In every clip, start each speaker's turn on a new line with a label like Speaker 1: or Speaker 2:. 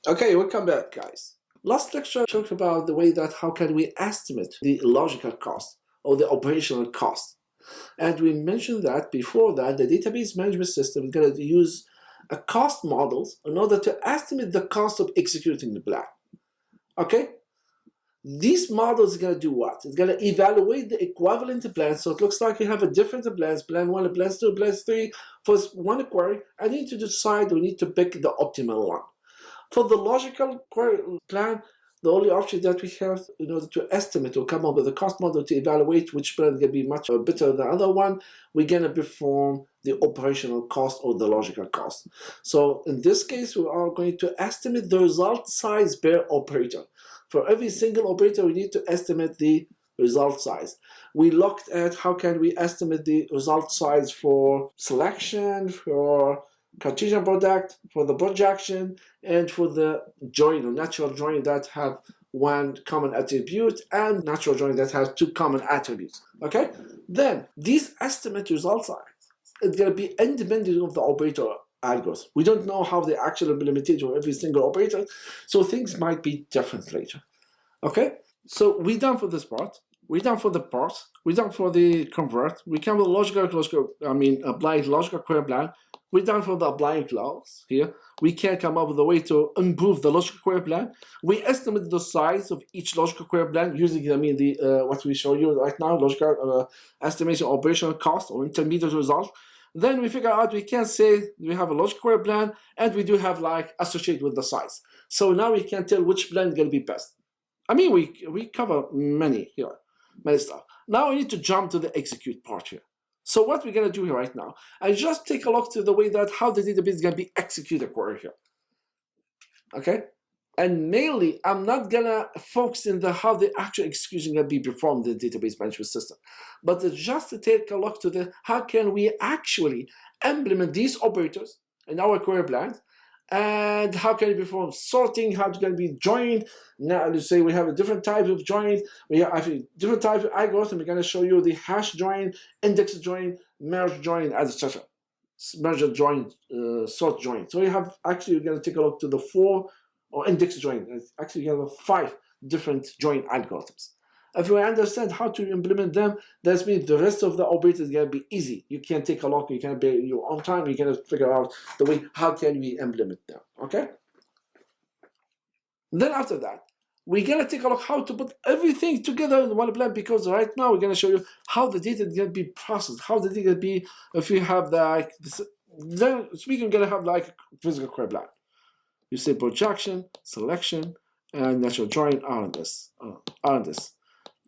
Speaker 1: Okay, welcome back, guys. Last lecture talked about the way that how can we estimate the logical cost or the operational cost. And we mentioned that before that the database management system is going to use a cost models in order to estimate the cost of executing the plan. Okay? These models are going to do what? It's going to evaluate the equivalent plans. So it looks like you have a different plans, plan 1, plan 2, plan 3 for one query. I need to decide, we need to pick the optimal one. For the logical plan, the only option that we have in order to estimate or come up with a cost model to evaluate which plan is going to be much better than the other one, we're going to perform the operational cost or the logical cost. So in this case, we are going to estimate the result size per operator. For every single operator, we need to estimate the result size. We looked at how can we estimate the result size for selection, for Cartesian product, for the projection, and for the join or natural join that have one common attribute and natural join that has two common attributes. Okay? Then these estimate result size is going to be independent of the operator algorithm. We don't know how the actual implementation of every single operator, so things might be different later. Okay? So we're done for this part. We're done for the parse. We're done for the convert. We come with applied logical query plan. We're done for the applying clause here. We can come up with a way to improve the logical query plan. We estimate the size of each logical query plan using what we show you right now, logical estimation operational cost or intermediate result. Then we figure out we can say we have a logical query plan and we do have like associated with the size. So now we can tell which plan is going to be best. I mean, we cover many stuff. Now we need to jump to the execute part here. So what we're going to do here right now, I just take a look to the way that how the database is going to be executed query here. Okay? And mainly, I'm not going to focus in the how the actual execution going to be performed in the database management system, but just to take a look to the how can we actually implement these operators in our query plans, and how can we perform sorting, how can it be joined. Now let's say we have a different type of join, we have a different type of algorithm. We're going to show you the hash join, index join, merge join, etc. Merge join, sort join. So you have actually, you're going to take a look to the 4 or index join. Actually you have 5 different join algorithms. If you understand how to implement them, that means the rest of the operators is going to be easy. You can take a look, you can be your own time, you can figure out the way how can we implement them. Okay? Then after that, we're going to take a look how to put everything together in one plan, because right now we're going to show you how the data is going to be processed, how the data going to be, if you have like this, then we're going to have like a physical query plan. You say projection, selection, and natural join are on this.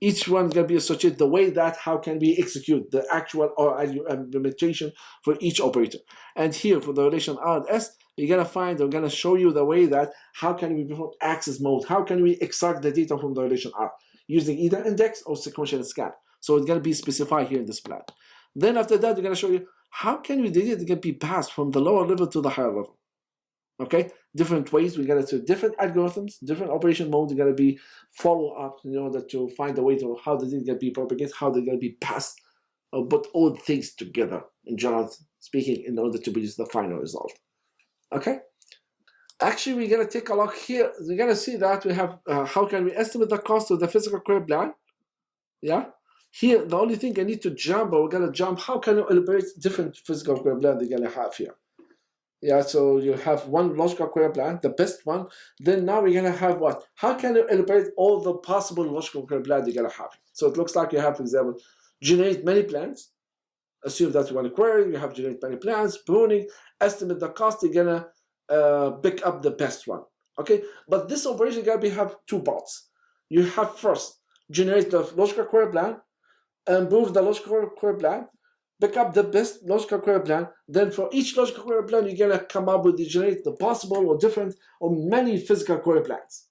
Speaker 1: Each one is going to be associated the way that how can we execute the actual or implementation for each operator. And here for the relation R and S, you're going to find, we're going to show you the way that how can we perform access mode, how can we extract the data from the relation R using either index or sequential scan. So it's going to be specified here in this plan. Then after that, we're going to show you how can we the data can be passed from the lower level to the higher level. Okay, different ways. We're going to do different algorithms, different operation modes. We're going to be follow up in order to find a way to how the data can be propagated, how they're going to be passed, but all things together in general speaking in order to produce the final result. Okay. Actually, we're going to take a look here. We're going to see that we have how can we estimate the cost of the physical query plan. Yeah. Here, the only thing I need to jump, but we're going to jump. How can we elaborate different physical query plan they're going to have here? Yeah, so you have one logical query plan, the best one. Then now we're gonna have what? How can you elaborate all the possible logical query plans you're gonna have? So it looks like you have, for example, generate many plans. Assume that you want to query, you have generate many plans, pruning, estimate the cost, you're gonna pick up the best one. Okay, but this operation gonna have 2 parts. You have first generate the logical query plan, improve the logical query plan, pick up the best logical query plan. Then for each logical query plan, you're gonna come up with generate the possible or different or many physical query plans.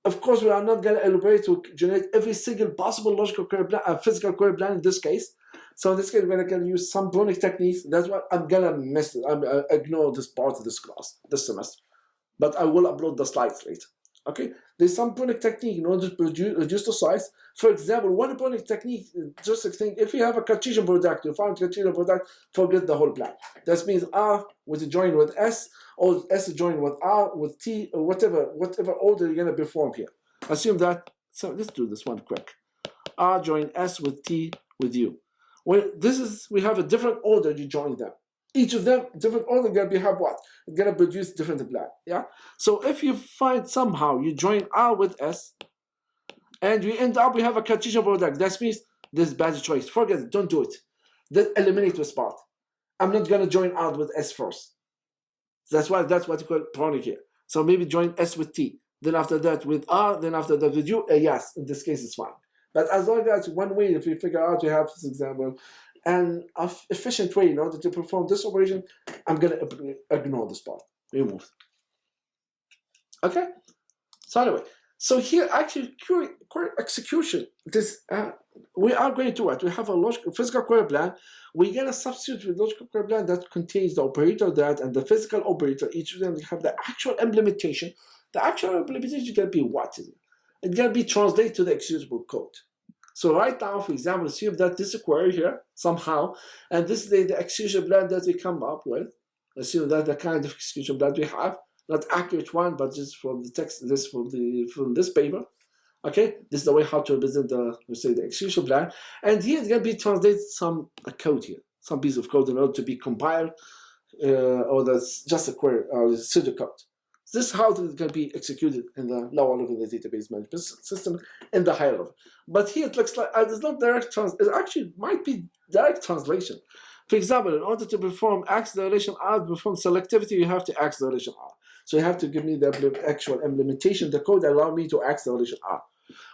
Speaker 1: Of course, we are not gonna elaborate to generate every single possible logical query plan, physical query plan in this case. So in this case, we're gonna use some pruning techniques. That's what I'm gonna miss. I'm ignore this part of this class this semester, but I will upload the slides later. Okay, there's some pruning technique in order to reduce the size. For example, one pruning technique, just to think, if you have a Cartesian product, you find Cartesian product, forget the whole plan. That means R with join with S, or S join with R, with T, or whatever order you're gonna perform here. Assume that. So let's do this one quick. R join S with T with U. Well, we have a different order you join them. Each of them, different order, gonna have what? It's gonna produce different plan. Yeah. So if you find somehow you join R with S, and we end up we have a Cartesian product, that means this is bad choice. Forget it. Don't do it. Then eliminate this part. I'm not gonna join R with S first. That's what you call pruning here. So maybe join S with T. Then after that with R. Then after that with U. Yes, in this case it's fine. But as long as one way, if you figure out you have, for example, an efficient way in order to perform this operation, I'm going to ignore this part. Remove. Okay? So anyway, so here actually query execution. This we are going to what? We have a logical physical query plan. We're going to substitute with logical query plan that contains the operator that and the physical operator. Each of them have the actual implementation. The actual implementation is going to be what? It's going to be translated to the executable code. So right now, for example, assume that this is a query here somehow, and this is the execution plan that we come up with. Assume that the kind of execution plan we have, not accurate one, but just from the text, from this paper. Okay, this is the way how to represent the execution plan, and here it's going to be translated some code here, some piece of code in order to be compiled, or that's just a query or pseudocode. This is how it can be executed in the lower level of the database management system in the higher level. But here it looks like it's not direct it actually might be direct translation. For example, in order to perform acceleration R, perform selectivity, you have to acceleration R. So you have to give me the actual implementation, the code that allow me to acceleration R.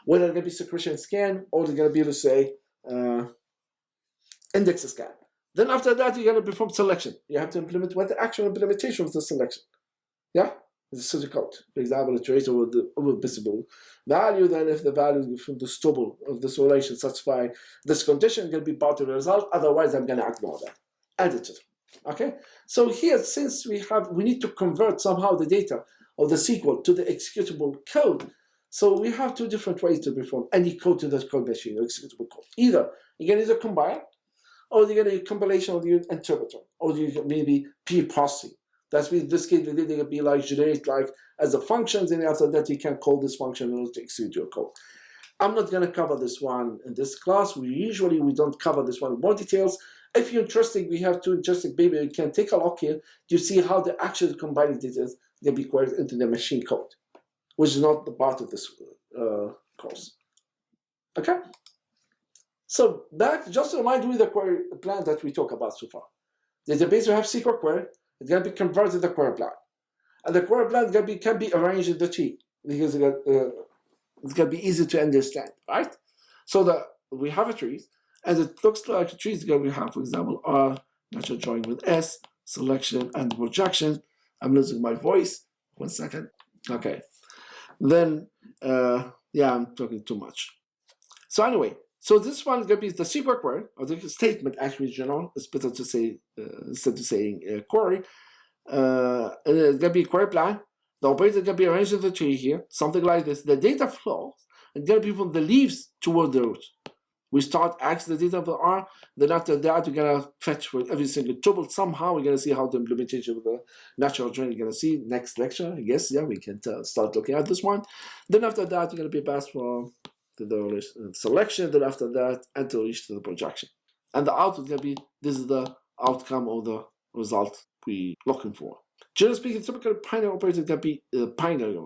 Speaker 1: Whether it's going to be sequential scan or it's going to be, let's say, index scan. Then after that, you're going to perform selection. You have to implement what the actual implementation of the selection. Yeah? This is a code. For example, Iterator with the visible value, then if the value from the tuple of this relation satisfy this condition, can be part of the result. Otherwise, I'm going to ignore that. Add it to them. Okay? So here, since we need to convert somehow the data of the SQL to the executable code, so we have two different ways to perform any code to that code machine or executable code. Either you can either combine, or you get a compilation of the interpreter, or you can maybe pre-processing. That's means this case, they can be like generate like as a functions, and after that you can call this function in order to execute your code. I'm not going to cover this one in this class. We don't cover this one in more details. If you're interested, we have two interesting maybe you can take a look here to see how the actual combining data can be queried into the machine code, which is not the part of this course. Okay. So back, just to remind you the query plan that we talked about so far. Database, we have SQL query. It's going to be converted to the query plan. And the query plan can be arranged in the tree because it's going to be easy to understand, right? So we have a tree, and it looks like a tree is going to have, for example, R, natural join with S, selection, and projection. I'm losing my voice. 1 second. Okay. Then, yeah, I'm talking too much. So anyway, so this one is going to be the SQL query, or the statement actually in general. It's better to say, instead of saying query. And it's going to be a query plan. The operator is going to be arranged in the tree here, something like this. The data flows, and going to be from the leaves toward the root. We start accessing the data of the R, then after that, we're going to fetch for every single tuple. Somehow, we're going to see how the implementation of the natural join you're going to see next lecture. I guess, yeah, we can start looking at this one. Then after that, you're going to be passed from the selection, then after that, until reach to the projection. And the output is going to be, this is the outcome of the result we're looking for. Generally speaking, typical binary operator is going to be binary.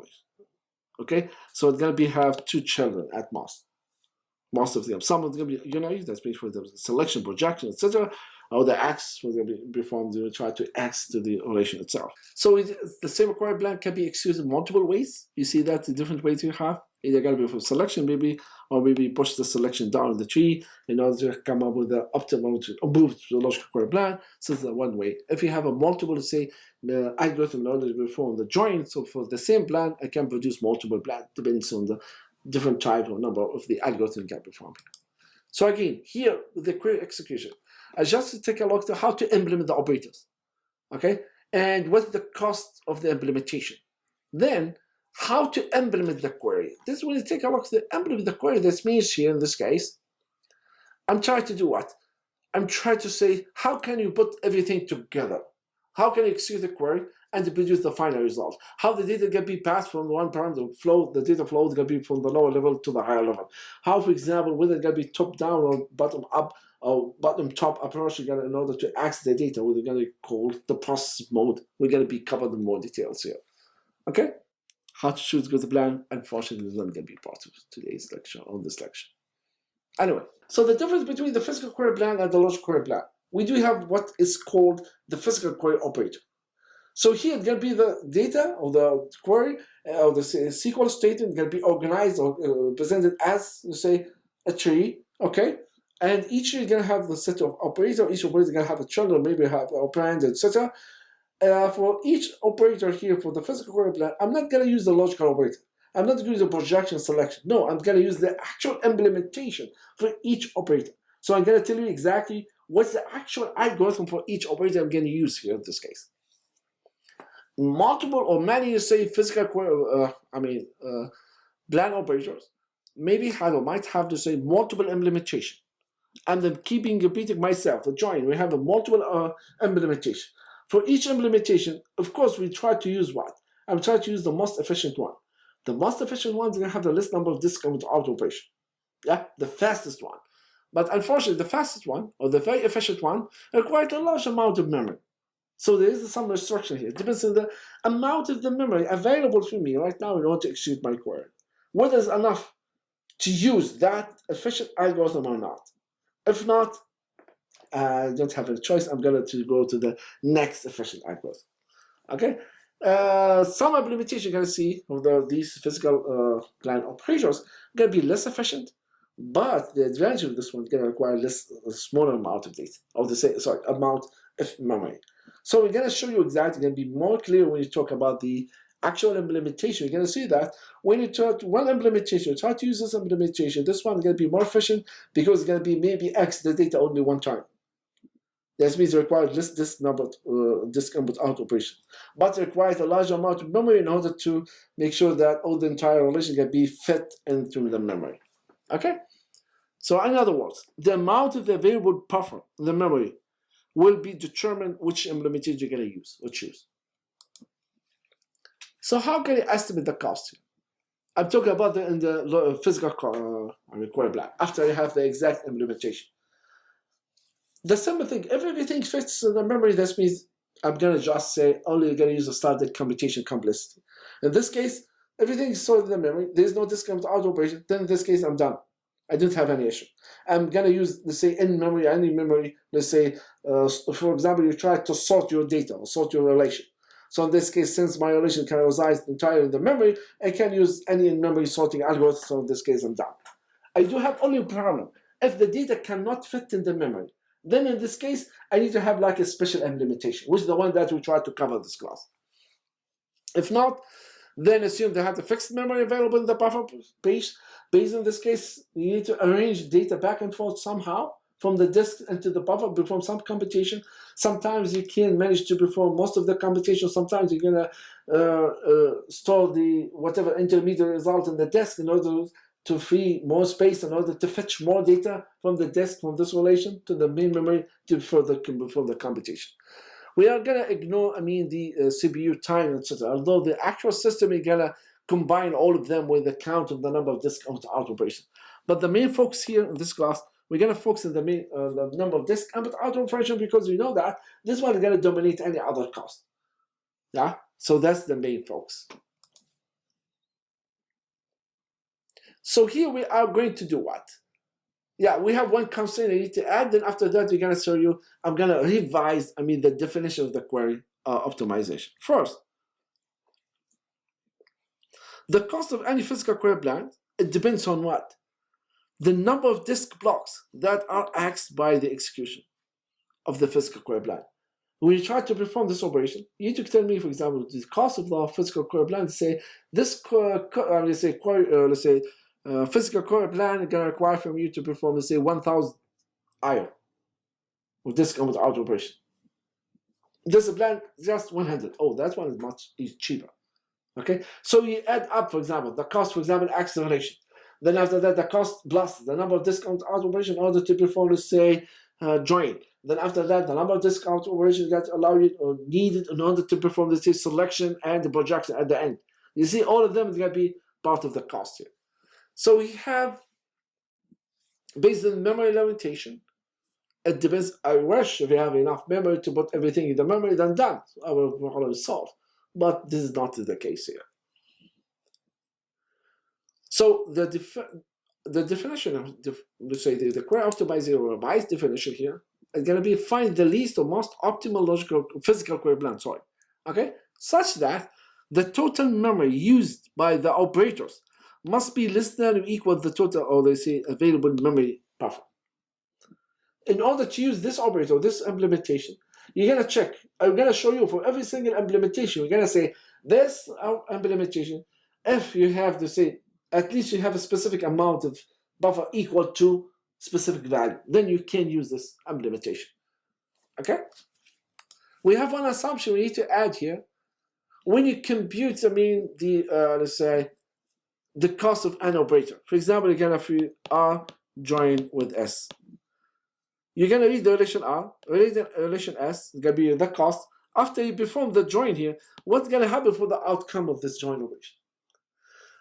Speaker 1: Okay? So it's going to have two children at most. Most of them. Some of them going to be unary, that's means for the selection, projection, etc. Or the X was going to be performed to try to X to the relation itself. So the same query plan can be executed in multiple ways. You see that the different ways you have. Either going to be for selection, maybe, or maybe push the selection down the tree in order to come up with the optimal to move to the logical query plan. So that's one way. If you have a multiple, let's say, the algorithm in order to perform the join, so for the same plan, I can produce multiple plans depending on the different type or number of the algorithm can perform. So again, here with the query execution, I just take a look at how to implement the operators, okay, and what's the cost of the implementation. Then how to implement the query. This is when you take a look at the implement the query. This means here in this case, I'm trying to do what? I'm trying to say, how can you put everything together? How can you execute the query and produce the final result? How the data can be passed from one parameter flow, the data flow is going to be from the lower level to the higher level. How, for example, whether it's going to be top down or bottom up or bottom top approach, you're going to, in order to access the data, we're going to call the process mode. We're going to be covered in more details here. Okay? How to choose good plan, unfortunately, is not going to be part of today's lecture, on this lecture. Anyway, so the difference between the physical query plan and the logical query plan, we do have what is called the physical query operator. So here it's going to be the data of the query or the SQL statement going to be organized or presented as, say, a tree, okay? And each tree is going to have the set of operators. Each operator is going to have a children, maybe have an operand, etc. For each operator here for the physical query plan, I'm not going to use the logical operator. I'm not going to use the projection selection. No, I'm going to use the actual implementation for each operator. So I'm going to tell you exactly what's the actual algorithm for each operator I'm going to use here in this case. Multiple or many, say, physical query, plan operators maybe might have to say multiple implementation. And then keeping repeating myself, the join, we have a multiple implementation. For each implementation, of course, we try to use what? I'm trying to use the most efficient one. The most efficient one is going to have the least number of disks without operation. Yeah, the fastest one. But unfortunately, the fastest one, or the very efficient one, requires a large amount of memory. So there is some restriction here. It depends on the amount of the memory available for me right now in order to execute my query. Whether it's enough to use that efficient algorithm or not. If not, I don't have a choice. I'm going to go to the next efficient algorithm. Okay? Some implementation you're going to see of these physical plan operators going to be less efficient, but the advantage of this one is going to require a smaller amount of data, amount of memory. So we're going to show you exactly, going to be more clear when you talk about the actual implementation. You're going to see that when you try to one implementation, you try to use this implementation, this one is going to be more efficient because it's going to be maybe X the data only one time. That means it requires less disk number, disk input out operation. But it requires a large amount of memory in order to make sure that all the entire relation can be fit into the memory. Okay? So in other words, the amount of the available buffer, the memory, will be determined which implementation you're going to use or choose. So how can you estimate the cost here? I'm talking about in the physical query plan, after you have the exact implementation. The simple thing, if everything fits in the memory, that means I'm going to just say only going to use a standard computation complexity. In this case, everything is stored in the memory. There's no discount out operation. Then in this case, I'm done. I don't have any issue. I'm going to use, let's say, in memory, any memory. Let's say, for example, you try to sort your data or sort your relation. So in this case, since my relation can reside entirely in the memory, I can use any in-memory sorting algorithm. So in this case, I'm done. I do have only a problem. If the data cannot fit in the memory, then in this case, I need to have like a special implementation, which is the one that we try to cover this class. If not, then assume they have the fixed memory available in the buffer page. Based on this case, you need to arrange data back and forth somehow from the disk into the buffer, perform some computation. Sometimes you can manage to perform most of the computation. Sometimes you're going to store the whatever intermediate result in the disk in order to free more space in order to fetch more data from the disk, from this relation to the main memory to further perform the computation. We are going to ignore, the CPU time, etc. Although the actual system is going to combine all of them with the count of the number of disk out operation. But the main focus here in this class, we're going to focus on the number of disk input out operation because we know that this one is going to dominate any other cost. Yeah, so that's the main focus. So here we are going to do what? Yeah, we have one constraint I need to add. Then after that, we're going to show you, I'm going to revise, the definition of the query optimization. First, the cost of any physical query plan, it depends on what? The number of disk blocks that are accessed by the execution of the physical query plan. When you try to perform this operation, you need to tell me, for example, the cost of the physical query plan to say this physical query plan is going to require from you to perform, let's say, 1,000 IO with disk input out operation. This plan just 100. Oh, that one is much cheaper. Okay, so you add up, for example, the cost, for example, acceleration. Then after that, the cost plus the number of discount out operation in order to perform, let's say, join. Then after that, the number of discount operations that allow you or needed in order to perform, let's say, selection and the projection at the end. You see, all of them is going to be part of the cost here. So we have, based on memory limitation, it depends. I wish if you have enough memory to put everything in the memory, then done. Our problem is solved. But this is not the case here. So the definition of let's say the query optimizer or revised definition here is going to be find the least or most optimal logical physical query plan. Sorry, okay, such that the total memory used by the operators must be less than or equal to the total, or they say available memory buffer. In order to use this operator, this implementation, you're going to check. I'm going to show you for every single implementation. We're going to say this implementation, if you have to say, at least you have a specific amount of buffer equal to specific value, then you can use this implementation. Okay? We have one assumption we need to add here. When you compute, let's say, the cost of an operator. For example, again, if you R join with S, you're going to read the relation R, relation S, it's going to be the cost. After you perform the join here, what's going to happen for the outcome of this join operation?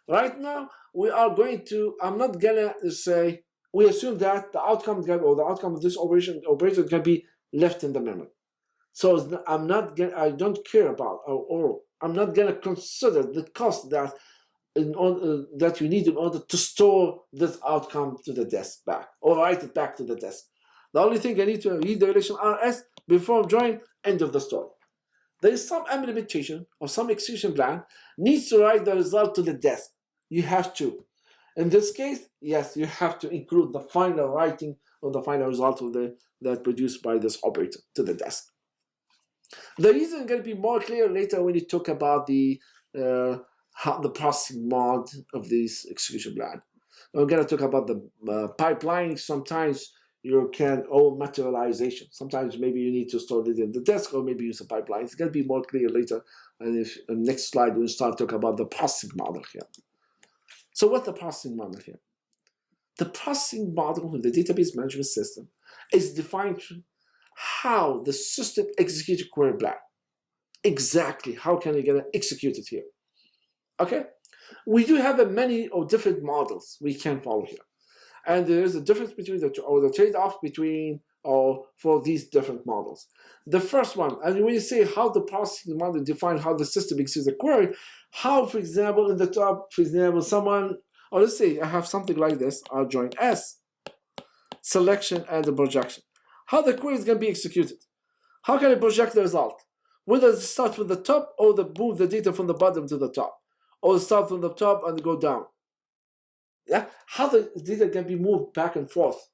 Speaker 1: Right now, we are going to, I'm not going to say, we assume that the outcome or the outcome of this operator is going to be left in the memory. So I'm not going, I don't care about, or I'm not going to consider the cost that that you need in order to store this outcome to the disk back, or write it back to the disk. The only thing I need to read the relation RS before join, end of the story. There is some implementation or some execution plan needs to write the result to the disk. You have to. In this case, yes, you have to include the final writing or the final result of that produced by this operator to the disk. The reason is going to be more clear later when you talk about the processing mode of this execution plan. We're going to talk about the pipeline. Sometimes you can, materialization. Sometimes maybe you need to store it in the disk or maybe use a pipeline. It's going to be more clear later. And if next slide, we'll start talking about the processing model here. So what's the processing model here? The processing model of the database management system is defined how the system executes a query plan. Exactly how can you get to execute it here? Okay, we do have many different models we can follow here, and there is a difference between the two, or the trade-off between for these different models. The first one, and when you say how the processing model defines how the system executes a query, how, for example, in the top, for example, someone, or let's say I have something like this, I'll join S, selection and the projection. How the query is going to be executed? How can I project the result? Whether it starts from the top or move the data from the bottom to the top, or start from the top and go down. Yeah, how the data can be moved back and forth.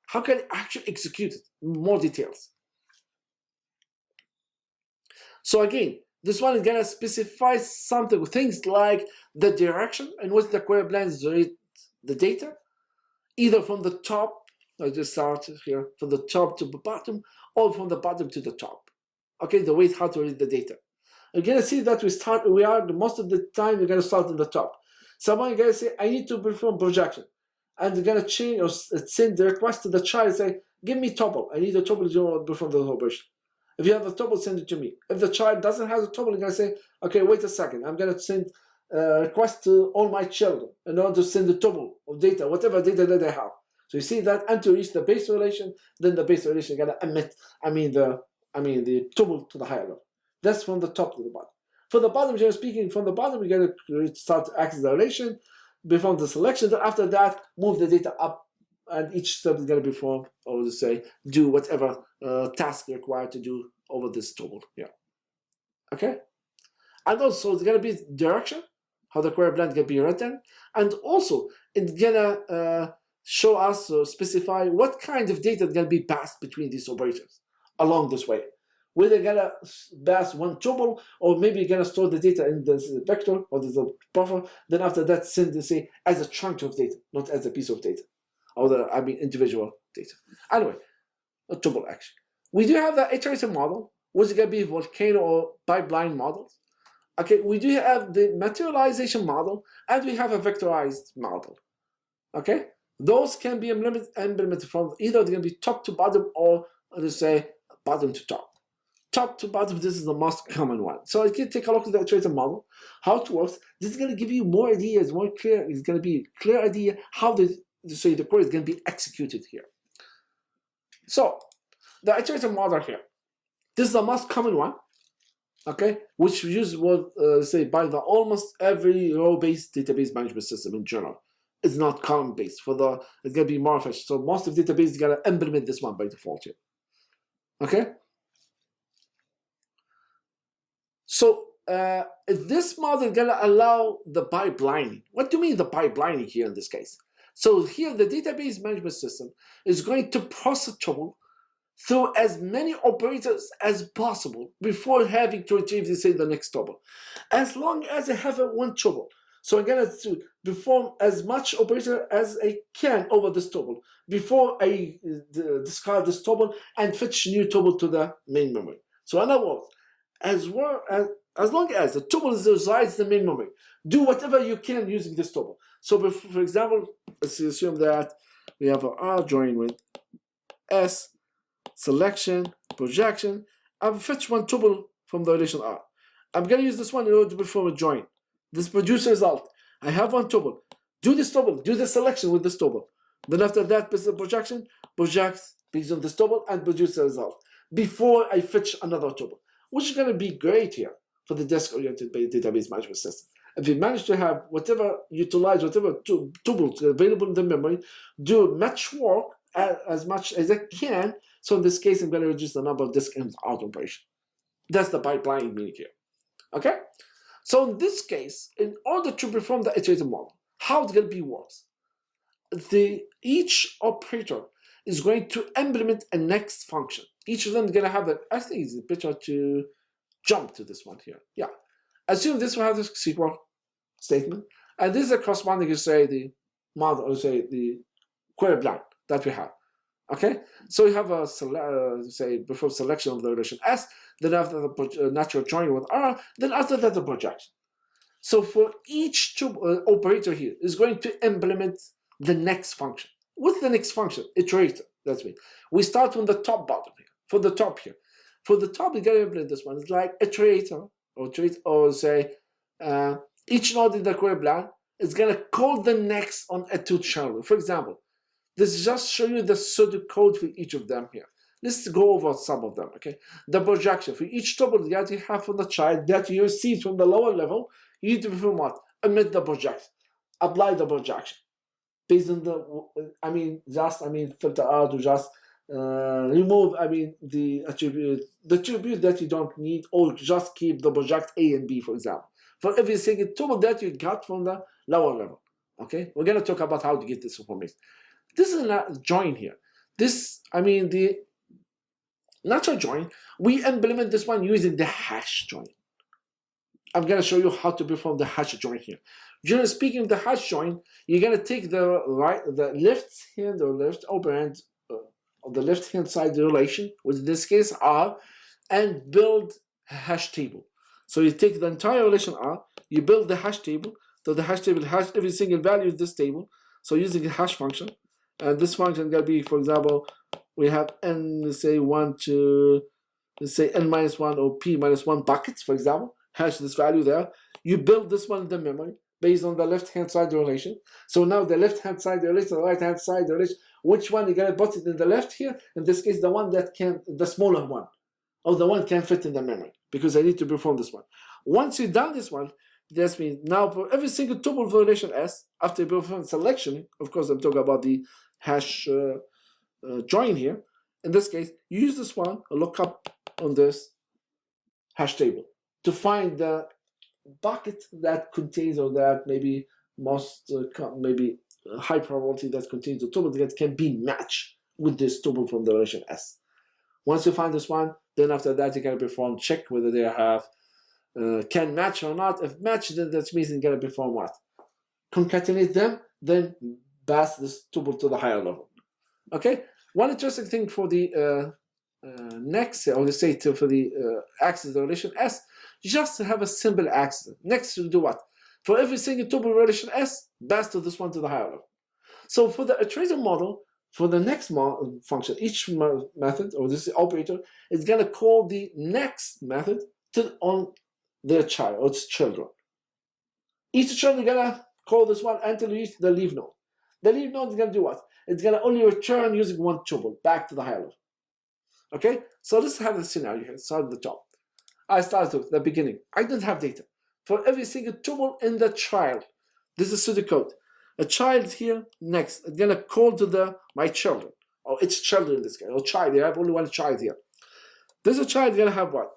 Speaker 1: How can I actually execute it? More details. So again, this one is going to specify something, things like the direction in which the query plans read the data, either from the top, I just started here, from the top to the bottom, or from the bottom to the top. Okay, the way how to read the data. You're going to see that most of the time, you're going to start in the top. Someone is going to say, I need to perform projection. And you're going to change or send the request to the child, say, give me tuple. I need a tuple to perform the operation. If you have a tuple, send it to me. If the child doesn't have a tuple, you're going to say, okay, wait a second. I'm going to send a request to all my children in order to send the tuple of data, whatever data that they have. So you see that until you reach the base relation, then the base relation is going to emit, the tuple to the higher level. That's from the top to the bottom. For the bottom, generally speaking, from the bottom, we're going to start to access the relation, perform the selection. Then after that, move the data up, and each step is going to perform, or to say, do whatever task required to do over this tuple. Yeah. Okay. And also, it's going to be direction, how the query plan can be written, and also it's going to show us or specify what kind of data is going to be passed between these operators along this way. Whether you're going to pass one tuple, or maybe you're going to store the data in the vector or the buffer, then after that send it, say, as a chunk of data, not as a piece of data, or individual data. Anyway, a tuple action. We do have the iterative model, which is going to be volcano or pipeline models. Okay, we do have the materialization model and we have a vectorized model. Okay, those can be implemented from either they're going to be top to bottom or let's say bottom to top. Top to bottom, this is the most common one. So you can take a look at the iterative model, how it works. This is going to give you more ideas, more clear. It's going to be a clear idea how the code is going to be executed here. So the iterative model here, this is the most common one. Okay, which we use say by the almost every row-based database management system in general. It's not column-based. It's gonna be more efficient. So most of the database is gonna implement this one by default here. Okay. So this model is gonna allow the pipelining. What do you mean the pipelining here in this case? So here the database management system is going to process tuple through as many operators as possible before having to retrieve, say, the next tuple. As long as I have one tuple, so I'm going to perform as much operator as I can over this tuple before I discard this tuple and fetch new tuple to the main memory. So in other words, as long as the tuple resides in the main memory, do whatever you can using this tuple. So for example, let's assume that we have an R join with S, selection, projection. I'll fetch one tuple from the relation R. I'm going to use this one in order to perform a join. This produce result. I have one tuple. Do this tuple, do the selection with this tuple. Then after that, based on projection, project based on this tuple and produce the result before I fetch another tuple, which is going to be great here for the desk-oriented database management system. If you manage to have utilize whatever tuples available in the memory, do much work as much as I can. So in this case, I'm going to reduce the number of disk and out operation. That's the pipeline meaning here. Okay? So in this case, in order to perform the iterative model, how it's going to be works, each operator is going to implement a next function. Each of them is going to have I think it's better to jump to this one here. Yeah. Assume this one has a SQL statement, and this is a corresponding, say, the model, or say the query blind that we have. Okay, so we have a say before selection of the relation S, then after the natural join with R, then after that the projection. So for each operator here is going to implement the next function. What's the next function? Iterator. That's me. We start from the top bottom here. For the top here, for the top we gotta implement this one. It's like iterator or say each node in the query blind is gonna call the next on a two channel. For example. This is just show you the pseudo code for each of them here. Let's go over some of them, okay? The projection for each tuple that you have from the child that you receive from the lower level, you need to perform what? Emit the projection, apply the projection based on the, filter out to just remove, the attribute that you don't need, or just keep the project A and B, for example, for every single tuple that you got from the lower level. Okay, we're gonna talk about how to get this information. This is a join here. The natural join, we implement this one using the hash join. I'm going to show you how to perform the hash join here. Generally speaking, the hash join, you're going to take the left hand or left operand of the left hand side the relation, which in this case R, and build a hash table. So you take the entire relation R, you build the hash table. So the hash table has every single value in this table. So using a hash function. And this function is going to be, for example, we have n, let's say 1 to, let's say n minus 1 or p minus 1 buckets, for example, hash this value there. You build this one in the memory based on the left-hand side relation. So now the left-hand side relation, the right-hand side relation, which one you're going to put it in the left here? In this case, the one that can, the smaller one, or the one can fit in the memory, because I need to perform this one. Once you've done this one, that means now for every single tuple for relation S, after you perform selection, of course I'm talking about the hash join here. In this case, you use this one, look up on this hash table to find the bucket that contains, or that maybe most maybe high probability that contains the tuple that can be matched with this tuple from the relation S. Once you find this one, then after that you can perform check whether they have can match or not. If match, then that means you're going to perform what? Concatenate them, then pass this tuple to the higher level. Okay. One interesting thing for the next, or let's say for the axis of the relation S, just to have a simple access. Next, to do what? For every single tuple relation S, pass to this one to the higher level. So for the iterative model, for the next function, each method or this operator is going to call the next method on their child or its children. Each child is going to call this one until you reach the leave node. The leave node is going to do what? It's going to only return using one tuple back to the higher level. Okay, so let's have the scenario here. Start at the top. I started at the beginning. I don't have data. For every single tuple in the child, this is pseudocode. A child here, next, it's going to call to my children, or its children in this case, or child. They have only one child here. This child is going to have what?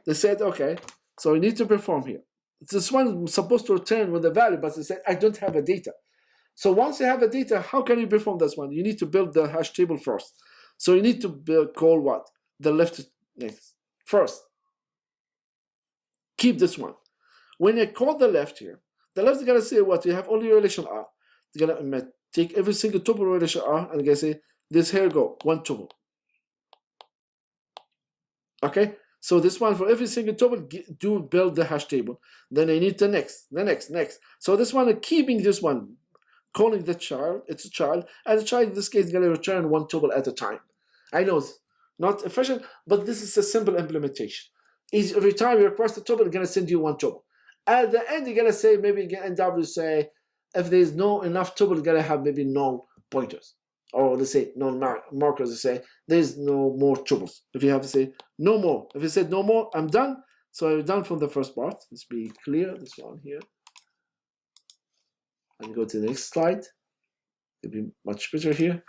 Speaker 1: They said, okay, so we need to perform here. This one is supposed to return with a value, but they said, I don't have a data. So once you have the data, how can you perform this one? You need to build the hash table first. So you need to call what? The left next. First, keep this one. When I call the left here, the left is going to say what? You have only relation R. It's going to take every single tuple relation R and going to say, this here go, one tuple. Okay? So this one, for every single tuple, do build the hash table. Then I need the next. So this one, keeping this one, calling the child, it's a child, and the child in this case is going to return one tuple at a time. I know it's not efficient, but this is a simple implementation. Every time you request a tuple, it's going to send you one tuple. At the end, you're going to say, maybe you end up with say, if there's no enough tuple, you're going to have maybe null pointers. Or let's say non-markers, they say, there's no more tuples. If you have to say, no more. If you said no more, I'm done. So I'm done from the first part. Let's be clear, this one here. And go to the next slide. It'll be much better here.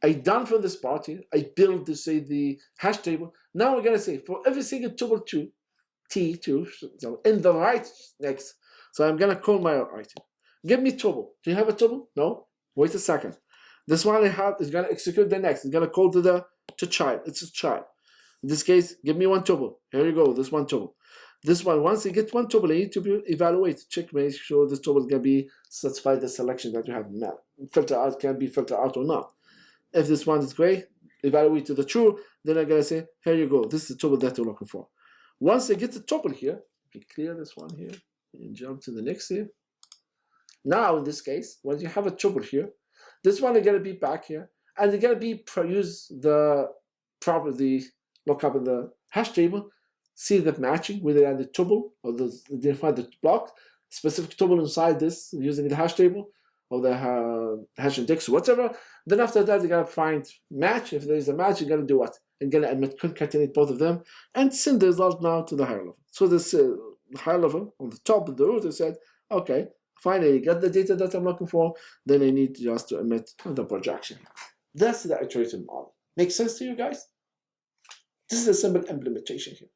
Speaker 1: I'm done from this part here. I build to say the hash table. Now we're gonna say for every single tuple T2, so in the right next. So I'm gonna call my item. Give me tuple. Do you have a tuple? No? Wait a second. This one I have is gonna execute the next. It's gonna call to child. It's a child. In this case, give me one tuple. Here you go, this one tuple. This one, once you get one tuple, you need to evaluate, check, make sure this tuple is gonna be satisfied the selection that you have made. Filter out can be filtered out or not. If this one is gray, evaluate to the true, then I'm gonna say, here you go, this is the tuple that you're looking for. Once you get the tuple here, be clear this one here, and jump to the next here. Now in this case, when you have a tuple here, this one is gonna be back here, and it's gonna be use the property lookup in the hash table, see the matching whether the tuple or define the block, specific tuple inside this using the hash table or the hash index or whatever. Then after that, you're gonna find match. If there's a match, you're gonna do what? You're gonna concatenate both of them and send the result now to the higher level. So this higher level on the top of the root, I said, okay, finally got the data that I'm looking for. Then I need just to emit the projection. That's the iterative model. Make sense to you guys? This is a simple implementation here.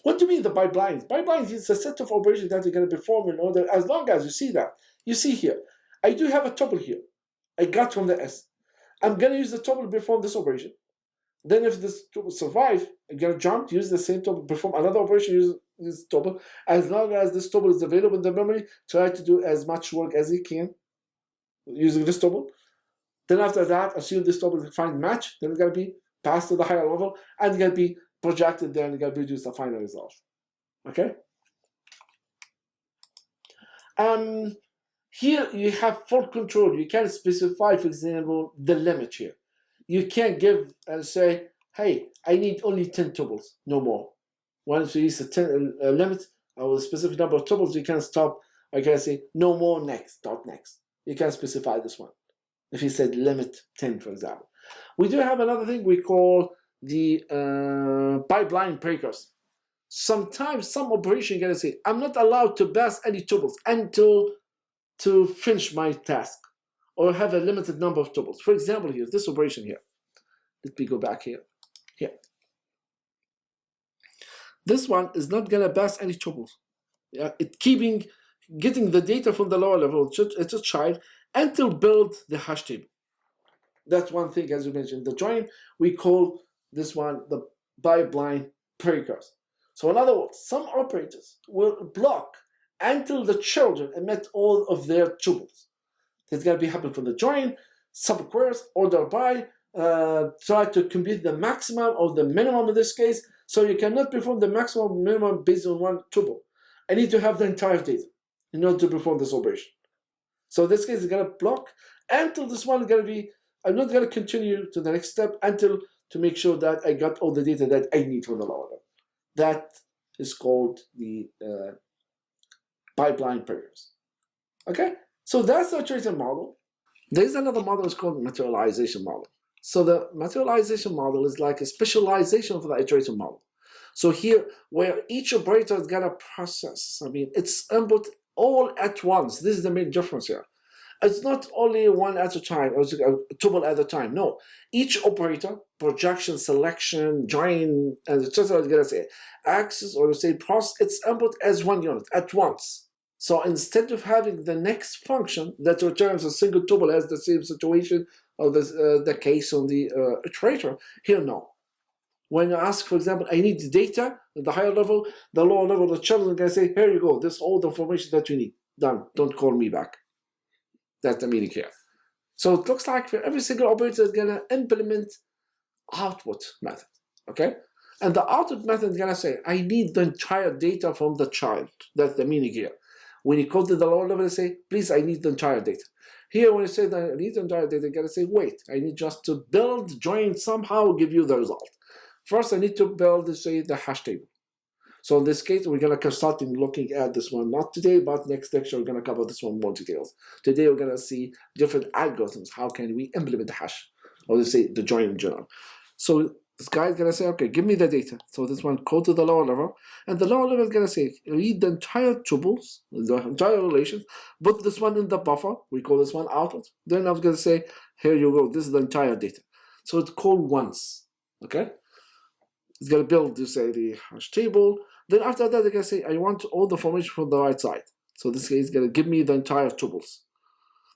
Speaker 1: What do you mean the pipelines? Pipelines is a set of operations that you're going to perform in order, as long as you see that. You see here, I do have a tuple here. I got from the S. I'm going to use the tuple to perform this operation. Then if this tuple survives, I'm going to jump, use the same tuple, perform another operation, use this tuple. As long as this tuple is available in the memory, try to do as much work as you can using this tuple. Then after that, assume this tuple will find match. Then it's going to be passed to the higher level, and it's going to be projected there, and it's going to produce the final result. Okay? Here you have full control. You can specify, for example, the limit here. You can't give and say, hey, I need only 10 tuples, no more. Once you use a limit or a specific number of tuples, you can stop. I can say no more next, dot next. You can specify this one. If you said limit 10, for example. We do have another thing we call the pipeline breakers. Sometimes some operation you're going to say, I'm not allowed to pass any tuples until to finish my task or have a limited number of tuples. For example, here, this operation here. Let me go back here. Here. This one is not going to pass any tuples. Yeah, getting the data from the lower level, it's a child, until build the hash table. That's one thing, as you mentioned, the join, we call this one the pipeline breakers. So in other words, some operators will block until the children emit all of their tuples. It's going to be happening from the join, subqueries, order by, try to compute the maximum or the minimum in this case. So you cannot perform the maximum minimum based on one tuple. I need to have the entire data in order to perform this operation. So in this case, it's going to block until this one is going to be, I'm not going to continue to the next step until to make sure that I got all the data that I need from the lower level. That is called the pipeline prayers. Okay, so that's the iterative model. There's another model, it's called Materialization Model. So the Materialization Model is like a specialization for the iterative model. So here, where each operator is gonna process, it's input all at once. This is the main difference here. It's not only one at a time, or a tuple at a time. No, each operator, projection, selection, join, and etc. is gonna say access or say process. It's input as one unit at once. So instead of having the next function that returns a single tuple as the same situation of the case on the iterator, here no. When you ask, for example, I need the data at the higher level, the lower level, the children can say, here you go, this is all the information that you need. Done. Don't call me back. That's the meaning here. So it looks like for every single operator is gonna implement output method. Okay? And the output method is gonna say, I need the entire data from the child. That's the meaning here. When you call to the lower level, you say, please, I need the entire data. Here, when you say that I need the entire data, you gotta say, wait, I need just to build, join, somehow give you the result. First, I need to build, say, the hash table. So in this case, we're gonna start looking at this one, not today, but next lecture, we're gonna cover this one more details. Today, we're gonna see different algorithms. How can we implement the hash, or let's say the join in general. So this guy is gonna say, okay, give me the data. So this one, go to the lower level, and the lower level is gonna say, read the entire tuples, the entire relations, put this one in the buffer. We call this one output. Then I was gonna say, here you go. This is the entire data. So it's called once. Okay. It's gonna build, you say, the hash table. Then after that, they're gonna say, I want all the information from the right side. So this case is gonna give me the entire tuples,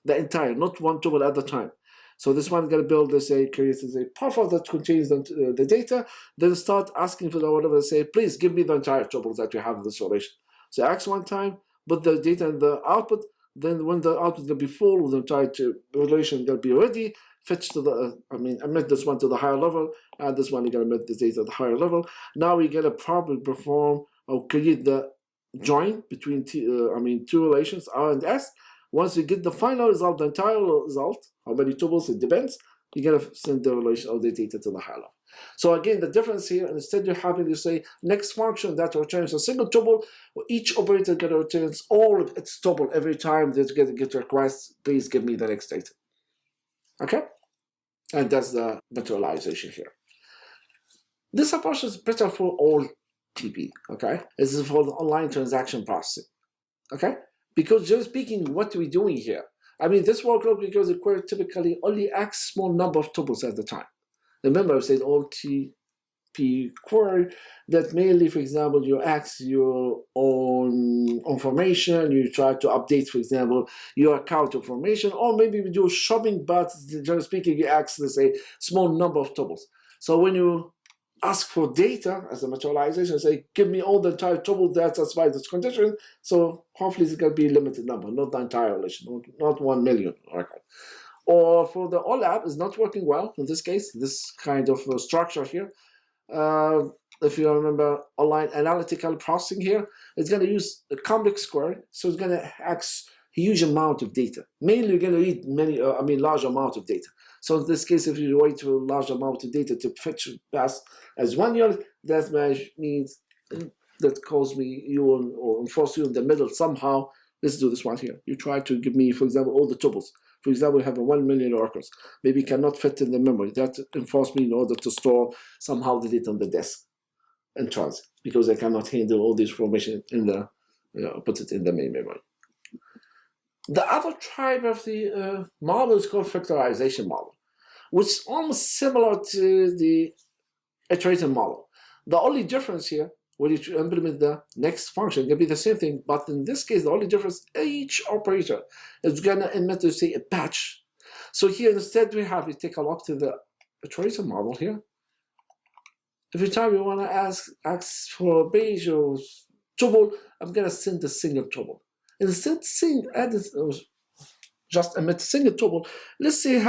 Speaker 1: the entire, not one tuple at the time. So this one is gonna build, let's say, creates a buffer that contains the data. Then start asking for the whatever. Say, please give me the entire tuples that you have in this relation. So ask one time, put the data in the output. Then when the output is gonna be full, the entire relation is gonna be ready. Fetch to the, emit this one to the higher level, and this one you're gonna emit the data at the higher level. Now we're gonna probably perform or create the join between two relations, R and S. Once we get the final result, the entire result, how many tuples, it depends, you're gonna send the relation of the data to the higher level. So again, the difference here, instead of having to say next function that returns a single tuple, each operator gonna returns all of its tuple every time they get requests, please give me the next data. Okay? And that's the materialization here. This approach is better for all TP, okay? This is for the online transaction processing, okay? Because just speaking, what are we doing here? This workload, because the query typically only acts small number of tuples at the time. Remember, I said all TP query that mainly, for example, you ask your own information, you try to update, for example, your account information, or maybe we do shopping, but generally speaking, you ask, let's say, small number of tuples. So when you ask for data as a materialization, say, give me all the entire tuple that satisfies this condition, so hopefully it's going to be a limited number, not the entire relation, not 1 million. Okay. Or for the OLAP, is not working well in this case, this kind of structure here. If you remember online analytical processing here, it's going to use a complex query, so it's going to access huge amount of data. Mainly, you're going to read large amount of data. So in this case, if you wait for a large amount of data to fetch pass as one unit, that means that calls me you or enforce you in the middle somehow. Let's do this one here. You try to give me, for example, all the tuples. For example, you have 1 million records. Maybe cannot fit in the memory. That enforce me in order to store somehow the data on the disk in transit, because I cannot handle all this information in the put it in the main memory. The other type of the model is called Vectorization Model, which is almost similar to the Iterative Model. The only difference here, when you implement the next function, it can be the same thing, but in this case, the only difference, each operator is going to emit, to say, a batch. So here, instead, we take a look to the Iterative Model here. Every time we want to ask for a page or tuple, I'm going to send a single tuple. Instead, just emit a single tuple. Let's say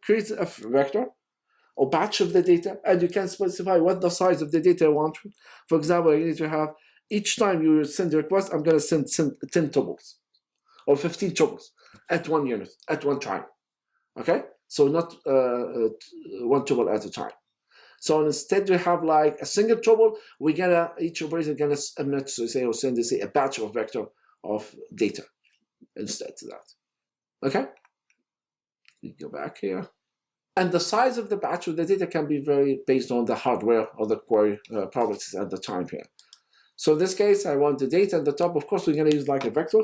Speaker 1: create a vector or batch of the data, and you can specify what the size of the data you want. For example, you need to have, each time you send a request, I'm going to send 10 tuples or 15 tuples at 1 unit, at one time. Okay? So not one tuple at a time. So instead we have like a single tuple, each operator gonna emit, so say, or send, say, a batch of vector of data instead to that. Okay? You go back here. And the size of the batch of the data can be very based on the hardware or the query properties at the time here. So in this case, I want the data at the top. Of course, we're going to use like a vector,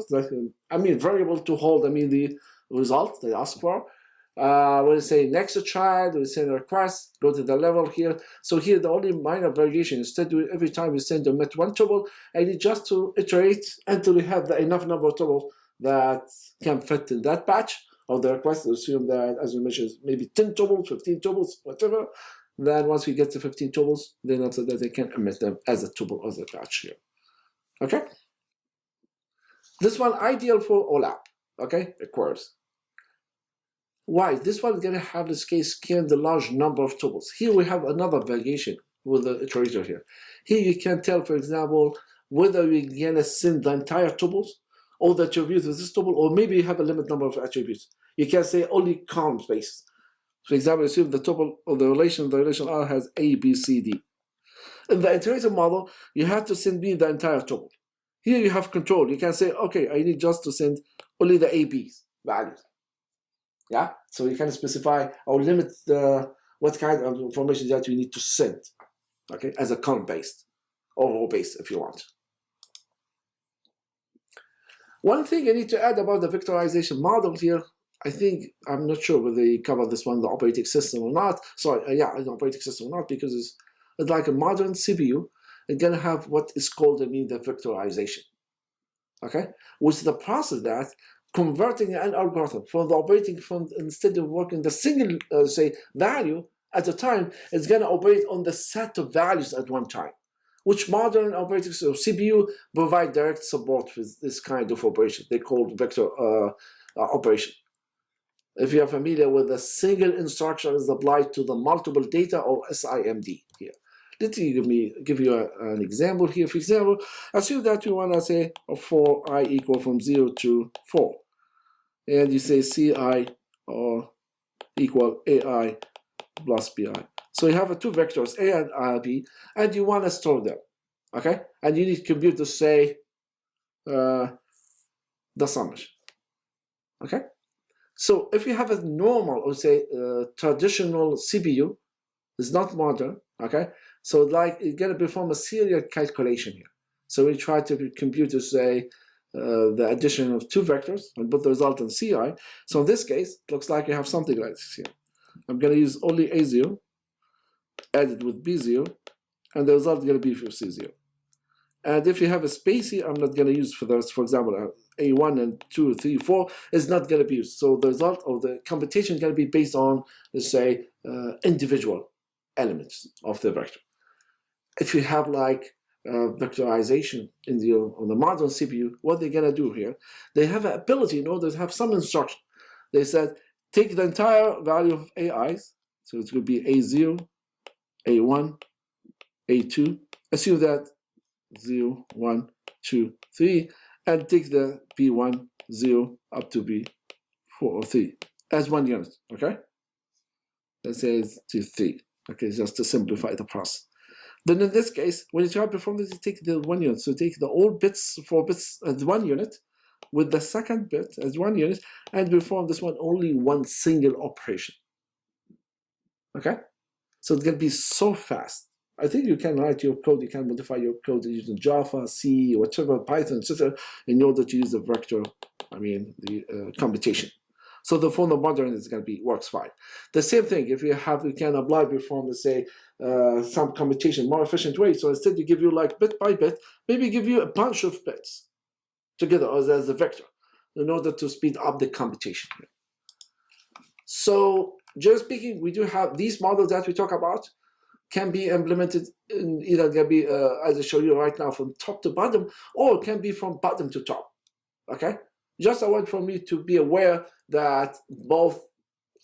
Speaker 1: variable to hold, the result they ask for. We'll say next child, we'll send a request, go to the level here. So here, the only minor variation, instead of every time we send emit one tuple, I need just to iterate until we have enough number of tuples that can fit in that batch of the request. Assume that, as we mentioned, maybe 10 tuples, 15 tuples, whatever. Then once we get to 15 tuples, then after that they can emit them as a tuple of the batch here. Okay? This one ideal for OLAP, okay? Requires. Why? This one is going to have this case scan the large number of tuples. Here we have another variation with the iterator here. Here you can tell, for example, whether you're going to send the entire tuples, or the attributes of this tuple, or maybe you have a limit number of attributes. You can say only column-based. For example, assume the tuple of the relation R has A, B, C, D. In the iterative model, you have to send me the entire tuple. Here you have control. You can say, okay, I need just to send only the AB's values. Yeah, so you can specify or limit what kind of information that you need to send, okay, as a column-based or row-based if you want. One thing I need to add about the vectorization model here, I'm not sure whether they cover this one, the operating system or not. Sorry, yeah, the operating system or not, because it's like a modern CPU. It's gonna have what is called, the vectorization, okay? Which is the process that converting an algorithm from the operating from, instead of working the single, say, value at a time, it's gonna operate on the set of values at one time, which modern operating system, CPU, provide direct support with this kind of operation. They call it vector operation. If you are familiar with the single instruction is applied to the multiple data, or SIMD here. Let me give you an example here. For example, assume that you want to say for I equal from 0 to 4. And you say CI or equal AI plus BI. So you have two vectors, A and B, and you want to store them. Okay? And you need compute to say the summation. Okay? So if you have a normal, or say traditional CPU, it's not modern, okay? So like it's gonna perform a serial calculation here. So we try to compute to say the addition of two vectors and put the result in CI. So in this case, it looks like you have something like this here. I'm gonna use only A0, added with B0, and the result is gonna be for C0. And if you have a space here, I'm not gonna use for those, for example, A1 and 2, 3, 4 is not going to be used. So the result of the computation is going to be based on, let's say, individual elements of the vector. If you have like vectorization on the modern CPU, what they're going to do here, they have an ability in order to have some instruction. They said, take the entire value of AIs, so it's going to be A0, A1, A2, assume that 0, 1, 2, 3, and take the B1, 0 up to B4 or 3 as 1 unit, okay? Let's say it's 3, okay, just to simplify the process. Then in this case, when you try to perform this, you take the 1 unit. So take the all bits, 4 bits as 1 unit, with the second bit as 1 unit, and perform this one only one single operation, okay? So it's going to be so fast. I think you can write your code, you can modify your code using Java, C, whatever, Python, etc., in order to use the vector, the computation. So the for the modern is going to be works fine. The same thing, if you can apply perform, let's say, some computation more efficient way. So instead you give you like bit by bit, maybe give you a bunch of bits together as a vector in order to speed up the computation. So generally speaking, we do have these models that we talk about can be implemented in either can be, as I show you right now, from top to bottom, or it can be from bottom to top, okay? Just I want for me to be aware that both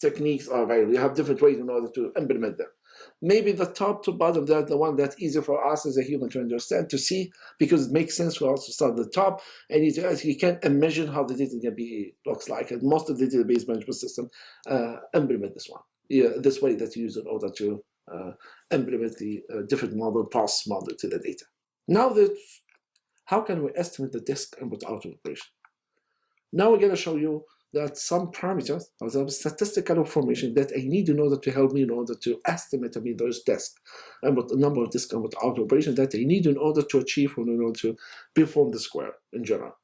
Speaker 1: techniques are available. You have different ways in order to implement them. Maybe the top to bottom, that's the one that's easier for us as a human to understand, to see, because it makes sense for us to start at the top, and you can imagine how the data can be looks like. And most of the database management system implement this one, this way that you use in order to implement the different model, process model to the data. Now, how can we estimate the disk input output operation? Now we're going to show you that some parameters or some statistical information that I need in order to help me in order to estimate those disk and what the number of disk input output operations that I need in order to achieve or in order to perform the square in general.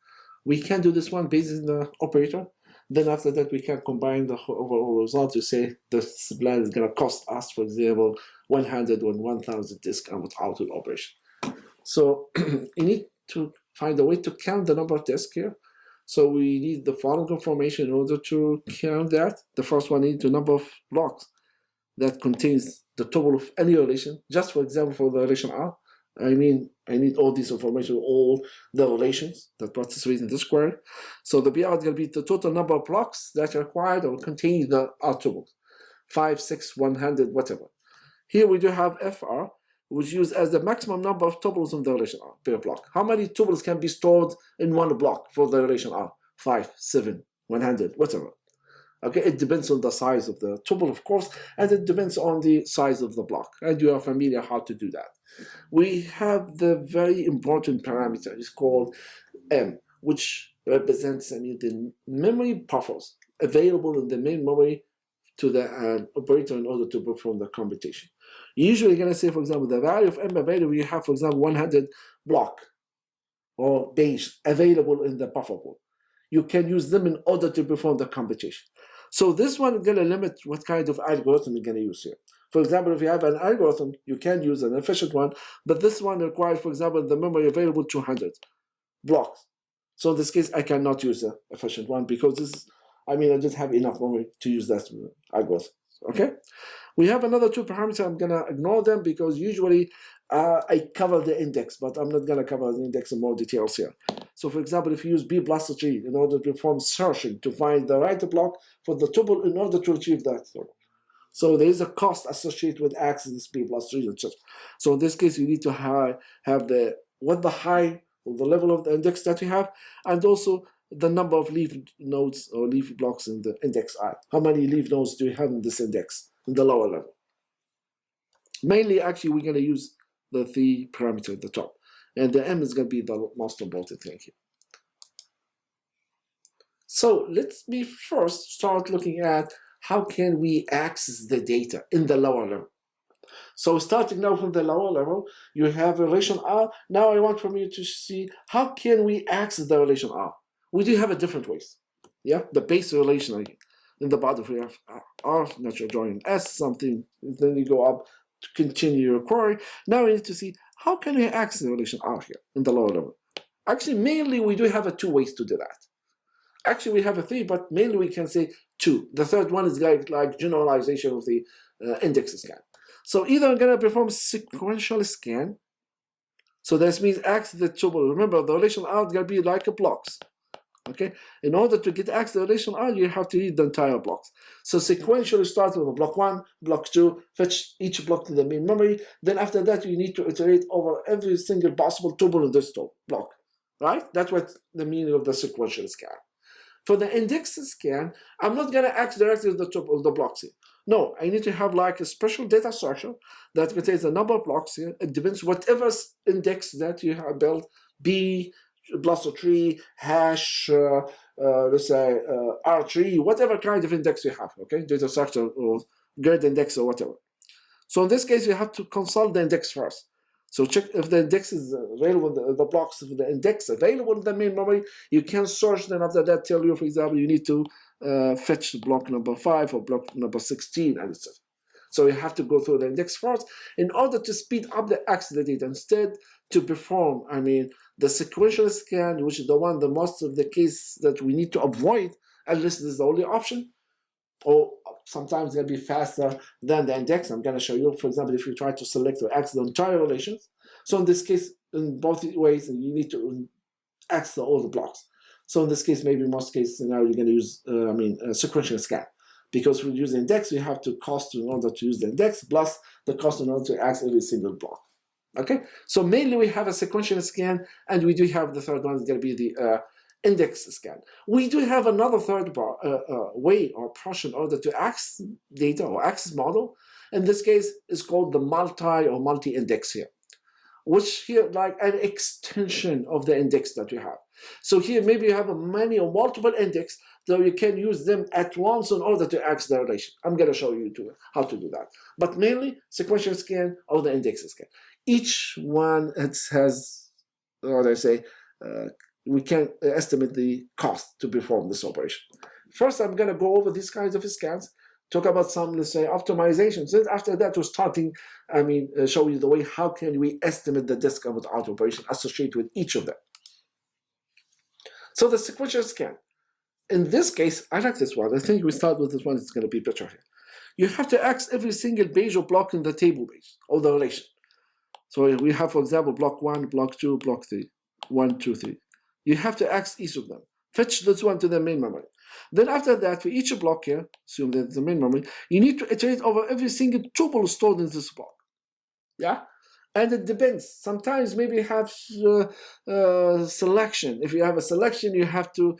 Speaker 1: We can do this one based on the operator. Then after that, we can combine the overall result to say this plan is going to cost us, for example, 100 or 1000 disk input output operation. So you need to find a way to count the number of disks here. So we need the following information in order to count that. The first one needs the number of blocks that contains the total of any relation. Just for example, for the relation R, I need all this information, all the relations that participate in the square. So the BR is going to be the total number of blocks that are required or contain the R tuples, 5, 6, 100, whatever. Here we do have FR, which is used as the maximum number of tuples in the relation R per block. How many tuples can be stored in one block for the relation R? 5, 7, 100, whatever. Okay, it depends on the size of the tuple, of course, and it depends on the size of the block. And you are familiar how to do that. We have the very important parameter. It's called M, which represents the memory buffers available in the main memory to the operator in order to perform the computation. Usually you're going to say, for example, the value of M available, you have, for example, 100 block or base available in the buffer pool. You can use them in order to perform the computation. So this one is going to limit what kind of algorithm you're going to use here. For example, if you have an algorithm, you can use an efficient one, but this one requires, for example, the memory available 200 blocks. So in this case, I cannot use the efficient one because this is, I don't have enough memory to use that algorithm. Okay? We have another two parameters. I'm going to ignore them because usually I cover the index, but I'm not going to cover the index in more details here. So for example, if you use B plus tree in order to perform searching to find the right block for the tuple in order to achieve that. So there is a cost associated with accessing this B plus tree. So in this case, you need to have the height or the level of the index that you have, and also the number of leaf nodes or leaf blocks in the index I. How many leaf nodes do you have in this index in the lower level? Mainly, actually, we're going to use the 3 parameter at the top. And the M is going to be the most important thing here. So let's first start looking at how can we access the data in the lower level. So starting now from the lower level, you have a relation R. Now I want from you to see how can we access the relation R. We do have a different ways. Yeah, the base relation in the bottom we have R, natural join S something. Then you go up to continue your query. Now we need to see how can we access the relation R here in the lower level. Actually, mainly we do have 2 ways to do that. Actually, we have 3, but mainly we can say 2. The third one is like generalization of the index scan. So either I'm going to perform sequential scan. So this means access the tuple. Remember, the relation R is going to be like a blocks. Okay. In order to get access to the relation R, you have to read the entire blocks. So sequentially start with block 1, block 2, fetch each block to the main memory. Then after that, you need to iterate over every single possible tuple in this block. Right? That's what the meaning of the sequential scan. For the index scan, I'm not going to access directly to the tuple of the blocks here. No, I need to have like a special data structure that contains a number of blocks here. It depends whatever index that you have built, B plus a tree, hash, let's say R tree, whatever kind of index you have, okay, data structure or grid index or whatever. So in this case, you have to consult the index first. So check if the index is available, the blocks of the index available in the main memory. You can search them after that. Tell you, for example, you need to fetch block number 5 or block number 16, and etc. So you have to go through the index first in order to speed up the access to the data. Instead, to perform, the sequential scan, which is the most of the case that we need to avoid, unless this is the only option, or sometimes it'll be faster than the index. I'm going to show you, for example, if you try to select or access the entire relations. So in this case, in both ways, you need to access all the blocks. So in this case, maybe in most cases now you're going to use sequential scan. Because we use the index, we have to cost in order to use the index plus the cost in order to access every single block. Okay, so mainly we have a sequential scan, and we do have the third one is going to be the index scan. We do have another third way or approach in order to access data or access model. In this case, is called the multi-index here, which here like an extension of the index that you have. So here maybe you have a many or multiple index, so you can use them at once in order to access the relation. I'm going to show you how to do that. But mainly sequential scan or the index scan. Each one has, what I say, we can estimate the cost to perform this operation. First, I'm going to go over these kinds of scans, talk about some, let's say, optimizations. Then after that, we're starting, show you the way how can we estimate the discount out operation associated with each of them. So the sequential scan. In this case, I like this one. I think we start with this one. It's going to be better here. You have to access every single page or block in the table base or the relation. So we have, for example, block 1, block 2, block 3, 1, 2, 3. You have to access each of them. Fetch this one to the main memory. Then after that, for each block here, assume that it's the main memory, you need to iterate over every single tuple stored in this block. Yeah? And it depends. Sometimes maybe you have selection. If you have a selection, you have to,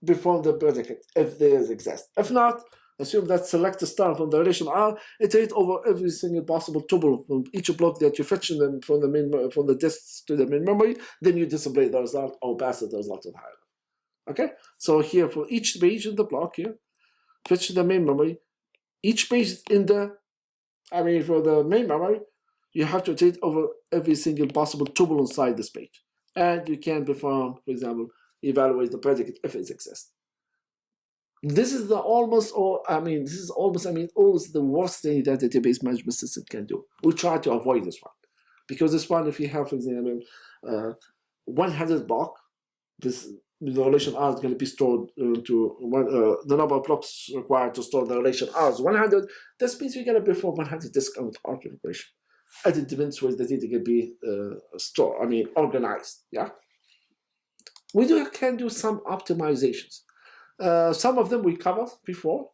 Speaker 1: perform the predicate if there exists. If not, assume that select the star from the relation R, iterate over every single possible tuple from each block that you fetch them from the disk to the main memory, then you display the result or pass the result to the higher. Okay? So here for each page in the block here, fetch the main memory. Each page in the, for the main memory, you have to iterate over every single possible tuple inside this page. And you can perform, for example, evaluate the predicate if it exists. This is always the worst thing that the database management system can do. We try to avoid this one. Because this one, if you have, for example, 100 block, the relation R is going to be stored to the number of blocks required to store the relation R is 100. This means we're going to perform 100 discount operation. And it depends where the data can be stored, organized. Yeah. We can do some optimizations. Some of them we covered before.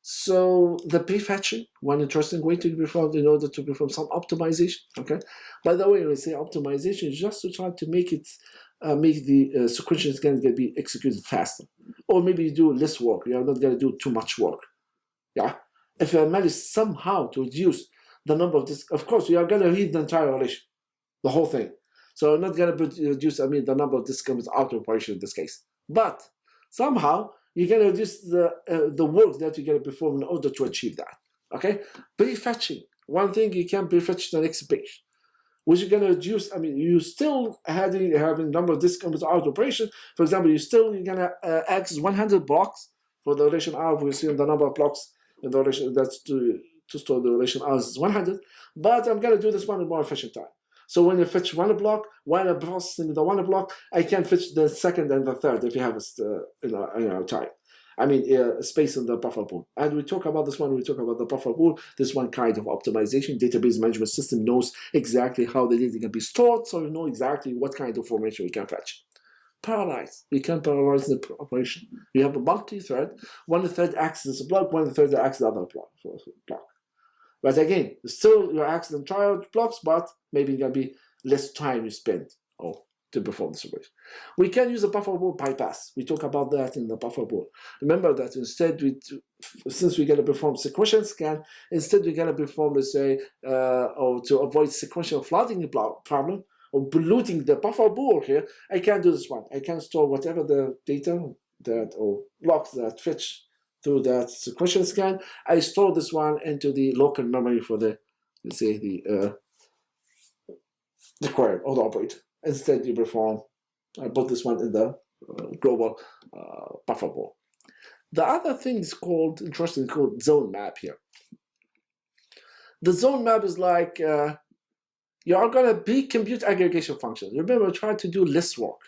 Speaker 1: So the prefetching, one interesting way to perform in order to perform some optimization. Okay. By the way, when we say optimization, just to try to make it make the sequential scan can be executed faster, or maybe you do less work. You are not going to do too much work. Yeah. If you manage somehow to reduce the number of disks, of course, you are going to read the entire relation, the whole thing. So I'm not going to reduce, the number of disks out of operation in this case. But somehow you're going to reduce the work that you're going to perform in order to achieve that. Okay? Prefetching. One thing you can prefetch the next page, which you're going to reduce. You still having number of disks out of operation. For example, you're going to access 100 blocks for the relation R. We see the number of blocks in the relation that's to store the relation R is 100. But I'm going to do this one in more efficient time. So when you fetch one block, while I'm processing the one block, I can fetch the second and the third if you have time. Space in the buffer pool. And we talk about this one, we talk about the buffer pool. This one kind of optimization. Database management system knows exactly how the data can be stored, so you know exactly what kind of information we can fetch. Parallelize. We can parallelize the operation. We have a multi-thread. One thread accesses a block, one thread accesses the other block. But again, still you're accessing entire blocks, but maybe it's going to be less time you spend to perform this operation. We can use a buffer pool bypass. We talk about that in the buffer pool. Remember that instead, since we're going to perform sequential scan, instead we're going to perform, let's say, or to avoid sequential flooding problem or polluting the buffer pool here, I can do this one. I can store whatever the data or blocks that fetch through that sequential scan. I store this one into the local memory for the, let's say, the query or the operator. Instead, you perform, I put this one in the global buffer pool. The other thing is called zone map here. The zone map is like you are going to be compute aggregation functions. Remember, try to do less work.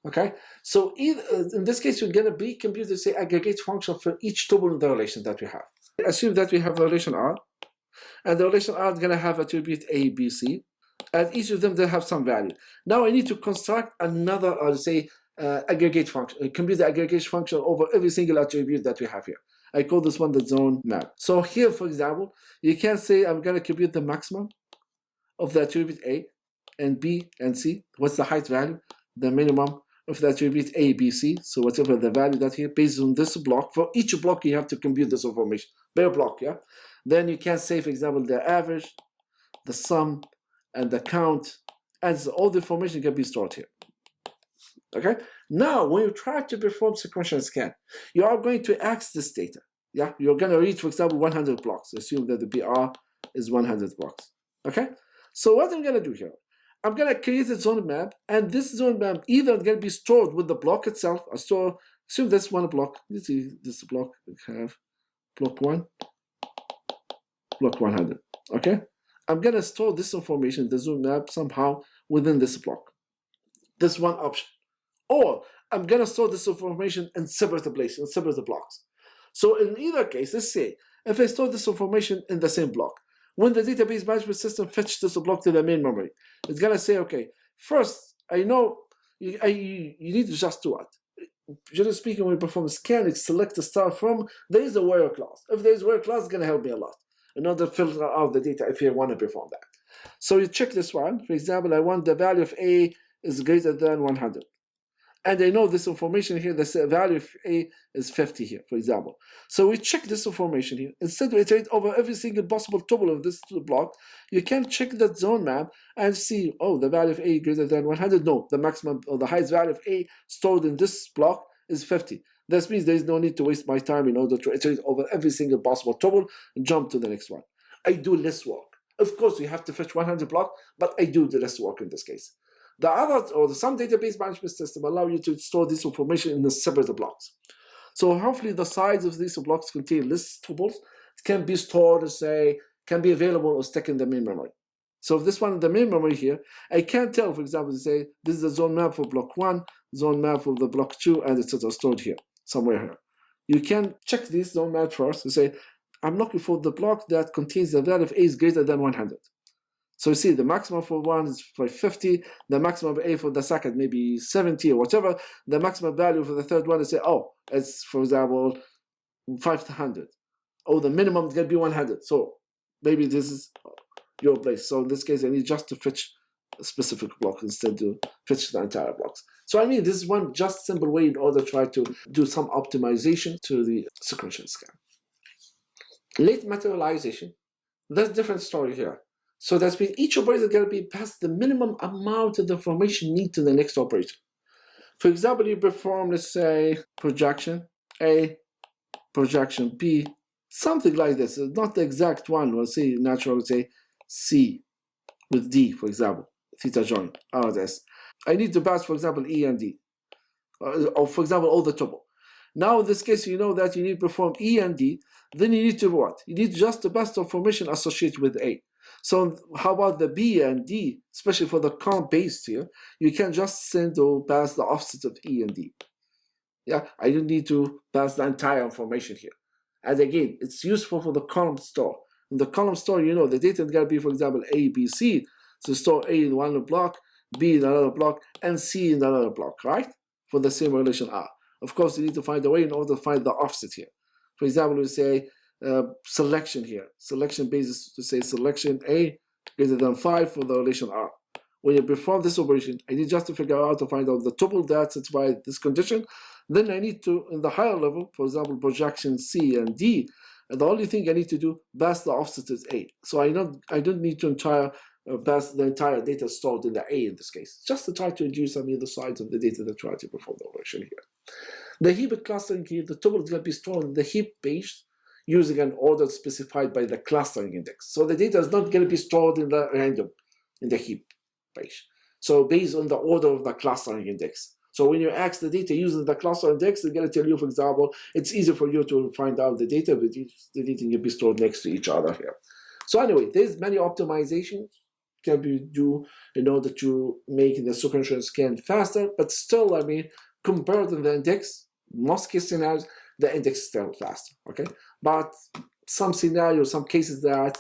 Speaker 1: Okay, so in this case, you're going to be compute, say, aggregate function for each tuple in the relation that we have. Assume that we have the relation R, and the relation R is going to have attribute A, B, C, and each of them they have some value. Now I need to construct another, say, aggregate function, compute the aggregation function over every single attribute that we have here. I call this one the zone map. So here, for example, you can say I'm going to compute the maximum of the attribute A and B and C. What's the height value? The minimum of the attribute A, B, C. So whatever the value that here, based on this block. For each block, you have to compute this information per block, yeah? Then you can say, for example, the average, the sum, and the count, and so all the information can be stored here. Okay, now when you try to perform sequential scan, you are going to access this data. Yeah, you're going to read, for example, 100 blocks. Assume that the BR is 100 blocks. Okay, so what I'm going to do here, I'm going to create a zone map, and this zone map either going to be stored with the block itself. I store, assume that's one block. Let's see, this block we have block 1, block 100. Okay, I'm going to store this information, the zone map, somehow within this block. This one option. Or I'm going to store this information in separate places, in separate blocks. So in either case, let's say, if I store this information in the same block, when the database management system fetches this block to the main memory, it's going to say, okay, first, I know you need to just do what? Generally speaking, when we perform scanning, select the star from, there is a where clause. If there is a where clause, it's going to help me a lot in order to filter out the data if you want to perform that. So you check this one. For example, I want the value of A is greater than 100. And I know this information here, the value of A is 50 here, for example. So we check this information here. Instead of iterate over every single possible tuple of this block, you can check that zone map and see, oh, the value of A greater than 100. No, the maximum or the highest value of A stored in this block is 50. This means there is no need to waste my time in order to iterate over every single possible tuple and jump to the next one. I do less work. Of course, you have to fetch 100 blocks, but I do the less work in this case. The other, or some database management system allow you to store this information in the separate blocks. So hopefully the size of these blocks contain less tuples. It can be stored, say, can be available or stuck in the main memory. So if this one in the main memory here, I can tell, for example, to say this is the zone map for block 1, zone map for the block 2, and it's stored here, somewhere here. You can check this zone map first and say, I'm looking for the block that contains the value of A is greater than 100. So you see the maximum for one is for 50, the maximum A for the second maybe 70 or whatever. The maximum value for the third one is say, oh, it's for example 500. Oh, the minimum is going to be 100. So maybe this is your place. So in this case, I need just to fetch a specific block instead to fetch the entire blocks. So I mean, this is one just simple way in order to try to do some optimization to the sequential scan. Late materialization, that's a different story here. So that means each operator is going to be passed the minimum amount of the information needed to the next operator. For example, you perform, let's say, projection A, projection B, something like this. It's not the exact one. We'll say naturally, say C with D, for example, theta join, RS. I need to pass, for example, E and D, or for example, all the tuple. Now in this case, you know that you need to perform E and D. Then you need to what? You need just to pass the information associated with A. So how about the B and D, especially for the column-based here? You can just send or pass the offset of E and D. Yeah, I don't need to pass the entire information here. And again, it's useful for the column store. In the column store, you know, the data is going to be, for example, A, B, C. So store A in one block, B in another block, and C in another block, right? For the same relation R. Of course, you need to find a way in order to find the offset here. For example, we say selection here. Selection basis to say selection A greater than 5 for the relation R. When you perform this operation, I need just to figure out to find out the tuple that satisfies this condition. Then I need to, in the higher level, for example, projection C and D, and the only thing I need to do, pass the offset is A. So I don't need to pass the entire data stored in the A in this case, just to try to reduce some of the size of the data that try to perform the operation here. The heap clustering here, the tuple is going to be stored in the heap page using an order specified by the clustering index. So the data is not going to be stored in the random, in the heap page. So based on the order of the clustering index. So when you ask the data using the cluster index, it's going to tell you, for example, it's easy for you to find out the data, but the data can be stored next to each other here. So anyway, there's many optimizations can be do in order to make the sequential scan faster, but still, I mean, compared to the index, most case scenarios, the index is still faster, okay? But some scenarios, some cases that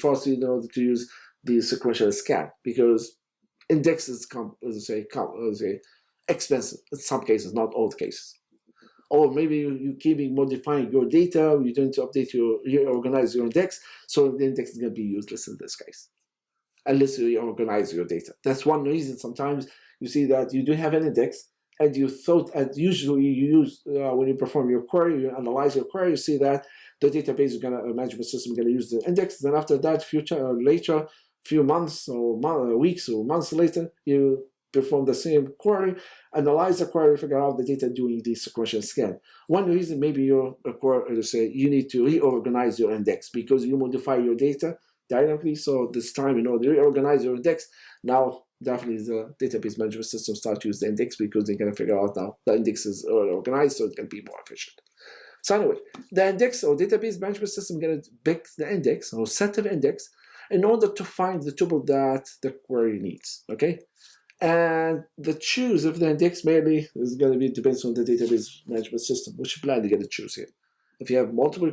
Speaker 1: force you to use the sequential scan because indexes expensive in some cases, not all cases. Or maybe you keeping modifying your data, you don't update you organize your index, so the index is going to be useless in this case, unless you organize your data. That's one reason sometimes you see that you do have an index, and you thought, and usually you use, when you perform your query, you analyze your query, you see that the database is going to, management system is going to use the index, then after that, later, few months or weeks or months later, you perform the same query, analyze the query, figure out the data doing the sequential scan. One reason maybe you need to reorganize your index because you modify your data directly. So this time, in order to reorganize your index, now definitely the database management system start to use the index because they're going to figure out now the index is organized, so it can be more efficient. So anyway, the index or database management system is going to pick the index or set of index in order to find the tuple that the query needs. Okay. And the choose of the index maybe is going to be depends on the database management system, which plan you're going to choose here. If you have multiple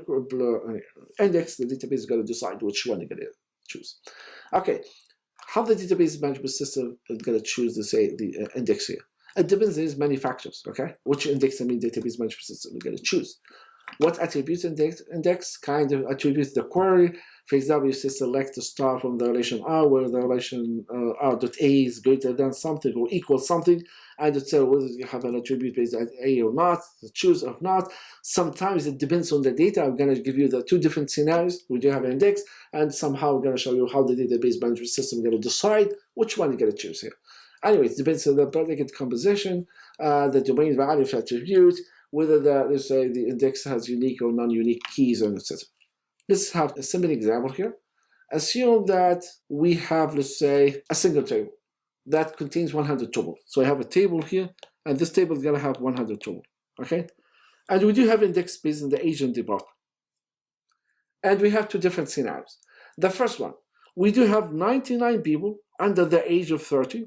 Speaker 1: index, the database is going to decide which one you're going to choose. Okay, how the database management system is going to choose the index here? It depends on many factors. Okay, which index database management system is going to choose. What attributes index kind of attributes the query. For example, you say select the star from the relation R where the relation R.A is greater than something or equals something, and it says whether you have an attribute based on A or not, choose or not. Sometimes it depends on the data. I'm going to give you the two different scenarios. We do have an index, and somehow I'm going to show you how the database management system is going to decide which one you're going to choose here. Anyway, it depends on the predicate composition, the domain value of attribute, whether the index has unique or non-unique keys, and etc. Let's have a simple example here. Assume that we have, let's say, a single table that contains 100 tuples. So I have a table here, and this table is going to have 100 tuples. Okay, and we do have index based on the age and department. And we have two different scenarios. The first one, we do have 99 people under the age of 30.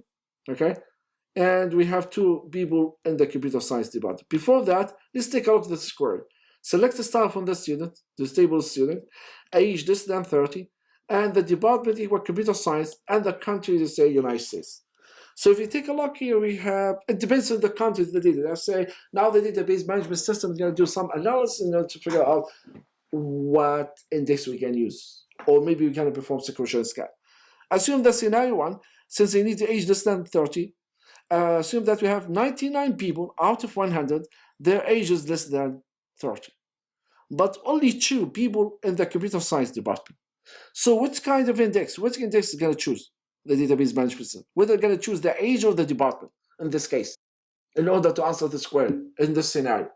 Speaker 1: Okay. And we have 2 people in the computer science department. Before that, let's take a look at this query. Select the star from the student, the stable student, age less than 30, and the department equal computer science, and the country is say United States. So if you take a look here, we have, it depends on the content of the data. Let's say now the database management system is going to do some analysis in order to figure out what index we can use, or maybe we can perform sequential scan. Assume that scenario 1, since they need the age less than 30, assume that we have 99 people out of 100, their age is less than 30. But only 2 people in the computer science department. So which kind of index? Which index is going to choose the database management system? Whether they're going to choose the age or the department in this case, in order to answer this query in this scenario.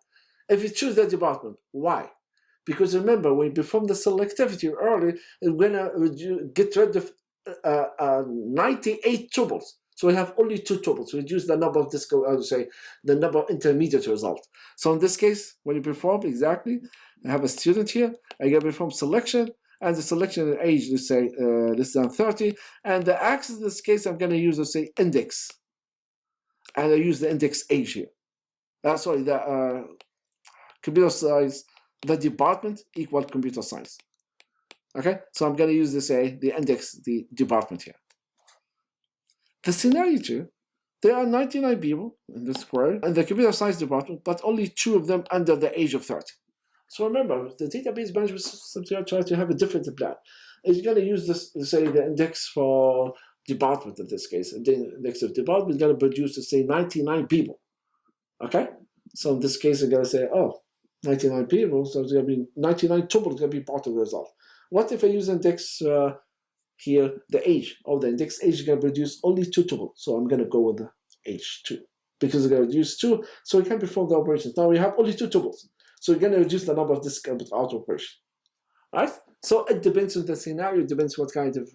Speaker 1: If you choose the department, why? Because remember, when we perform the selectivity earlier, we're going to get rid of 98 tuples. So we have only 2 tuples. We reduce the number of the number of intermediate results. So in this case, when you perform exactly, I have a student here. I can perform selection, and the selection age, let's say less than 30. And the axis in this case, I'm going to use, let's say, index, and I use the index age here. Sorry, the computer science, the department equal computer science. Okay, so I'm going to use this the index, the department here. The scenario 2, there are 99 people in this query in the computer science department, but only 2 of them under the age of 30. So remember, the database management system tries to have a different plan. It's going to use this, say, the index for department in this case. And the index of department is going to produce, say, 99 people. Okay? So in this case, I'm going to say, 99 people, so it's going to be 99 tuples going to be part of the result. What if I use index here, the age of the index age is going to produce only 2 tuples. So I'm going to go with the age 2 because we're going to use 2, so we can perform the operations. Now we have only 2 tuples, so we're going to reduce the number of this out operation. Right? So it depends on the scenario, it depends what kind of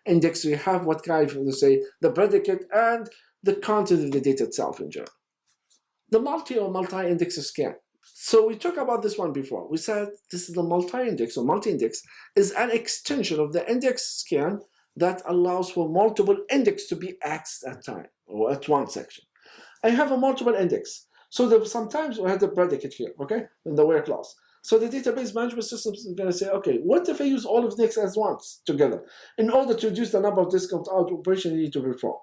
Speaker 1: index we have, what kind of, let's say, the predicate and the content of the data itself in general. The multi-index scan. So we talked about this one before. We said this is the multi-index or multi-index is an extension of the index scan that allows for multiple index to be accessed at a time or at one section. I have a multiple index. So sometimes we have the predicate here, okay, in the where clause. So the database management system is going to say, okay, what if I use all of index as once together in order to reduce the number of discount out operation you need to perform?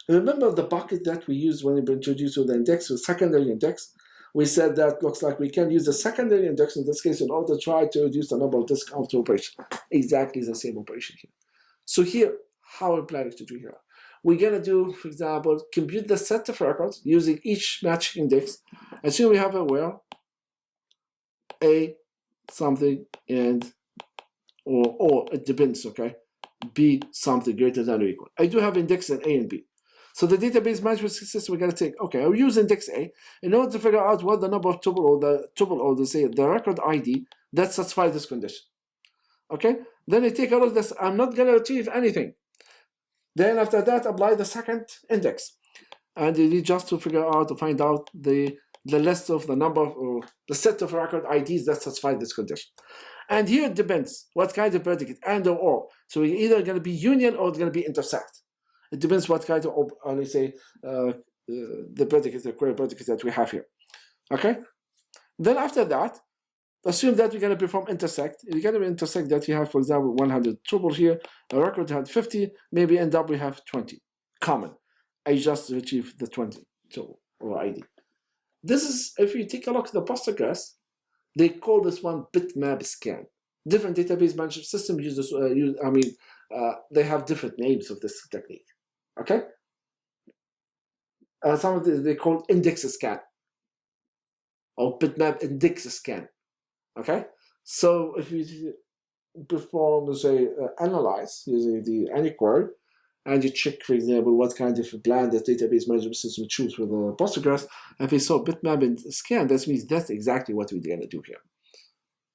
Speaker 1: Remember the bucket that we used when we introduced the index, the secondary index? We said that looks like we can use the secondary index in this case in order to try to reduce the number of disk out operation. Exactly the same operation here. So here, how we're planning to do here? We're going to do, for example, compute the set of records using each matching index. Assume we have a where A something and or it depends, okay? B something greater than or equal. I do have index in A and B. So the database management system, we're going to take, okay, I'll use index A in order to figure out what the number of tuple or the record ID that satisfies this condition. Okay, then I take a look at this. I'm not going to retrieve anything. Then after that, apply the second index. And you need just to figure out, to find out the list of the number or the set of record IDs that satisfy this condition. And here it depends what kind of predicate, and or. So you're either going to be union or it's going to be intersect. It depends what kind of, let's say, the predicate, the query predicate that we have here. Okay? Then after that, assume that we're going to perform intersect. You're going to intersect that you have, for example, 100 tuple here, a record had 50, maybe end up we have 20. Common. I just retrieve the 20 tuple or ID. This is, if you take a look at the Postgres, they call this one Bitmap scan. Different database management systems use this, they have different names of this technique. Okay? Some of they call index scan or bitmap index scan. Okay? So if you perform, say, analyze using the any query, and you check, for example, what kind of plan the database management system choose for the Postgres, if we saw bitmap and scan, that means that's exactly what we're going to do here.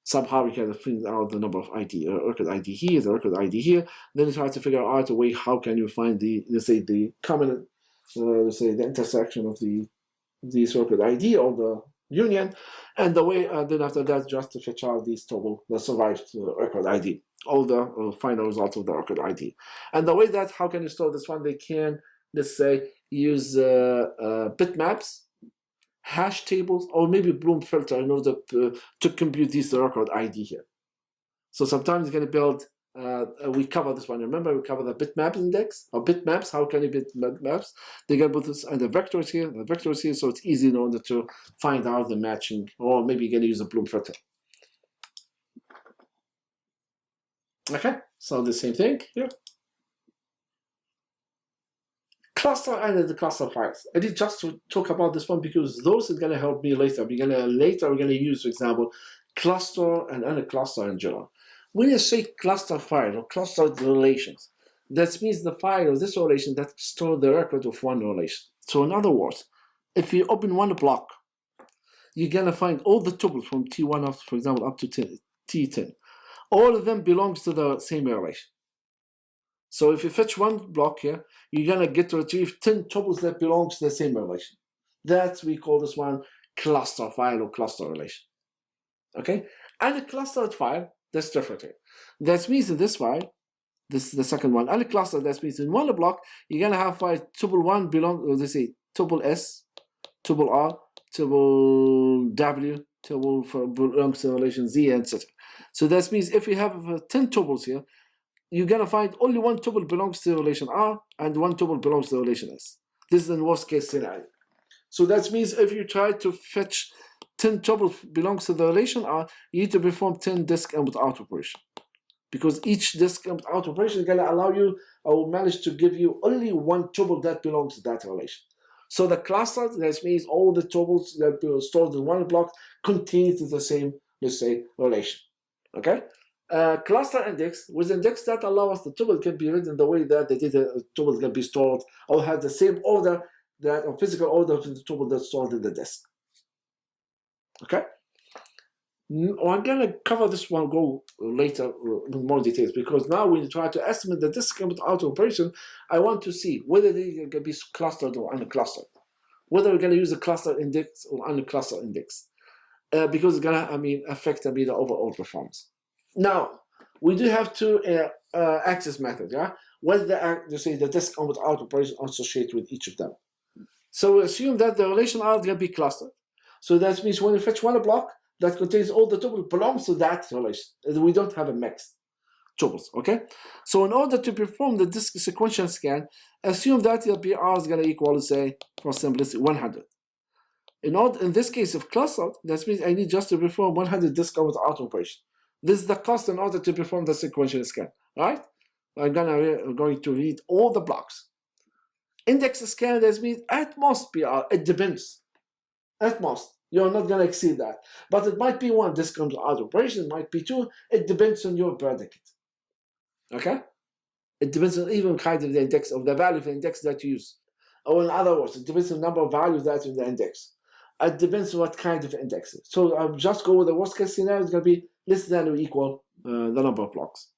Speaker 1: Somehow we can find out the number of ID, record ID here, the record ID here. Then we try to figure out a way how can you find the, let's say, the common, let's say, the intersection of these record ID or the union, and the way then after that just to fetch out these total the survived record ID, all the final results of the record ID. And the way that how can you store this one? They can, let's say, use bitmaps, hash tables, or maybe Bloom filter in order to compute this record ID here. So sometimes you're going to build, we cover this one. Remember, we cover the bitmap index or bitmaps. How can you bitmaps? They're going to put this and the vectors here, so it's easy in order to find out the matching, or maybe you're going to use a Bloom filter. Okay, so the same thing here. Cluster and the cluster files. I did just to talk about this one because those are going to help me later. We're going to use, for example, cluster and uncluster in general. When you say cluster file or clustered relations, that means the file of this relation that stores the record of one relation. So in other words, if you open one block, you're going to find all the tuples from T1 up, for example, up to T10. All of them belongs to the same relation. So if you fetch one block here, you're going to get to retrieve 10 tuples that belong to the same relation. That's, we call this one cluster file or cluster relation. Okay? And a clustered file, that's different here. That means in this file, this is the second one, and a cluster, that means in one block, you're going to have file tuple 1 belong, let's say, tuple S, tuple R, tuple W, tuple for belongs to relation Z, etc. So that means if you have 10 tuples here, you're going to find only one tuple belongs to relation R and one tuple belongs to relation S. This is the worst case scenario. So that means if you try to fetch 10 tuples belongs to the relation R, you need to perform 10 disk input out operation. Because each disk input out operation is going to allow you or manage to give you only one tuple that belongs to that relation. So the cluster, that means all the tuples that are stored in one block continue to the same, let's say, relation. Okay? Cluster index with index that allow us the tuple can be written the way that the data tuple can be stored or have the same order that or physical order of the tuple that's stored in the disk. Okay, I'm gonna cover this one go later with more details because now when you try to estimate the disk input out operation, I want to see whether they can be clustered or unclustered, whether we're gonna use a cluster index or unclustered index, because it's gonna affect the overall performance. Now, we do have two access methods, yeah? What the disk input out operation associated with each of them. So we assume that the relation R is going to be clustered. So that means when you fetch one block that contains all the tuple belongs to that relation. We don't have a mix. tuples, okay? So in order to perform the disk sequential scan, assume that your BR is going to equal, say, for simplicity, 100. In this case, if clustered, that means I need just to perform 100 disk out operation. This is the cost in order to perform the sequential scan, right? I'm going to read all the blocks. Index scan, that means at most BR, it depends. At most, you're not going to exceed that. But it might be one disk out operation, it might be two, it depends on your predicate. Okay? It depends on even kind of the index of the value of the index that you use. Or in other words, it depends on the number of values that's in the index. It depends on what kind of index. So I'll just go with the worst case scenario, it's going to be less than or equal the number of blocks.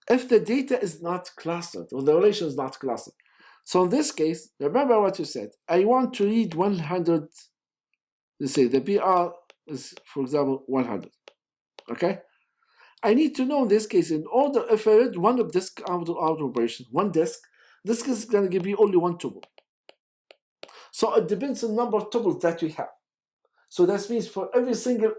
Speaker 1: If the data is not clustered, or the relation is not clustered. So in this case, remember what you said. I want to read 100, let's say the BR is, for example, 100. Okay? I need to know in this case, in order, if I read one of disk out operation, one disk, this is going to give you only one tuple. So it depends on the number of tuples that you have. So that means for every single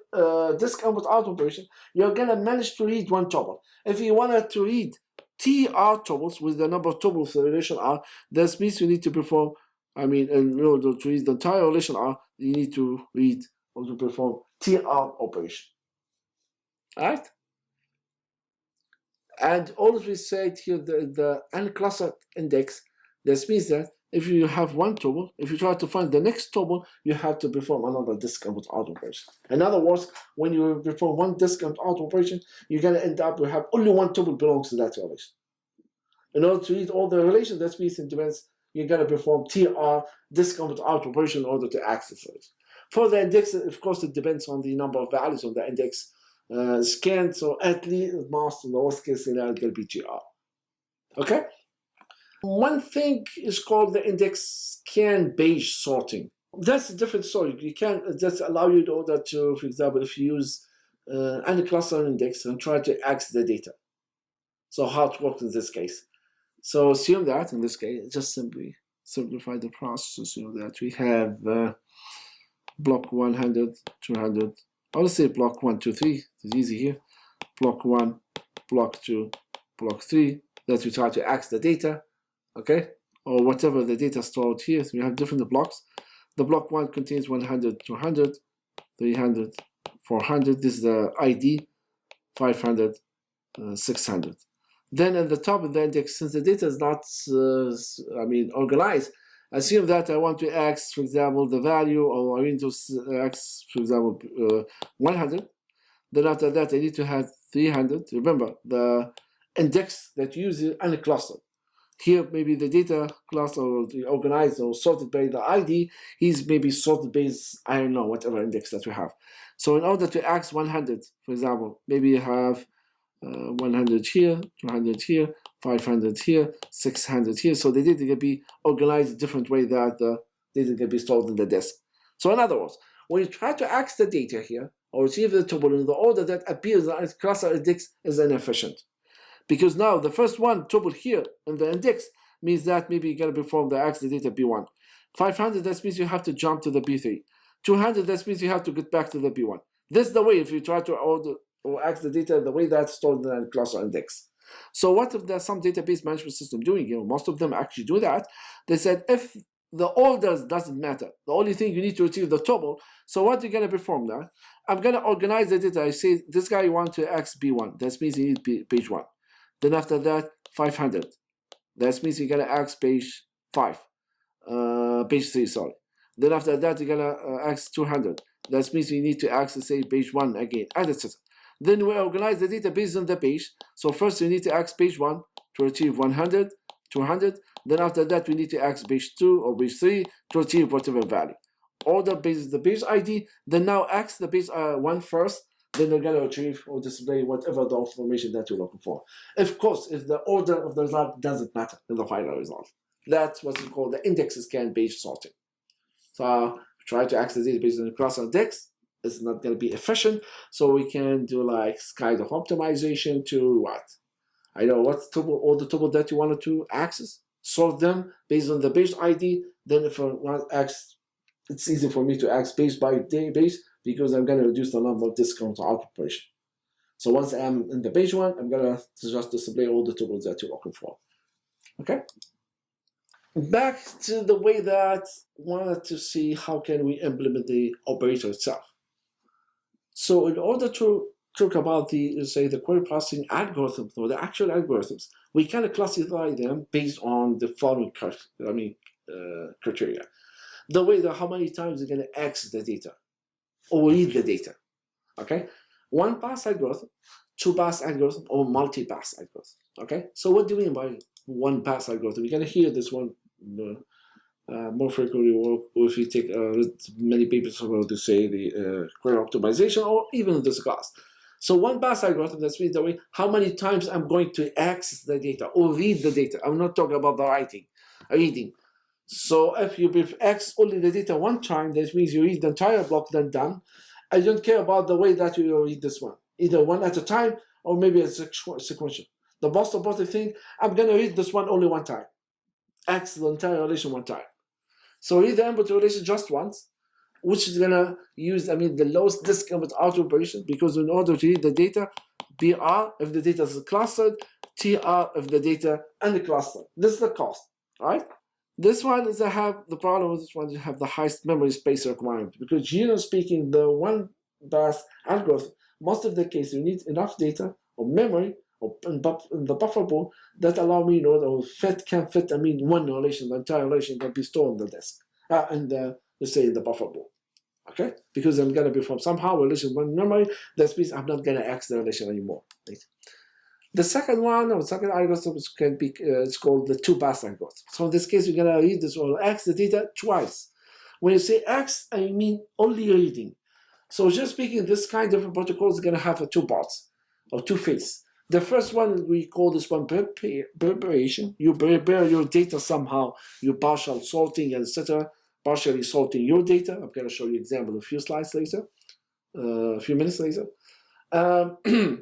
Speaker 1: disk input out operation, you're going to manage to read one tuple. If you wanted to read TR tuples with the number of tuples the relation R, that means you need to perform, in order to read the entire relation R, you need to read or to perform TR operation. Alright? And always we said here the uncluttered index, this means that if you have one tuple, if you try to find the next tuple, you have to perform another disk input out operation. In other words, when you perform one disk input out operation, you're going to end up with have only one tuple belongs to that relation. In order to read all the relations, that means it depends, you're going to perform TR disk input out operation in order to access it. For the index, of course, it depends on the number of values on the index scanned, so at least most in the worst case scenario it's going to be TR. Okay? One thing is called the index scan beige sorting. That's a different story. You can just allow you in order to, for example, if you use any cluster index and try to access the data. So how it works in this case. So assume that in this case, just simply simplify the process. Assume that we have block 100, 200. I will say block 1, 2, 3. It's easy here. Block 1, block 2, block 3. That we try to access the data. Okay, or whatever the data stored here. So we have different blocks. The block 1 contains 100, 200, 300, 400. This is the ID, 500, 600. Then at the top of the index, since the data is not, organized, assume that I want to access, for example, the value, or I need to access, for example, 100. Then after that, I need to have 300. Remember, the index that you use is unclustered. Here, maybe the data cluster or organized or sorted by the ID, is maybe sorted based, I don't know, whatever index that we have. So in order to access 100, for example, maybe you have 100 here, 200 here, 500 here, 600 here. So the data can be organized a different way that the data can be stored in the disk. So in other words, when you try to access the data here or retrieve the tuple in the order that appears in the cluster index is inefficient. Because now the first one tuple here in the index means that maybe you're going to perform the access data B1. 500, that means you have to jump to the B3. 200, that means you have to get back to the B1. This is the way if you try to order or access the data the way that's stored in the cluster index. So what if there's some database management system doing here? Most of them actually do that. They said if the orders doesn't matter, the only thing you need to retrieve the tuple. So what you're going to perform now? I'm going to organize the data. I say this guy wants to access B1. That means you need page 1. Then after that, 500. That means you're going to access page 5. Page 3, sorry. Then after that, you're going to access 200. That means you need to access, say, page 1 again, and etc. Then we organize the data based on the page. So first, you need to access page 1 to retrieve 100, 200. Then after that, we need to access page 2 or page 3 to retrieve whatever value. Order based on the page ID. Then now access the page 1 first. Then you're going to retrieve or display whatever the information that you're looking for. Of course, if the order of the result doesn't matter in the final result. That's what we call the index scan beige sorting. So try to access the database in the cluster index. It's not going to be efficient. So we can do like kind of optimization to what? I know what tuple, all the tuple that you wanted to access, sort them based on the beige ID. Then if I want to access, it's easy for me to access beige by database, because I'm going to reduce the number of disk count out operation. So once I'm in the page 1, I'm gonna just display all the tuples that you're looking for. Okay. Back to the way that wanted to see how can we implement the operator itself. So in order to talk about the, say, the query processing algorithms or the actual algorithms, we can classify them based on the following criteria. The way that how many times you're going to access the data or read the data. Okay, one pass algorithm, two pass algorithm, or multi-pass algorithm. Okay, so what do we mean by one pass algorithm? You're going to hear this one more frequently, or if you take many papers about to say the query optimization, or even this class. So one pass algorithm, that's means the way how many times I'm going to access the data or read the data. I'm not talking about the reading. So if you access only the data one time, that means you read the entire block, then done. I don't care about the way that you read this one, either one at a time or maybe it's sequential. The most important thing, I'm going to read this one only one time, access the entire relation one time. So read the input relation just once, which is going to use, the lowest disk input out operation, because in order to read the data, BR if the data is clustered, TR if the data unclustered. This is the cost, right? This one is I have the problem with this one, you have the highest memory space requirement, because generally speaking, the one pass algorithm, most of the case you need enough data or memory or in the buffer pool that allow me, or can fit one relation, the entire relation can be stored on the disk, let's say in the buffer pool. Okay, because I'm gonna be from somehow relation one memory, that means I'm not gonna access the relation anymore. Right? The second one, or second algorithm, can be it's called the two-pass algorithm. So in this case, we're gonna read this or access the data twice. When you say X, I mean only reading. So just speaking, this kind of protocol is gonna have two parts or two phases. The first one, we call this one preparation. You prepare your data somehow, you partial sorting, etc. Partially sorting your data. I'm going to show you an example a few slides later, a few minutes later.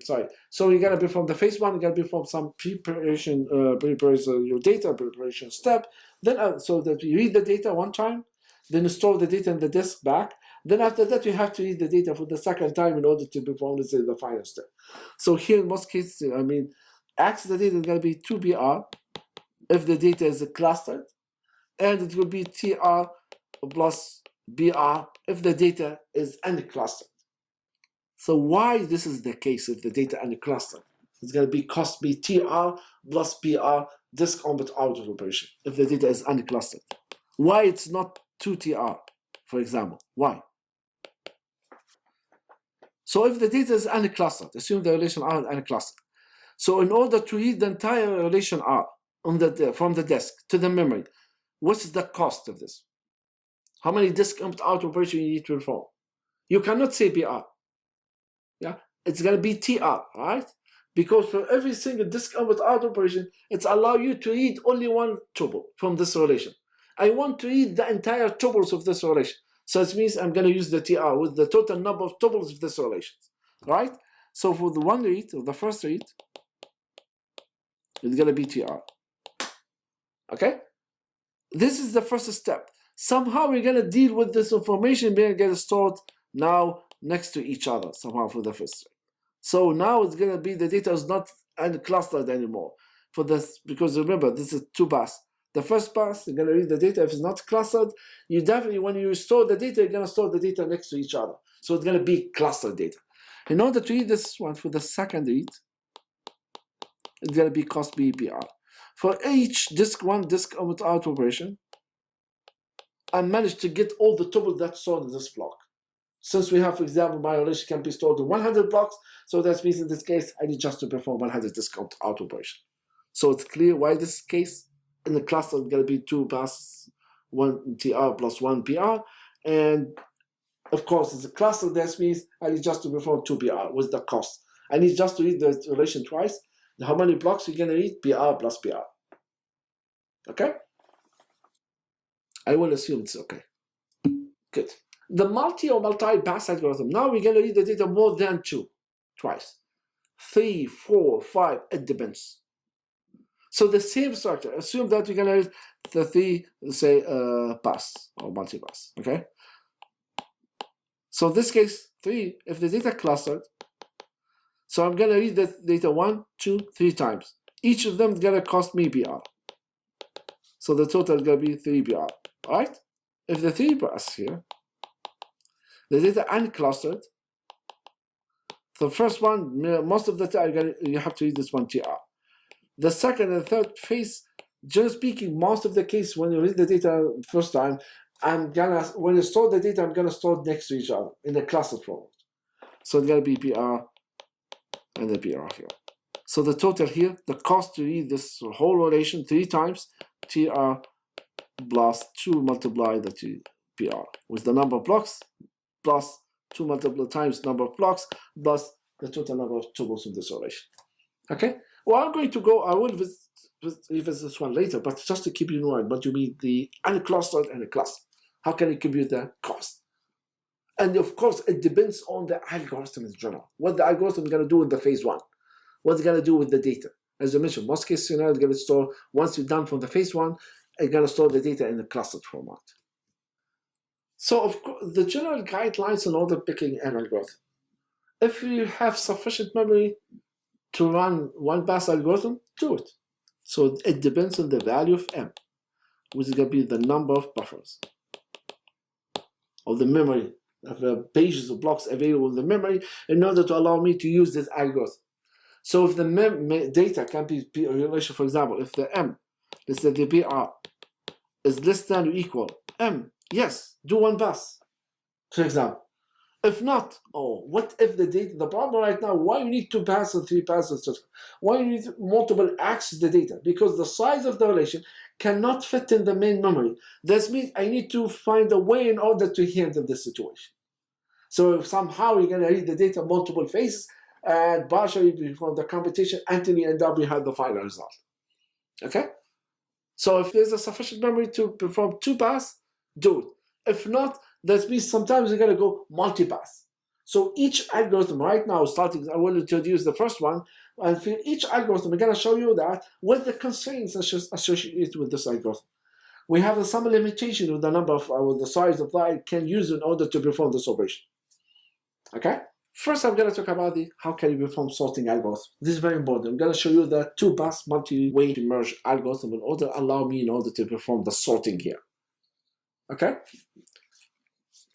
Speaker 1: Sorry. So you're going to perform the phase one, you're going to perform some preparation, your data preparation step. Then, so that you read the data one time, then you store the data in the disk back. Then after that, you have to read the data for the second time in order to perform the final step. So here in most cases, access the data is going to be 2BR if the data is clustered, and it will be TR plus BR if the data is unclustered. So why this is the case if the data unclustered? It's going to be cost be TR plus BR disk input output operation if the data is unclustered. Why it's not 2TR, for example? Why? So if the data is unclustered, assume the relation R is unclustered. So in order to read the entire relation R on from the disk to the memory, what is the cost of this? How many disk input out operation you need to perform? You cannot say BR. Yeah, it's gonna be TR, right? Because for every single disk input out operation, it's allow you to read only one tuple from this relation. I want to read the entire tuples of this relation. So it means I'm going to use the TR with the total number of tuples of this relation, right? So for the one read, or the first read, it's going to be TR. Okay? This is the first step. Somehow we're going to deal with this information being get stored now next to each other, somehow for the first read. So now it's going to be the data is not unclustered anymore. For this, because remember, this is two pass. The first pass, you're going to read the data. If it's not clustered, you definitely, when you store the data, you're going to store the data next to each other. So it's going to be clustered data. In order to read this one for the second read, it's going to be cost BPR. For each disk one disk input out operation, I managed to get all the tuples that's stored in this block. Since we have, for example, my relation can be stored in 100 blocks, so that means in this case, I need just to perform 100 disk out operation. So it's clear why this case. In the cluster, it's going to be two passes, one TR plus one PR. And of course, it's a cluster. That means I need just to perform two PR with the cost. I need just to read the relation twice. How many blocks you're going to read? PR plus PR. Okay? I will assume it's okay. Good. The multi-pass algorithm. Now we're going to read the data more than two, twice. 3, 4, 5, it depends. So the same structure, assume that you're going to read the three, say, pass or multi-pass, okay? So in this case, 3, if the data clustered, So I'm going to read the data 1, 2, 3 times. Each of them is going to cost me BR. So the total is going to be 3 BR. All right? If the 3 pass here, the data unclustered, the first one, most of the time, you have to read this one TR. The second and third phase, generally speaking, most of the case, when you read the data first time, when you store the data, I'm gonna store it next to each other in a cluster format. So it's gonna be PR and the PR here. So the total here, the cost to read this whole relation 3 times, TR plus 2 multiply the PR with the number of blocks plus 2 multiplied times number of blocks plus the total number of tuples in this relation. Okay? Well, I'm going to go, I will revisit this one later, but just to keep you in mind, what you mean the unclustered and the cluster. How can you compute the cost? And of course, it depends on the algorithm in general. What the algorithm is going to do in the phase 1. What it's going to do with the data. As I mentioned, most case scenario is going to store, once you're done from the phase 1, it's going to store the data in the clustered format. So, of course, the general guidelines on order picking an algorithm. If you have sufficient memory to run one pass algorithm, do it. So it depends on the value of M, which is going to be the number of buffers of the memory, of the pages of blocks available in the memory in order to allow me to use this algorithm. So if the data can be relation, for example, if the M, let's say the PR, is less than or equal M, yes, do one pass, for example. If not, oh, what if the data, the problem right now, why you need 2 passes, 3 passes, why you need multiple access to the data? Because the size of the relation cannot fit in the main memory. That means I need to find a way in order to handle this situation. So if somehow you're going to read the data multiple phases and partially perform the computation until you end up behind the final result. Okay? So if there's a sufficient memory to perform 2 passes, do it. If not, that means sometimes you're going to go multi-pass. So each algorithm right now, starting, I will introduce the first one, and for each algorithm, I'm going to show you that what the constraints associated with this algorithm. We have some limitation with the number of, with the size of that I can use in order to perform this operation. Okay? First, I'm going to talk about how can you perform sorting algorithm. This is very important. I'm going to show you the 2-pass multi-way merge algorithm in order to allow me in order to perform the sorting here. Okay?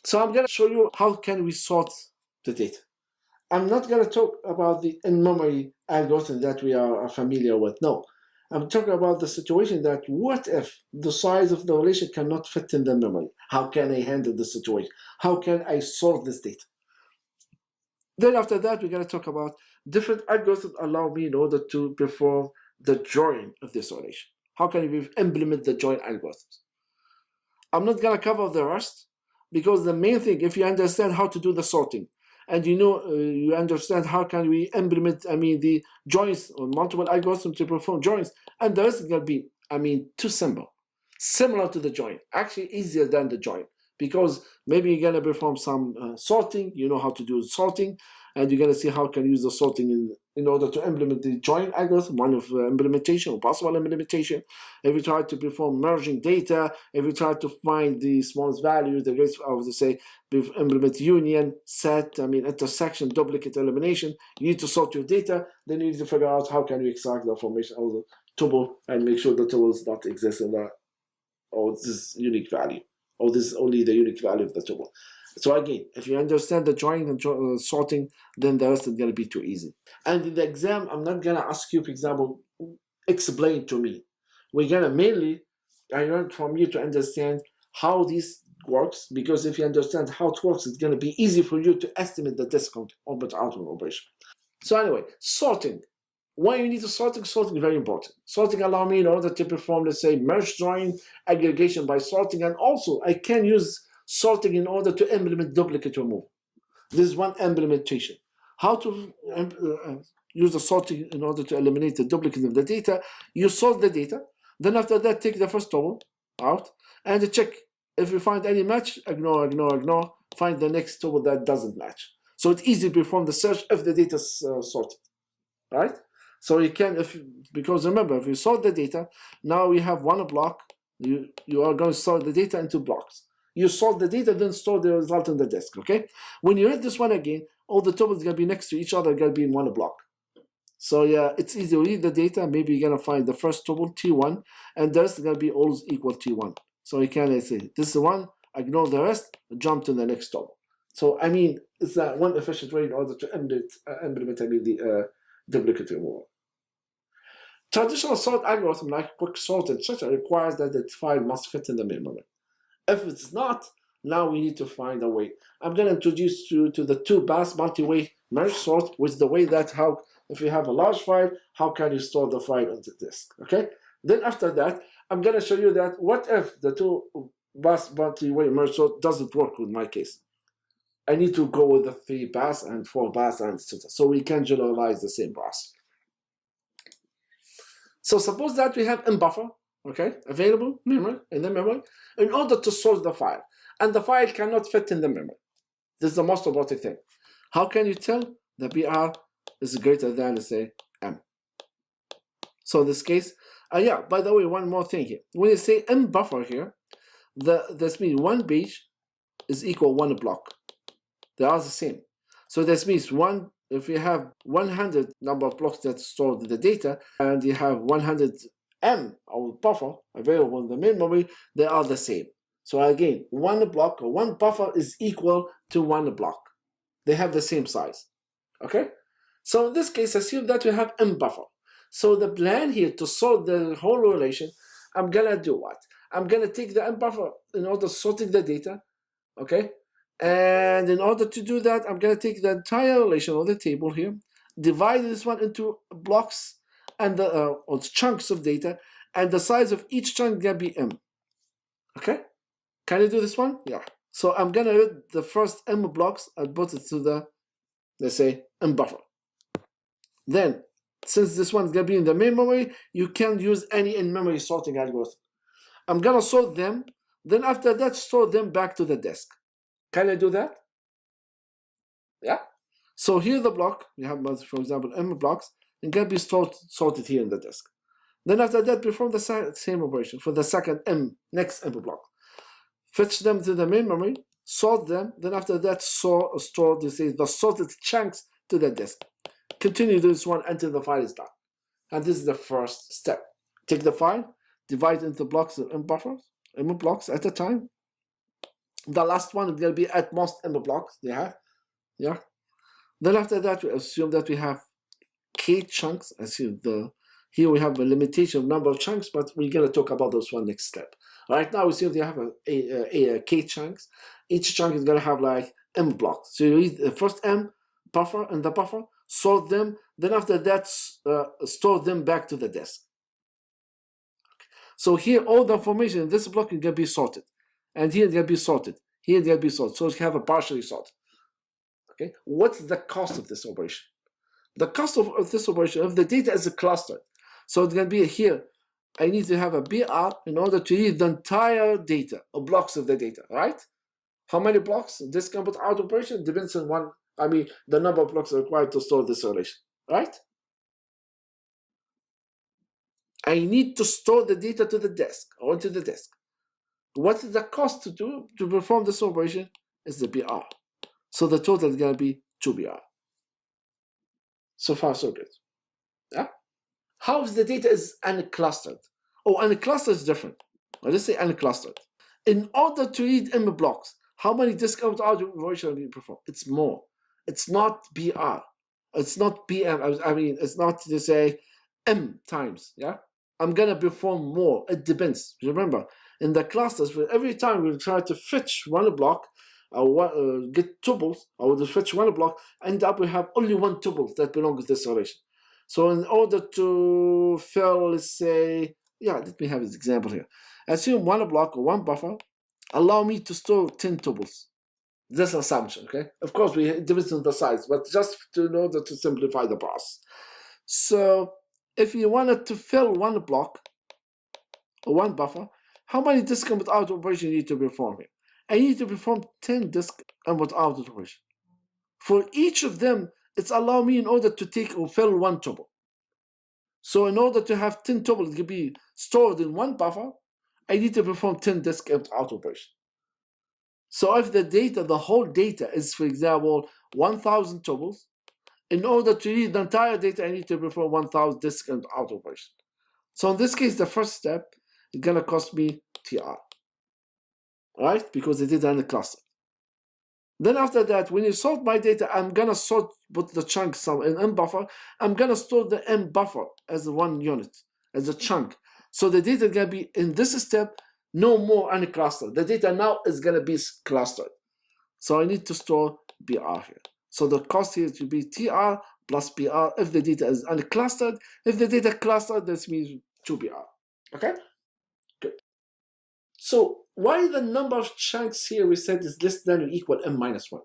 Speaker 1: So I'm going to show you how can we sort the data. I'm not going to talk about the in-memory algorithm that we are familiar with. No. I'm talking about the situation that what if the size of the relation cannot fit in the memory? How can I handle the situation? How can I sort this data? Then after that, we're going to talk about different algorithms allow me in order to perform the join of this relation. How can we implement the join algorithms? I'm not going to cover the rest because the main thing, if you understand how to do the sorting and you understand how can we implement, the joins or multiple algorithms to perform joins, and the rest is going to be, too simple. Similar to the join, actually easier than the join. Because maybe you're going to perform some sorting, you know how to do sorting, and you're going to see how can you use the sorting in order to implement the join algorithm, one of implementation or possible implementation. If you try to perform merging data, if you try to find the smallest value, the greatest, I would say, implement union, set, intersection, duplicate elimination, you need to sort your data, then you need to figure out how can you extract the information out of the tuple and make sure the tuple does not exist in this unique value. Or this is only the unique value of the tuple. So again, if you understand the join and sorting, then the rest is going to be too easy. And in the exam, I'm not going to ask you, for example, explain to me. We're going to mainly, I want from you to understand how this works, because if you understand how it works, it's going to be easy for you to estimate the discount of the output operation. So anyway, sorting. Why you need to sorting? Sorting is very important. Sorting allows me in order to perform, let's say, merge join, aggregation by sorting, and also I can use sorting in order to implement duplicate removal. This is one implementation. How to use the sorting in order to eliminate the duplicate of the data? You sort the data, then after that take the first tuple out and check. If you find any match, ignore, find the next tuple that doesn't match. So it's easy to perform the search if the data is sorted, right? So you can, because remember, if you sort the data, now we have one block, you are going to sort the data into blocks. You sort the data, then store the result in the disk, okay? When you read this one again, all the tuples are going to be next to each other, going to be in one block. So yeah, it's easy to read the data. Maybe you're going to find the first tuple, T1, and the rest is going to be always equal T1. So you can say, this is the one, ignore the rest, jump to the next tuple. So, I mean, it's one efficient way in order to implement the duplicate removal. Traditional sort algorithm like quick sort, etc., requires that the file must fit in the memory. If it's not, now we need to find a way. I'm going to introduce you to the two-pass multi-way merge sort, with the way that how, if you have a large file, how can you store the file on the disk, okay? Then after that, I'm going to show you that what if the two-pass multi-way merge sort doesn't work with my case. I need to go with the 3-pass and 4-pass and etc. So we can generalize the same pass. So suppose that we have in buffer, okay, available memory in the memory in order to sort the file, and the file cannot fit in the memory. This is the most important thing. How can you tell the BR is greater than, let's say, M? So in this case, yeah, by the way, one more thing here. When you say M buffer here, this means one page is equal one block. They are the same. So this means if you have 100 number of blocks that store the data, and you have 100 M of buffer available in the memory, they are the same. So again, one block or one buffer is equal to one block. They have the same size. Okay? So in this case, assume that you have M buffer. So the plan here to sort the whole relation, I'm gonna do what? I'm gonna take the M buffer in order sorting the data, okay? And in order to do that, I'm going to take the entire relation of the table here, divide this one into blocks and or chunks of data, and the size of each chunk is going to be M. Okay? Can you do this one? Yeah. So I'm going to read the first M blocks and put it to the, let's say, M buffer. Then, since this one is going to be in the memory, you can use any in-memory sorting algorithm. I'm going to sort them, then after that, store them back to the disk. Can I do that? Yeah. So here the block, we have, for example, M blocks, and can be sorted here in the disk. Then after that, perform the same operation for the second next M block. Fetch them to the main memory, sort them, then after that, store the sorted chunks to the disk. Continue this one until the file is done. And this is the first step. Take the file, divide into blocks of M buffers, M blocks at a time. The last one is going to be at most M blocks they have. Yeah. Then after that, we assume that we have K chunks. Here we have a limitation of number of chunks, but we're going to talk about this one next step. Right now, we assume they have a K chunks. Each chunk is going to have like M blocks. So you read the first M buffer and the buffer, sort them. Then after that, store them back to the disk. So here, all the information in this block is going to be sorted. And here it's going to be sorted. Here it's going to be sorted. So you have a partially sorted. Okay, what's the cost of this operation? The cost of this operation, if the data is clustered, so it's going to be here, I need to have a BR in order to read the entire data, or blocks of the data, right? How many blocks? This input out operation depends on the number of blocks required to store this relation, right? I need to store the data to the disk, or to the disk. What is the cost to perform this operation? Is the BR. So the total is going to be 2BR. So far, so good. Yeah? How is the data is unclustered? Oh, unclustered is different. Let's say unclustered. In order to read M blocks, how many disk out operation do you perform? It's more. It's not BR. It's not PM. It's not to say M times. Yeah? I'm going to perform more. It depends. Remember, in the clusters, every time we try to fetch one block, get tuples, I will fetch one block, end up we have only one tuple that belongs to this relation. So in order to fill, let's say, yeah, let me have this example here. Assume one block or one buffer, allow me to store 10 tuples. This assumption, okay? Of course, it depends on the size, but just in order to simplify the process. So if you wanted to fill one block or one buffer, how many disk input out operation you need to perform here? I need to perform 10 disk input out operation. For each of them, it's allow me in order to take or fill one tuple. So in order to have 10 tuples to be stored in one buffer, I need to perform 10 disk input out operation. So if the data, the whole data is, for example, 1,000 tuples, in order to read the entire data, I need to perform 1,000 disk and out operation. So in this case, the first step is gonna cost me TR, right? Because it is in a cluster. Then after that, when you sort my data, I'm gonna put the chunk some in M buffer. I'm gonna store the M buffer as one unit, as a chunk. So the data is gonna be in this step, no more unclustered. The data now is gonna be clustered. So I need to store BR here. So the cost here to be TR plus BR if the data is unclustered. If the data clustered, this means 2BR. Okay? Good. So why the number of chunks here we said is less than or equal M minus 1?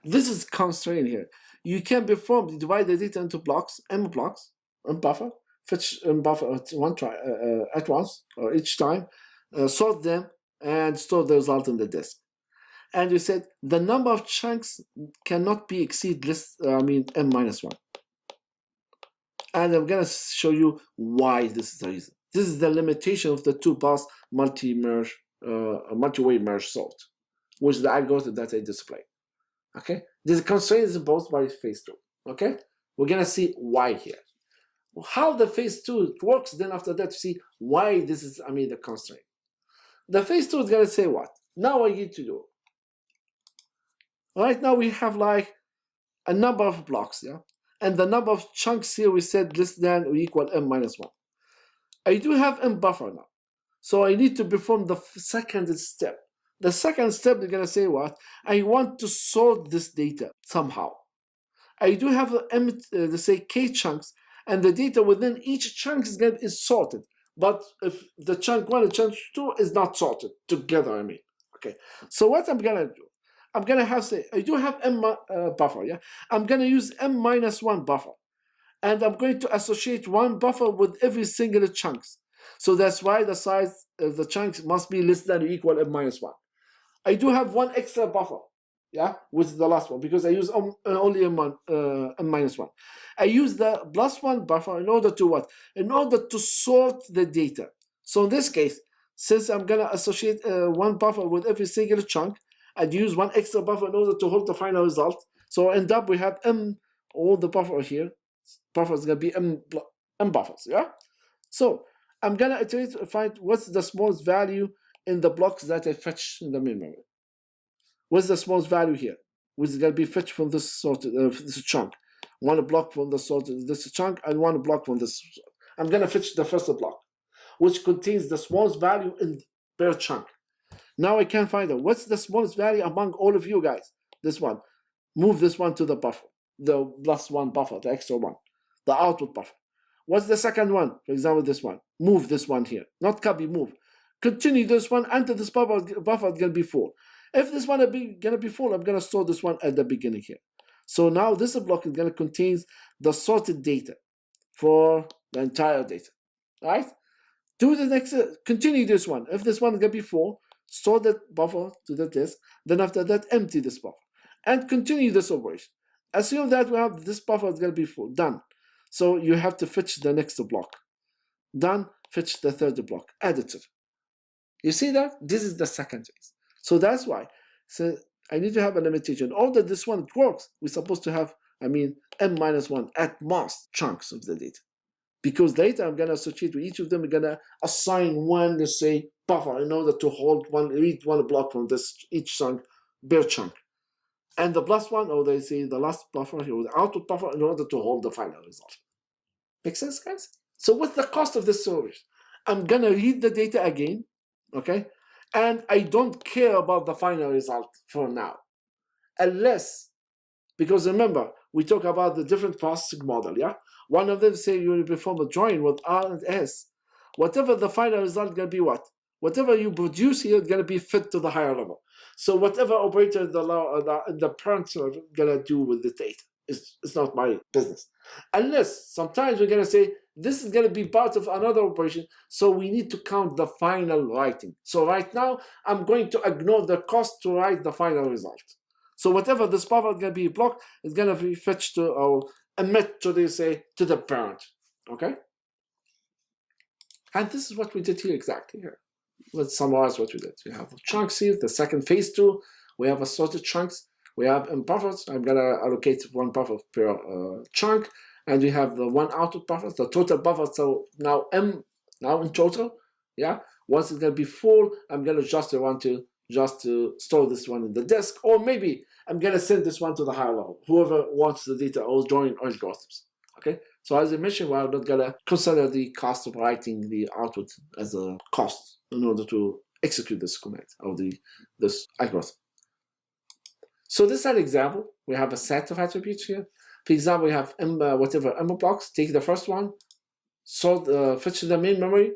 Speaker 1: This is constraint here. You can divide the data into blocks, M blocks, M buffer, fetch M buffer at once or each time, sort them, and store the result in the disk. And we said the number of chunks cannot be exceed M minus 1. And I'm gonna show you why this is the reason. This is the limitation of the two-pass multi-way merge sort, which is the algorithm that I display. Okay, this constraint is imposed by phase 2. Okay, we're gonna see why here. How the phase 2 works, then after that, see why this is, the constraint. The phase 2 is gonna say what? Now I need to do. Right now we have like a number of blocks, yeah? And the number of chunks here we said less than or equal M minus 1. I do have M buffer now. So I need to perform the second step. The second step is gonna say what? I want to sort this data somehow. I do have let's say K chunks, and the data within each chunk is sorted. But if the chunk 1 and chunk 2 is not sorted together, Okay. So what I'm gonna do? I'm gonna have I do have M buffer, yeah? I'm gonna use M minus 1 buffer. And I'm going to associate one buffer with every single chunks. So that's why the size of the chunks must be less than or equal M minus 1. I do have one extra buffer, yeah, with the last one, because I use only M minus 1. I use the plus 1 buffer in order to what? In order to sort the data. So in this case, since I'm gonna associate one buffer with every single chunk, I'd use one extra buffer in order to hold the final result. So end up we have all the buffer here. Buffer is going to be M buffers, yeah? So I'm going to iterate to find what's the smallest value in the blocks that I fetch in the main memory. What's the smallest value here? Which is going to be fetched from this this chunk. One block from this chunk and one block from this. I'm going to fetch the first block, which contains the smallest value in per chunk. Now I can find out what's the smallest value among all of you guys. This one. Move this one to the buffer, the plus 1 buffer, the extra one, the output buffer. What's the second one? For example, this one. Move this one here. Not copy, move. Continue this one until this buffer is going to be full. If this one is going to be full, I'm going to store this one at the beginning here. So now this block is going to contain the sorted data for the entire data. Right? Do the next, continue this one. If this one is going to be full, store that buffer to the disk. Then after that, empty this buffer. And continue this operation. Assume that we have this buffer is going to be full. Done. So you have to fetch the next block. Done. Fetch the third block. Editor. You see that? This is the second phase. So that's why. So I need to have a limitation. Although this one works, we're supposed to have, M minus 1 at most chunks of the data. Because later I'm going to associate with each of them. We're going to assign one, let's say, buffer in order to read one block from each chunk, bare chunk. And the plus 1, or they say the last buffer here, or the output buffer, in order to hold the final result. Make sense, guys? So what's the cost of this storage? I'm gonna read the data again, okay? And I don't care about the final result for now. Unless, because remember, we talk about the different processing model, yeah? One of them say you will perform a join with R and S. Whatever the final result gonna be what? Whatever you produce here is gonna be fit to the higher level. So whatever operator the parents are gonna do with the data, it's not my business. Unless sometimes we're gonna say this is gonna be part of another operation, so we need to count the final writing. So right now I'm going to ignore the cost to write the final result. So whatever this buffer is gonna be blocked is gonna be fetched to or emit to the parent. Okay? And this is what we did here exactly here. Let's summarize what we did. We have chunks here, the second phase 2. We have assorted chunks. We have M buffers. I'm gonna allocate one buffer per chunk, and we have the one output buffer, the total buffer. So now M, now in total, yeah. Once it's gonna be full, I'm gonna just want to store this one in the disk, or maybe I'm gonna send this one to the higher level, whoever wants the data or join algorithms. Okay. So as I mentioned, we're not gonna consider the cost of writing the output as a cost in order to execute this command or this algorithm. So this is an example. We have a set of attributes here. For example, we have whatever M blocks. Take the first one, sort, fetch the main memory,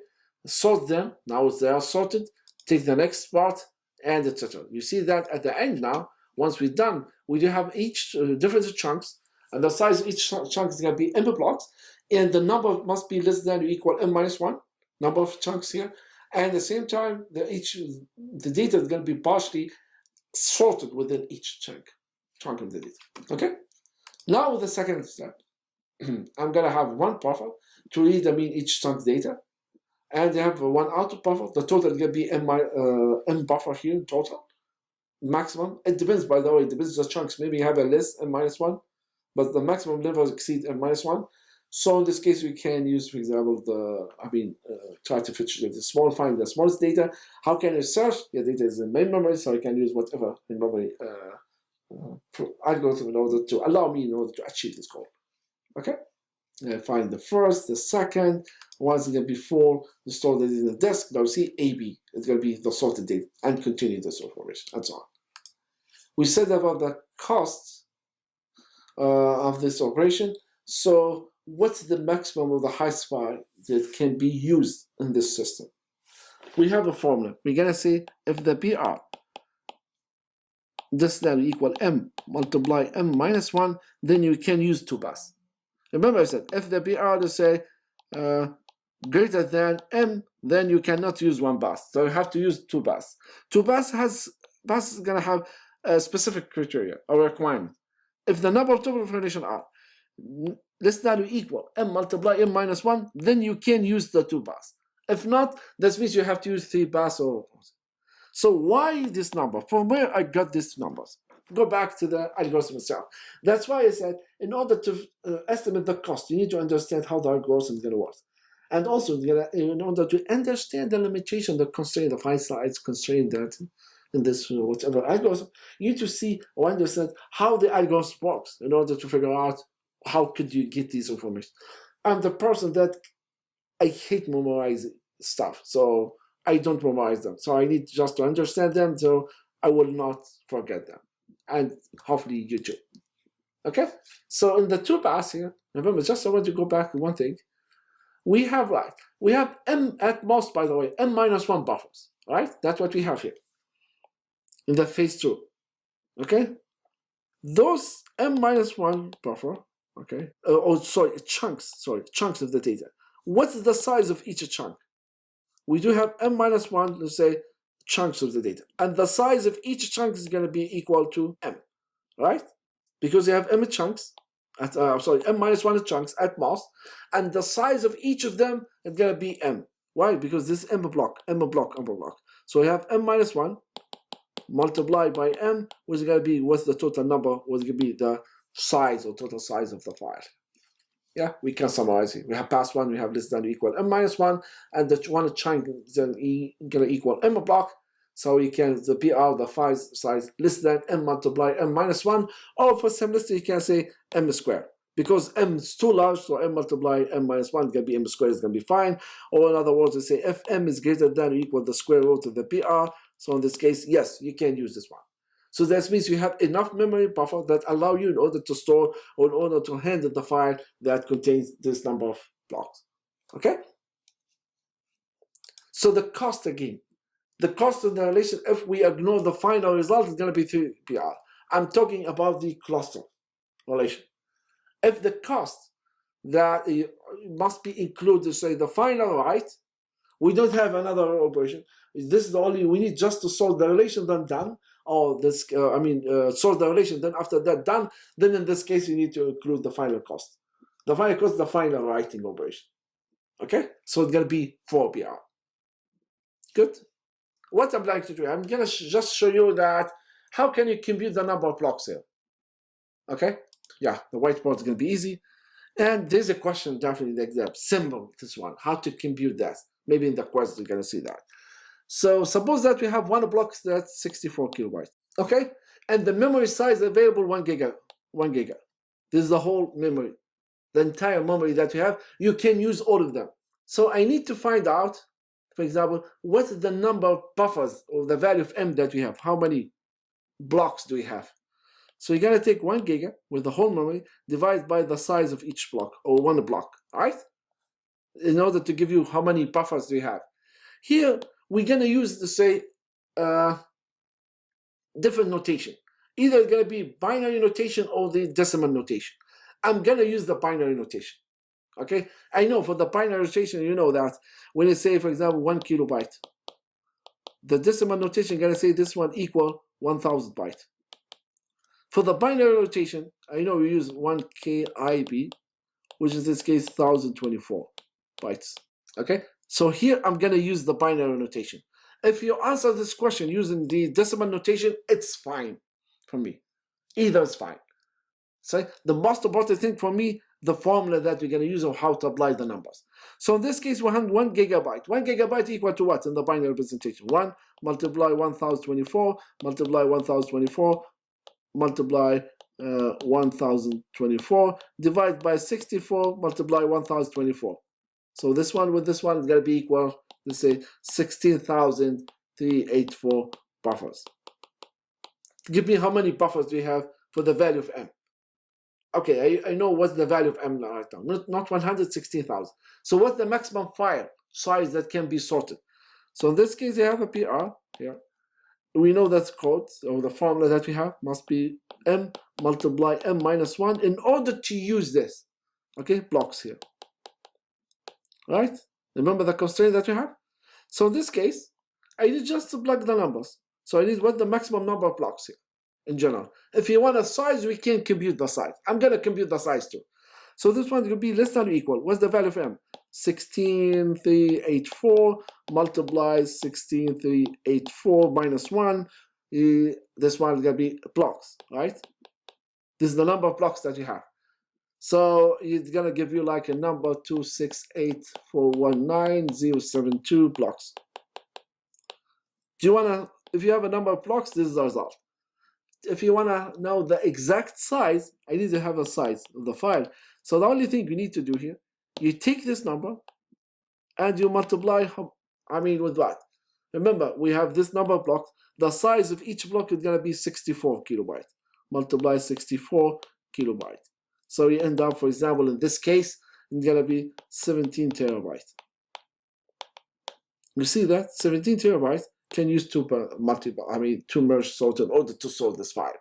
Speaker 1: sort them. Now they are sorted. Take the next part, and etc. You see that at the end now, once we're done, we do have each different chunks, and the size of each chunk is going to be M blocks, and the number must be less than or equal M minus 1, number of chunks here. And at the same time, the data is going to be partially sorted within each chunk of the data. Okay? Now with the second step, I'm going to have one buffer to read each chunk data, and I have one output buffer. The total is going to be M buffer here in total, maximum. It depends, by the way, it depends on the chunks. Maybe you have a less M minus 1, but the maximum level exceeds M minus 1. So in this case, we can use, for example, try to fetch find the smallest data. How can you search? Your data is in main memory, so I can use whatever in memory algorithm in order to allow me in order to achieve this goal. Okay? Find the first, the second. Once it's going to be full, the store data in the disk. Now see AB. It's going to be the sorted data and continue the sort formation and so on. We said about the cost of this operation. So what's the maximum of the highest file that can be used in this system? We have a formula. We're going to say if the BR this then equal M multiply M minus 1, then you can use 2 bus. Remember I said if the BR, let's say, greater than M, then you cannot use 1 bus. So you have to use 2 bus. 2 bus is going to have a specific criteria or requirement. If the number of tuple relation are less than or equal M multiply M minus 1, then you can use the 2 bus. If not, that means you have to use 3 bus or. So why this number? From where I got these numbers? Go back to the algorithm itself. That's why I said in order to estimate the cost, you need to understand how the algorithm is going to work. And also in order to understand the limitation, the constraint of high size, constraint that in this whatever algorithm, you need to see or understand how the algorithm works in order to figure out how could you get this information. I'm the person that I hate memorizing stuff, so I don't memorize them. So I need just to understand them, so I will not forget them. And hopefully you too. Okay? So in the 2 bus here, remember, just I want to go back to one thing. We have M at most, by the way, M minus 1 buffers. Right? That's what we have here. In the phase 2. Okay? Those M minus 1 buffer, okay? Chunks of the data. What's the size of each chunk? We do have M minus 1, let's say, chunks of the data. And the size of each chunk is going to be equal to M, right? Because you have M chunks, M minus 1 chunks at most, and the size of each of them is going to be M. Why? Because this is M block. So we have M minus 1 multiplied by M, which is going to be what's the total number, what's going to be the size or total size of the file. Yeah, we can summarize it. We have past 1, we have less than or equal M minus 1, and the one chunk is going to equal M block. So we can the PR, the file size less than M multiply M minus 1, or for simplicity you can say M squared. Because M is too large, so M multiply M minus 1 is going to be M squared, is going to be fine. Or in other words, we say if M is greater than or equal the square root of the PR, so in this case, yes, you can use this one. So that means you have enough memory buffer that allow you in order to store or in order to handle the file that contains this number of blocks. Okay? So the cost again. The cost of the relation, if we ignore the final result, is going to be 3 PR. I'm talking about the cluster relation. If the cost that must be included, say the final, right? We don't have another operation. This is the only, we need just to solve the relation, then done. Or this, solve the relation, then after that done, then in this case you need to include the final cost. The final cost is the final writing operation. Okay? So it's going to be 4 PR. Good? What I'm like to do, I'm going to just show you that How can you compute the number of blocks here? Okay, yeah, the whiteboard is going to be easy. And there's a question definitely in the exam, simple, this one, how to compute that. Maybe in the quiz you're going to see that. So suppose that we have one block that's 64 kilobytes, okay? And the memory size available 1 giga. This is the whole memory, the entire memory that we have. You can use all of them. So I need to find out, for example, what's the number of buffers or the value of M that we have. How many blocks do we have? So you're going to take 1 giga with the whole memory, divide by the size of each block, or one block, right? In order to give you how many buffers do you have. Here, we're going to use, to say, different notation. Either it's going to be binary notation or the decimal notation. I'm going to use the binary notation, okay? I know for the binary notation, you know that when you say, for example, 1 kilobyte, the decimal notation going to say this one equal 1000 byte. For the binary notation, I know we use 1 KIB, which in this case 1024 bytes. Okay, so here I'm going to use the binary notation. If you answer this question using the decimal notation, it's fine for me. Either is fine. So the most important thing for me, the formula that we're going to use or how to apply the numbers. So in this case, we have 1 gigabyte. 1 gigabyte equal to what in the binary representation? 1 multiply 1024 multiply 1024 multiply 1024 divide by 64 multiply 1024. So this one with this one is going to be equal, let's say, 16,384 buffers. Give me how many buffers do we have for the value of M. Okay, I know what's the value of M right now, not 116,000. So what's the maximum file size that can be sorted? So in this case, you have a PR here. We know that's code, or the formula that we have must be M multiply M minus 1 in order to use this. Okay, blocks here. Right? Remember the constraint that we have? So in this case, I need just to plug the numbers. So I need what the maximum number of blocks here in general. If you want a size, we can compute the size. I'm going to compute the size too. So this one will be less than or equal. What's the value of M? 16,384 multiply 16,384 minus 1. This one is going to be blocks, right? This is the number of blocks that you have. So it's going to give you like a number 268,419,072 blocks. Do you want to, if you have a number of blocks, this is the result. If you want to know the exact size, I need to have a size of the file. So the only thing you need to do here, you take this number and you multiply, with what? Remember, we have this number of blocks. The size of each block is going to be 64 kilobytes. Multiply 64 kilobytes. So you end up, for example, in this case, it's going to be 17 terabytes. You see that? 17 terabytes can use two merge sort in order to sort this file.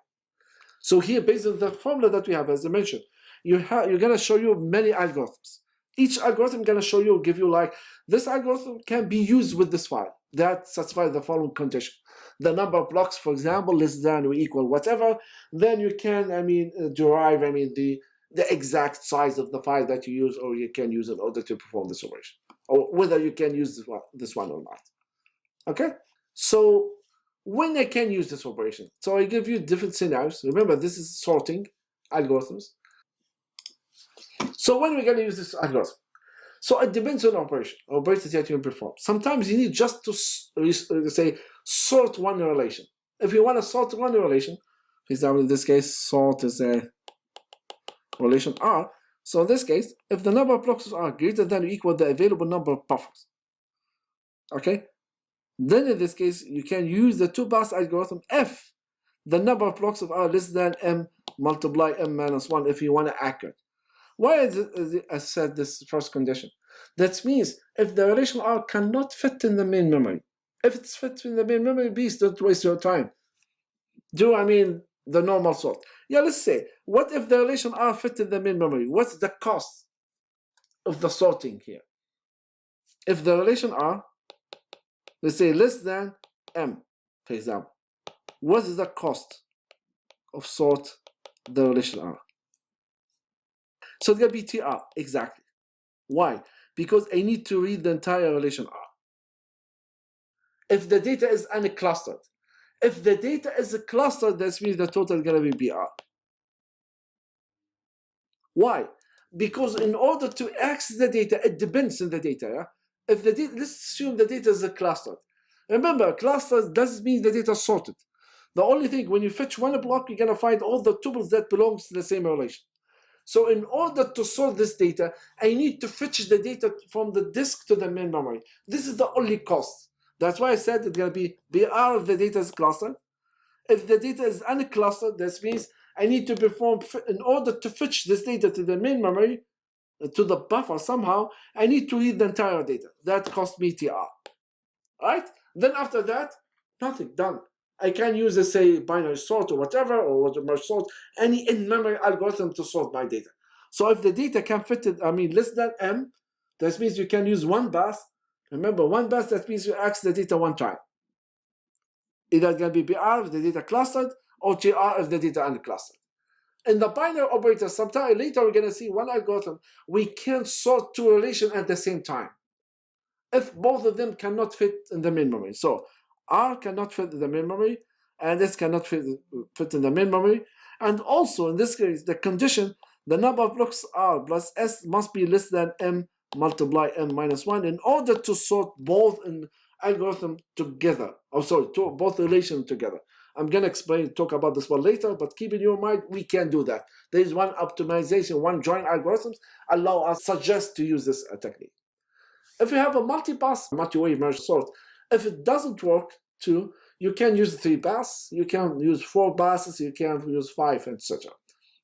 Speaker 1: So here, based on the formula that we have, as I mentioned, you're going to show you many algorithms. Each algorithm going to show you, give you like, this algorithm can be used with this file that satisfies the following condition. The number of blocks, for example, less than or equal whatever, then you can, derive, the exact size of the file that you use, or you can use in order to perform this operation, or whether you can use this one or not. Okay? So when I can use this operation, so I give you different scenarios. Remember, this is sorting algorithms. So when we're going to use this algorithm? So it depends on operation that you perform. Sometimes you need just to say sort one relation. If you want to sort one relation, for example, in this case, sort is a relation R. So in this case, if the number of blocks are greater than or equal the available number of buffers, okay, then in this case, you can use the two-pass algorithm if the number of blocks of R less than M multiply M minus 1 if you want to accurate. Why is I said this first condition? That means if the relation R cannot fit in the main memory, if it's fit in the main memory, please don't waste your time. Do the normal sort. Yeah, let's say, what if the relation R fit in the main memory? What's the cost of the sorting here? If the relation R, let's say less than M, for example, what is the cost of sort the relation R? So it's going to be TR, exactly. Why? Because I need to read the entire relation R. If the data is unclustered, If the data is a cluster, that means the total is going to be BR. Why? Because in order to access the data, it depends on the data. Yeah? If the data, let's assume the data is a cluster. Remember, a cluster doesn't mean the data is sorted. The only thing, when you fetch one block, you're going to find all the tuples that belongs to the same relation. So in order to sort this data, I need to fetch the data from the disk to the main memory. This is the only cost. That's why I said it's going to be BR if the data is clustered. If the data is unclustered, that means I need to perform, in order to fetch this data to the main memory, to the buffer somehow, I need to read the entire data. That costs me TR. Right? Then after that, nothing, done. I can use, let's say, binary sort or whatever, or merge sort, any in-memory algorithm to sort my data. So if the data can fit it, less than M, that means you can use one pass. Remember, one pass, that means you access the data one time. Either it can be BR if the data clustered, or TR if the data unclustered. In the binary operator, sometime later we're going to see one algorithm, we can sort two relations at the same time, if both of them cannot fit in the main memory. So R cannot fit in the main memory, and S cannot fit in the main memory. And also, in this case, the condition, the number of blocks R plus S must be less than M multiply M minus 1 in order to sort both in algorithm together. Oh, sorry, both relations together. I'm going to talk about this one later, but keep in your mind, we can do that. There is one optimization, one join algorithms allow us, suggest to use this technique. If you have a multi-pass multi-way merge sort, if it doesn't work too, you can use 3 pass, you can use 4 passes, you can use 5, etc.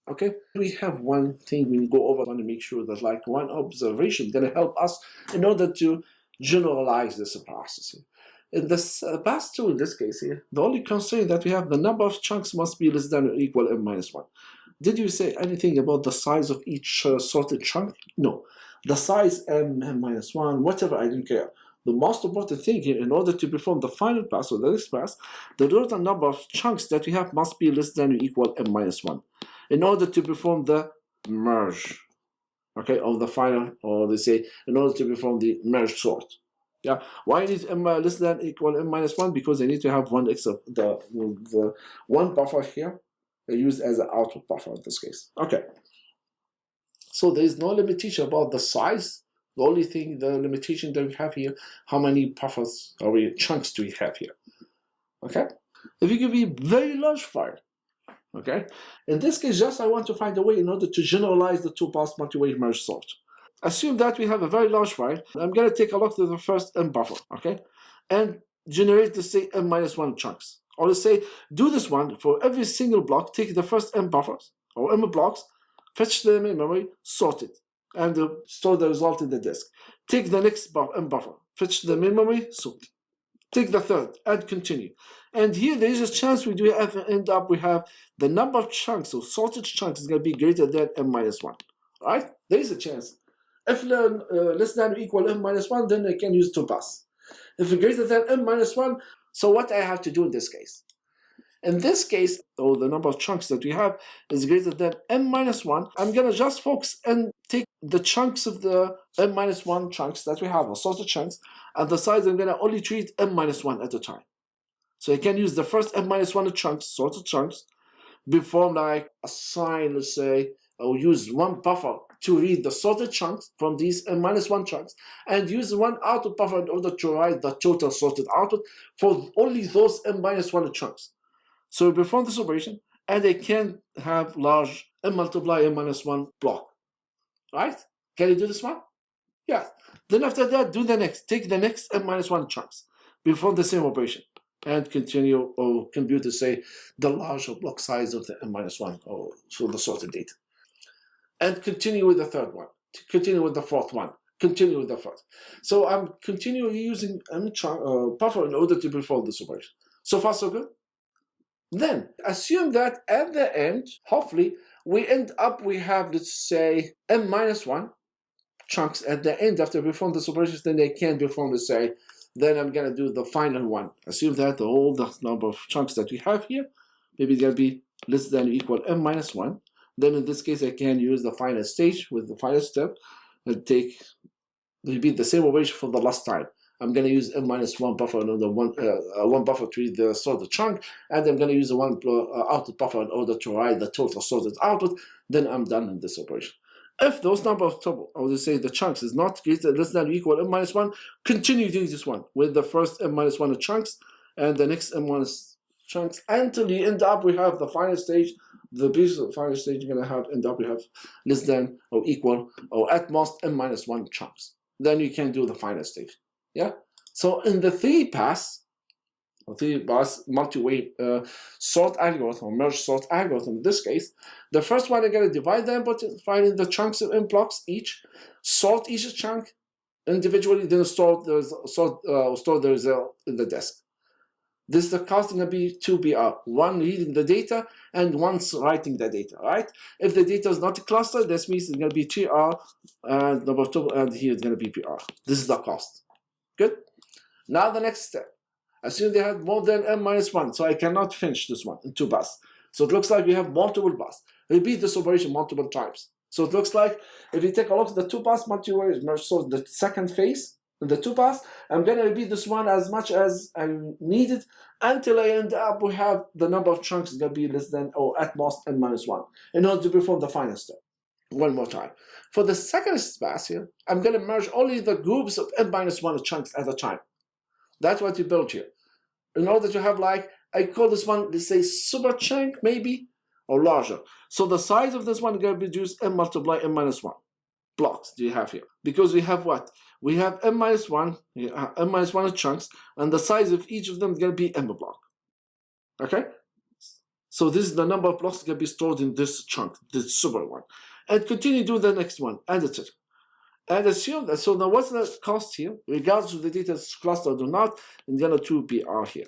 Speaker 1: Okay, we have one thing we go over. I want to make sure that like one observation is going to help us in order to generalize this process. In this pass 2, in this case here, the only constraint that we have, the number of chunks must be less than or equal M minus 1. Did you say anything about the size of each sorted chunk? No. The size M minus 1, whatever, I don't care. The most important thing here, in order to perform the final pass or the next pass, the total number of chunks that we have must be less than or equal M minus 1 in order to perform the merge, okay, of the final, or they say, in order to perform the merge sort. Yeah, why is M less than or equal M minus 1? Because I need to have one extra, the one buffer here, used as an output buffer in this case. Okay. So there is no limitation about the size. The only thing, the limitation that we have here, how many buffers or chunks do we have here? Okay. If you give me a very large file, okay. In this case, just I want to find a way in order to generalize the 2-pass multi-way merge sort. Assume that we have a very large file. I'm going to take a look at the first M buffer, okay, and generate the say M minus 1 chunks. Or let's say, do this one for every single block. Take the first M buffers or M blocks, fetch them in memory, sort it, and store the result in the disk. Take the next M buffer, fetch them in memory, sort it. Take the third, and continue. And here there is a chance we do end up, we have the number of chunks, so sorted chunks is going to be greater than M minus 1. Right? There is a chance. If less than or equal M minus 1, then I can use 2 pass. If greater than M minus 1, so what I have to do in this case? In this case, though the number of chunks that we have is greater than M minus 1, I'm going to just focus and take the chunks of the M minus 1 chunks that we have, or sorted chunks, and the size I'm going to only treat M minus 1 at a time. So I can use the first M minus 1 chunks, sorted chunks, before like assign, let's say, I'll use one buffer to read the sorted chunks from these M minus 1 chunks, and use one output buffer in order to write the total sorted output for only those M minus 1 chunks. So we perform this operation, and I can have large M multiply M minus 1 block. Right? Can you do this one? Yes. Then after that, do the next. Take the next M minus 1 chunks. Perform the same operation. And continue, or compute to say the larger block size of the M minus 1, or so the sorted data. And continue with the third one. Continue with the fourth one. Continue with the fourth. So I'm continually using M buffer in order to perform this operation. So far, so good? Then assume that at the end, hopefully, we end up, we have, let's say, M minus 1 chunks at the end after perform this operation, then they can perform, let's say, then I'm going to do the final one. Assume that all the number of chunks that we have here, maybe it's going to be less than or equal M minus 1. Then in this case, I can use the final stage with the final step and repeat the same operation for the last time. I'm going to use n-1 buffer in order one buffer to read the sorted chunk, and I'm going to use the one output buffer in order to write the total sorted output. Then I'm done in this operation. If those number of the chunks is not greater less than or equal n-1, continue doing this one with the first n-1 chunks and the next n-1 chunks until you end up we have the final stage. The beautiful final stage you're going to have end up we have less than or equal or at most n-1 chunks. Then you can do the final stage. Yeah. So in the three-pass multi-way sort algorithm, or merge sort algorithm in this case, the first one you're going to divide the input, finding the chunks in blocks each, sort each chunk individually, then store the result in the disk. This is the cost going to be 2 BR, one reading the data and one writing the data, right? If the data is not a cluster, this means it's going to be 3R and number 2, and here it's going to be PR. This is the cost. Good. Now the next step. Assume they have more than n-1, so I cannot finish this one in 2 bus. So it looks like we have multiple bus. Repeat this operation multiple times. So it looks like if you take a look at the 2 bus multi-way merge sort, the second phase in the 2 bus, I'm going to repeat this one as much as I need it until I end up we have the number of chunks is going to be less than or at most n-1 in order to perform the final step. One more time. For the second pass here, I'm going to merge only the groups of n-1 chunks at a time. That's what you build here. In order to have like, I call this one, let's say super chunk maybe, or larger. So the size of this one is going to be just n multiply n-1 blocks do you have here. Because we have what? We have n-1 chunks, and the size of each of them is going to be m block. Okay? So this is the number of blocks going to be stored in this chunk, this super one. And continue doing the next one, and that's it. And assume that, so now what's the cost here? Regardless of the data is clustered or not, I'm going to 2 PR here.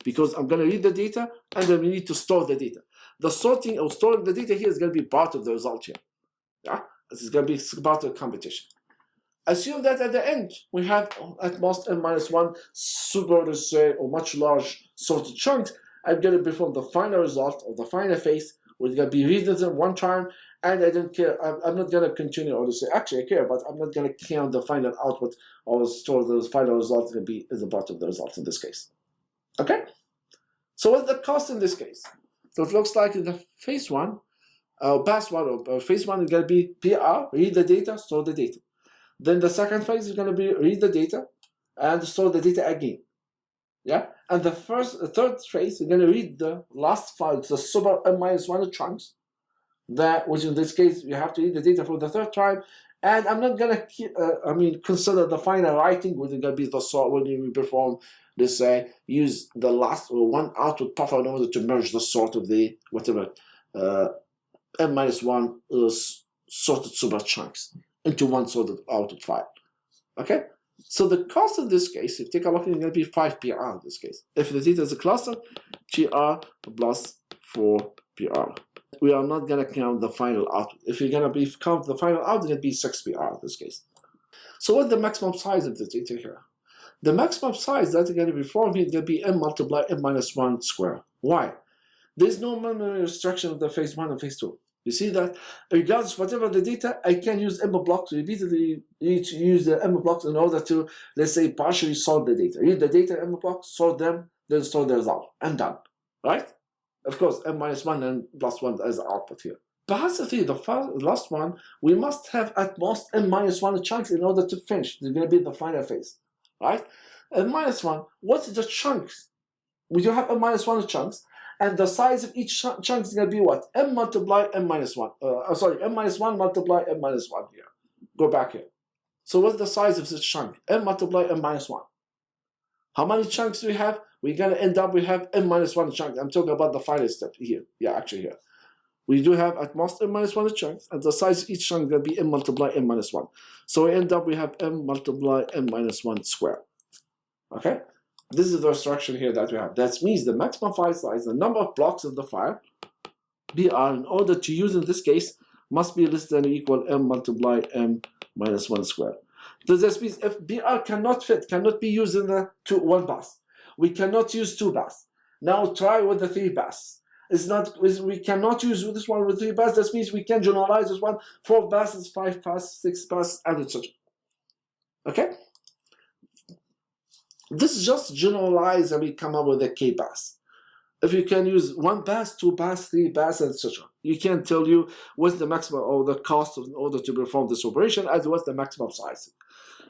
Speaker 1: Because I'm going to read the data, and then we need to store the data. The sorting or storing the data here is going to be part of the result here. Yeah? This is going to be part of the competition. Assume that at the end, we have at most n-1 super, let's say, or much large sorted chunks. I'm going to perform the final result of the final phase, which is going to be read one time, and I don't care. I'm not going to continue or to say, actually I care, but I'm not going to count the final output or store the final result going to be as a part of the result in this case. Okay? So what's the cost in this case? So it looks like in the phase one, pass one or phase one is going to be PR, read the data, store the data. Then the second phase is going to be read the data and store the data again. Yeah, and the third phase is going to read the last file, the super n-1 chunks. That, which in this case you have to read the data for the third time, and I'm not going to consider the final writing, which is going to be the sort when you perform this. Use the last or one output buffer in order to merge the sort of the whatever n-1 sorted super chunks into one sorted output file. Okay. So the cost in this case, if you take a look, it's going to be 5 PR in this case. If the data is a cluster, GR plus 4 PR. We are not going to count the final output. If you're going to count the final output, it's going to be 6 PR in this case. So what's the maximum size of the data here? The maximum size that's going to be formed here is going to be n multiply n-1 square. Why? There's no memory restriction of the phase 1 and phase 2. You see that? Regardless whatever the data, I can use m blocks, repeatedly use the m blocks in order to, let's say, partially sort the data. Read the data m blocks, sort them, then store the result. I'm done. Right? Of course, n-1 and plus 1 as the output here. Perhaps the last one, we must have at most n-1 chunks in order to finish. It's going to be the final phase. Right? n-1, what's the chunks? We do have n-1 chunks. And the size of each chunk is going to be what? M multiply n-1. n-1 multiply n-1 here. Go back here. So what's the size of this chunk? M multiply n-1. How many chunks do we have? We're going to end up, we have n-1 chunks. I'm talking about the final step here. Yeah, actually here. We do have at most n-1 chunks, and the size of each chunk is going to be m multiply n-1. So we end up, we have m multiply n-1 square. Okay? This is the instruction here that we have. That means the maximum file size, the number of blocks of the file, BR, in order to use in this case, must be less than or equal m multiply m-1 square. So this means if BR cannot be used in the one bus. We cannot use 2 bus. Now try with the 3 bus. We cannot use this one with 3 bus. This means we can generalize this one 4 buses, 5 bus, 6 bus, and etc. Okay? This is just generalized, and we come up with a k-pass. If you can use 1 pass, 2 pass, 3 pass, etc. You can tell you what's the maximum or the cost in order to perform this operation and what's the maximum size.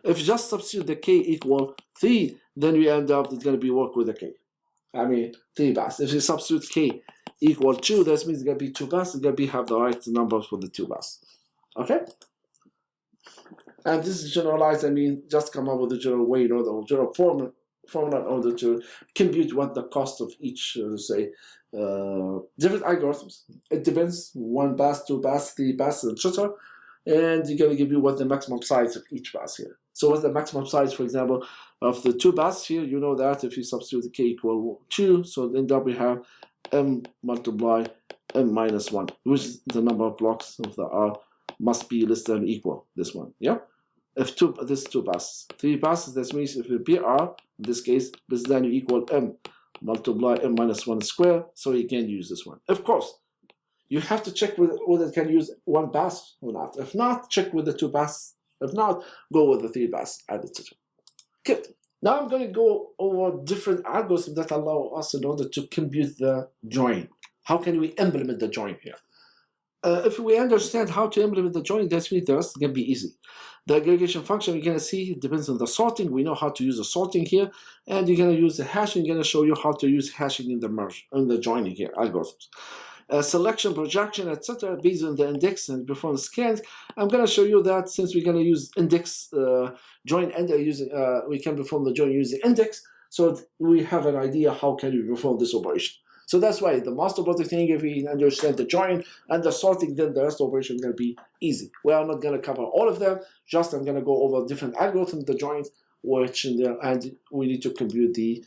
Speaker 1: If you just substitute the k equal 3, then we end up, it's going to be work with the k. I mean, 3 pass. If you substitute k equal 2, that means it's going to be 2 pass. It's going to be have the right numbers for the 2 pass. Okay? And this is generalized, I mean, just come up with a general way or the general formula in order to compute what the cost of each, say, different algorithms. It depends, 1 pass, 2 pass, 3 pass, etc. And you're going to give you what the maximum size of each pass here. So what's the maximum size, for example, of the 2 pass here? You know that if you substitute the k equal 2, so then we have m multiply m minus 1, which is the number of blocks of the R must be less than or equal this one. Yeah? If this 2 passes. 3 passes, that means if it be R, in this case, less than or equal m multiply m minus 1 square, so you can use this one. Of course, you have to check whether it can use 1 pass or not. If not, check with the 2 pass. If not, go with the 3 pass, etc. Good. Now I'm going to go over different algorithms that allow us in order to compute the join. How can we implement the join here? If we understand how to implement the join, that means the rest is going to be easy. The aggregation function, you're going to see, it depends on the sorting. We know how to use the sorting here. And you're going to use the hashing. I'm going to show you how to use hashing in the merge, in the joining here, algorithms. Selection, projection, etc. based on the index and perform scans. I'm going to show you that since we're going to use index join and we can perform the join using index, so we have an idea how can we perform this operation. So that's why the most important thing, if we understand the join and the sorting, then the rest of the operation is going to be easy. We are not going to cover all of them, just I'm going to go over different algorithms, the joins, which in there, and we need to compute the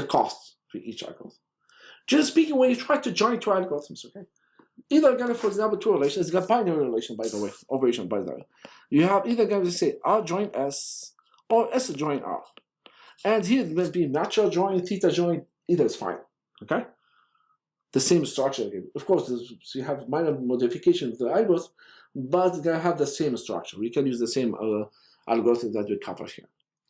Speaker 1: cost for each algorithm. Generally speaking, when you try to join 2 algorithms, okay, either going to, for example, 2 relations, it's a binary relation, by the way, operation, by the way. You have either going to say R join S or S join R. And here it must be natural join, theta join, either is fine, okay? The same structure again. Of course, you have minor modifications of the algorithm, but it's going to have the same structure. We can use the same algorithm that we covered here,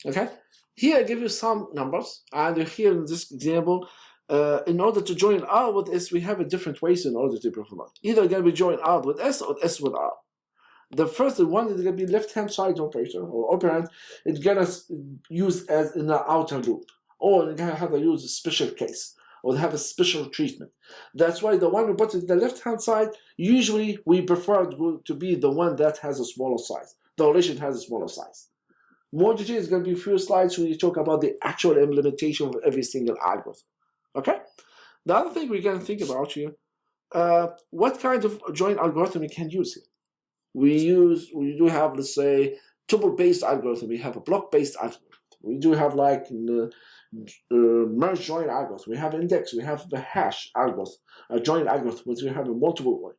Speaker 1: okay? Here I give you some numbers, and here in this example, in order to join R with S, we have a different ways in order to perform it. Either going to be join R with S or S with R. The first one is going to be left-hand side operator or operand. It's going to use as in the outer loop, or it's going to have to use a special case or have a special treatment. That's why the one we put in the left-hand side, usually we prefer to be the one that has a smaller size. The relation has a smaller size. More detail is going to be a few slides when you talk about the actual implementation of every single algorithm. Okay? The other thing we can think about here, what kind of join algorithm we can use here? We do have, let's say, tuple-based algorithm. We have a block-based algorithm. We do have like merge join algorithm. We have index. We have the hash algorithm, a join algorithm, which we have a multiple way.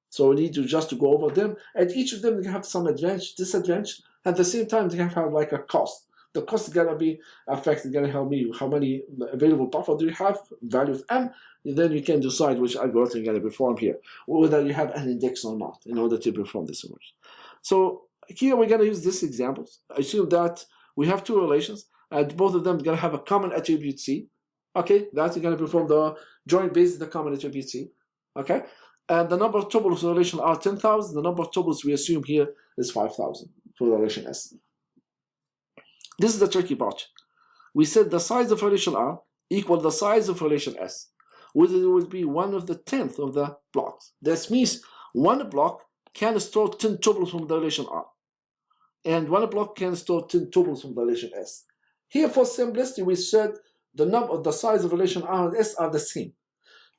Speaker 1: So we need to just go over them, and each of them they have some advantage, disadvantage. At the same time, they have like a cost. The cost is going to be affected, going to help me how many available buffer do you have, value of m, and then you can decide which algorithm you're going to perform here, whether you have an index or not in order to perform this operation. So here we're going to use this example. Assume that we have 2 relations, and both of them are going to have a common attribute C. Okay, that's going to perform the join based on the common attribute C. Okay, and the number of tuples in the relation are 10,000. The number of tuples we assume here is 5,000 for the relation S. This is the tricky part. We said the size of relation R equal the size of relation S, which will be 1/10 of the blocks. This means one block can store 10 tuples from the relation R, and one block can store 10 tuples from the relation S. Here, for simplicity, we said the size of relation R and S are the same.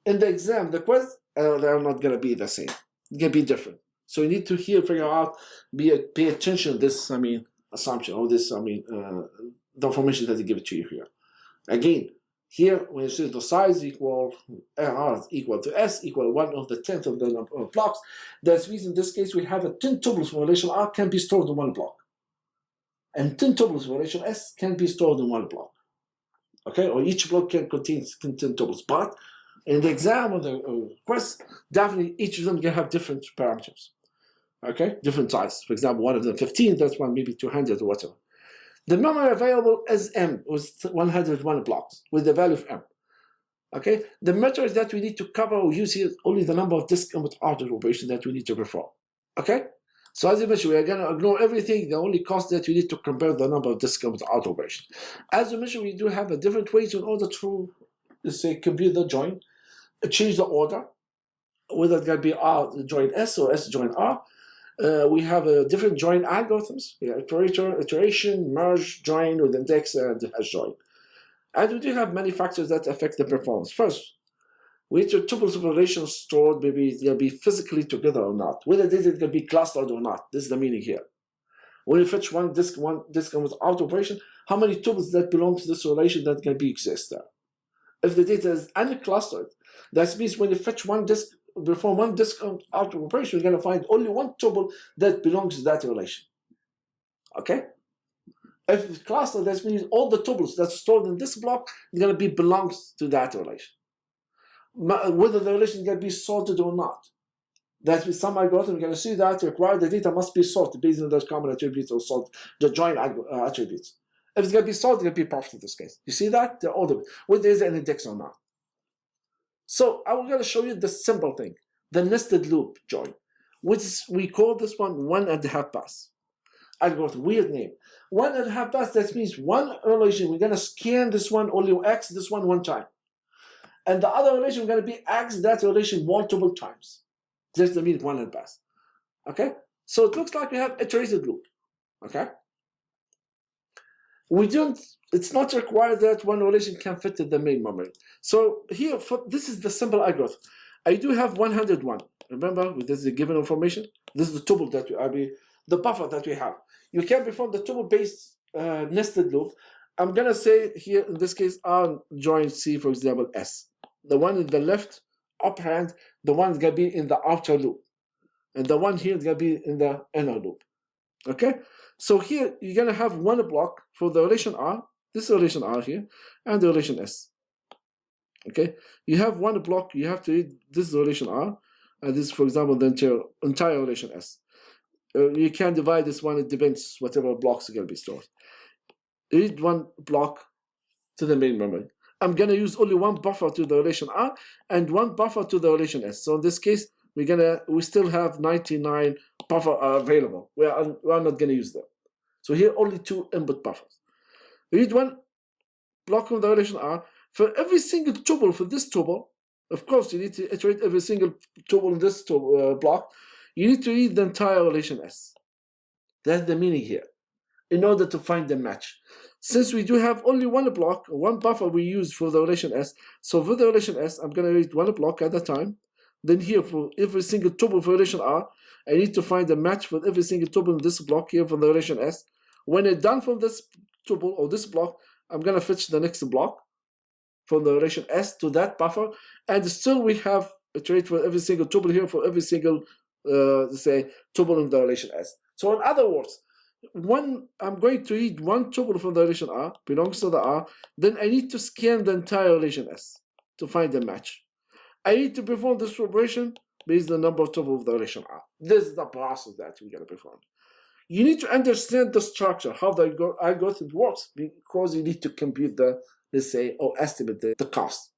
Speaker 1: In the exam, the question, they are not going to be the same. It's going to be different. So you need to here figure out, pay attention to this, assumption, or this, the information that they give it to you here. Again, here, when you say the size equal R equal to S equal 1/10 of the number of blocks, that means in this case we have a 10 tuples from relation R can be stored in one block. And 10 tuples from relation S can be stored in one block. Okay, or each block can contain 10 tuples. But in the exam or the quest, definitely each of them can have different parameters. Okay, different size. For example, one of them 15, that's one maybe 200 or whatever. The memory available is M with 101 blocks with the value of M. Okay, the metric that we need to cover or use here is only the number of disk input output operations that we need to perform. Okay, so as I mentioned, we are going to ignore everything. The only cost that we need to compare the number of disk input output operations. As I mentioned, we do have a different ways in order to, let's say, compute the join, change the order, whether it's going to be R join S or S join R. We have different join algorithms, iterator, iteration, merge, join with index, and hash join. And we do have many factors that affect the performance. First, we need to tuples of relations stored, maybe they'll be physically together or not. Whether this is going to be clustered or not. This is the meaning here. When you fetch one disk without operation, how many tuples that belong to this relation that can be exist there? If the data is unclustered, that means when you fetch one disk, perform one disk out of operation, you're going to find only one tuple that belongs to that relation. Okay? If it's clustered, that means all the tuples that's stored in this block is going to be belongs to that relation. Whether the relation is going to be sorted or not. That's with some algorithm, you're going to see that require the data must be sorted based on those common attributes or sort the joint attributes. If it's going to be sorted, it's going to be perfect in this case. You see that? They're all the whether there's an index or not. So I'm going to show you the simple thing, the nested loop join, which we call this one 1.5 pass. Algorithm, weird name. 1.5 pass, that means one relation, we're going to scan this one, only X this one time. And the other relation, we're going to be X that relation multiple times. That's the meaning 1.5 pass. Okay? So it looks like we have iterated loop. Okay? We don't, it's not required that one relation can fit in the main memory. So here, this is the simple algorithm. I do have 101. Remember, this is the given information. This is the tuple that the buffer that we have. You can perform the tuple-based nested loop. I'm going to say here, in this case, R join C, for example, S. The one in the left upper hand, the one is going to be in the outer loop. And the one here is going to be in the inner loop. Okay? So here, you're going to have one block for the relation R, this relation R here, and the relation S. Okay? You have one block, you have to read this relation R, and this, for example, the entire relation S. You can divide this one, it depends whatever blocks are going to be stored. Read one block to the main memory. I'm going to use only one buffer to the relation R and one buffer to the relation S. So in this case, we still have 99 buffer available. We are not going to use them. So here only 2 input buffers. Read one block from the relation R. For every single tuple for this tuple, of course you need to iterate every single tuple in this block. You need to read the entire relation S. That's the meaning here, in order to find the match. Since we do have only one block, one buffer we use for the relation S, so for the relation S, I'm going to read one block at a time. Then here, for every single tuple for relation R, I need to find a match for every single tuple in this block here for the relation S. When it's done from this tuple or this block, I'm going to fetch the next block from the relation S to that buffer. And still we have a iterate for every single tuple here for every single, say, tuple in the relation S. So in other words, I'm going to read one tuple from the relation R, belongs to the R, then I need to scan the entire relation S to find the match. I need to perform this operation based on the number of tuples of the relation R. This is the process that we're going to perform. You need to understand the structure, how the algorithm works, because you need to compute the, let's say, or estimate the cost.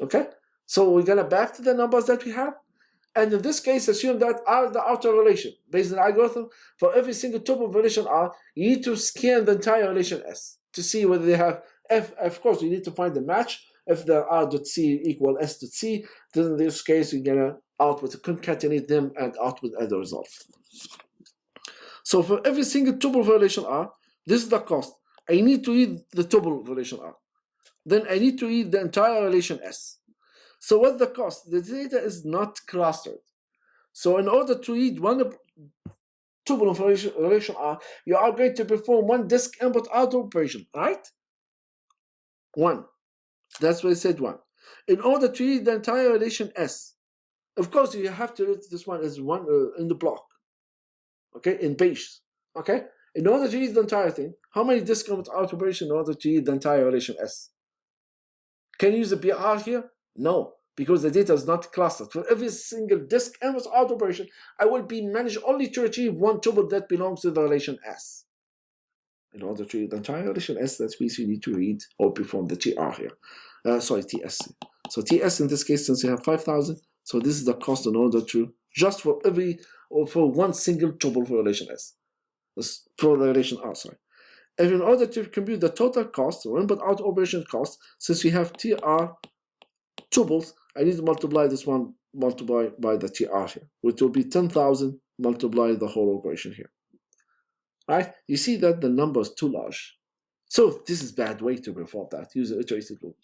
Speaker 1: Okay? So we're going to back to the numbers that we have. And in this case, assume that R is the outer relation. Based on the algorithm, for every single tuple of relation R, you need to scan the entire relation S to see whether they have F. Of course, you need to find the match. If the R.C equal S.C, then in this case, you're going to output, concatenate them and output as a result. So for every single tuple of relation R, this is the cost. I need to read the tuple of relation R. Then I need to read the entire relation S. So what's the cost? The data is not clustered. So in order to read one tuple of relation R, you are going to perform one disk input out operation, right? One. That's why I said one. In order to read the entire relation S, of course you have to read this one as one in the block. Okay, in base. Okay? In order to read the entire thing, how many disk input out operation in order to read the entire relation S? Can you use a BR here? No, because the data is not clustered. For every single disk input out operation, I will be managed only to retrieve one tuple that belongs to the relation S. In order to read the entire relation S, that means you need to read or perform the TR here. Sorry, TS. So TS in this case, since you have 5,000, so this is the cost in order to, just for every, or for one single tuple for relation S. For the relation R, sorry. And in order to compute the total cost, or input out operation cost, since we have TR tuples, I need to multiply this one, multiply by the TR here, which will be 10,000 multiply the whole operation here. Right? You see that the number is too large. So this is a bad way to perform that, use an iterative loop.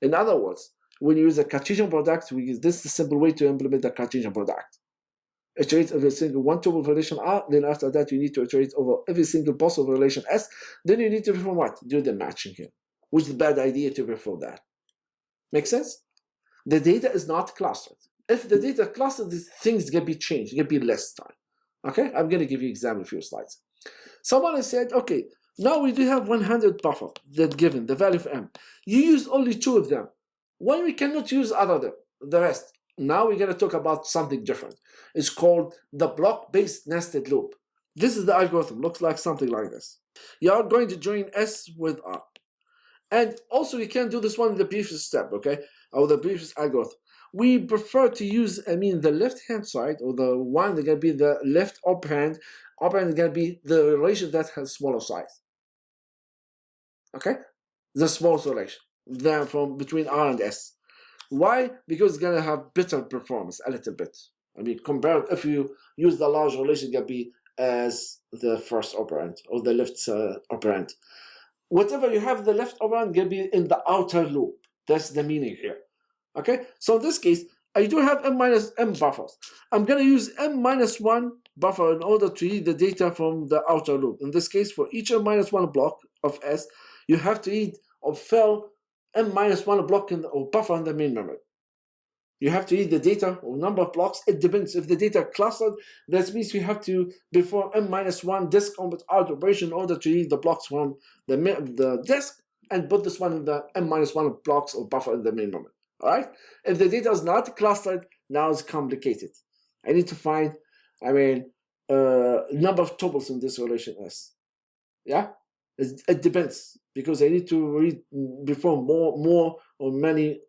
Speaker 1: In other words, when you use a Cartesian product, this is the simple way to implement the Cartesian product. Iterate every single one tuple for relation R, then after that you need to iterate over every single possible relation S, then you need to perform what? Do the matching here, which is a bad idea to perform that. Make sense? The data is not clustered. If the data clustered, these things can be changed, it can be less time. Okay, I'm going to give you an example in a few slides. Someone has said, okay, now we do have 100 buffer that given, the value of M. You use only 2 of them. Why we cannot use the rest? Now we're going to talk about something different. It's called the block-based nested loop. This is the algorithm, looks like something like this. You are going to join S with R. And also you can do this one in the previous step, okay, or the previous algorithm. We prefer to use, the left-hand side, or the one that's going to be the left operand. Operand is going to be the relation that has smaller size. Okay? The smallest relation than from between R and S. Why? Because it's going to have better performance, a little bit. Compared if you use the large relation, it's going to be as the first operand, or the left operand. Whatever you have the left operand, going to be in the outer loop. That's the meaning here. Okay, so in this case, I do have M minus M buffers. I'm going to use M minus 1 buffer in order to read the data from the outer loop. In this case, for each M minus 1 block of S, you have to read or fill M minus 1 block or buffer in the main memory. You have to read the data or number of blocks. It depends. If the data are clustered, that means we have to perform M minus 1 disk input out operation in order to read the blocks from the disk and put this one in the M minus 1 blocks or buffer in the main memory. All right. If the data is not clustered, now it's complicated. I need to find, number of tuples in this relation S. Yeah, it depends because I need to perform more or many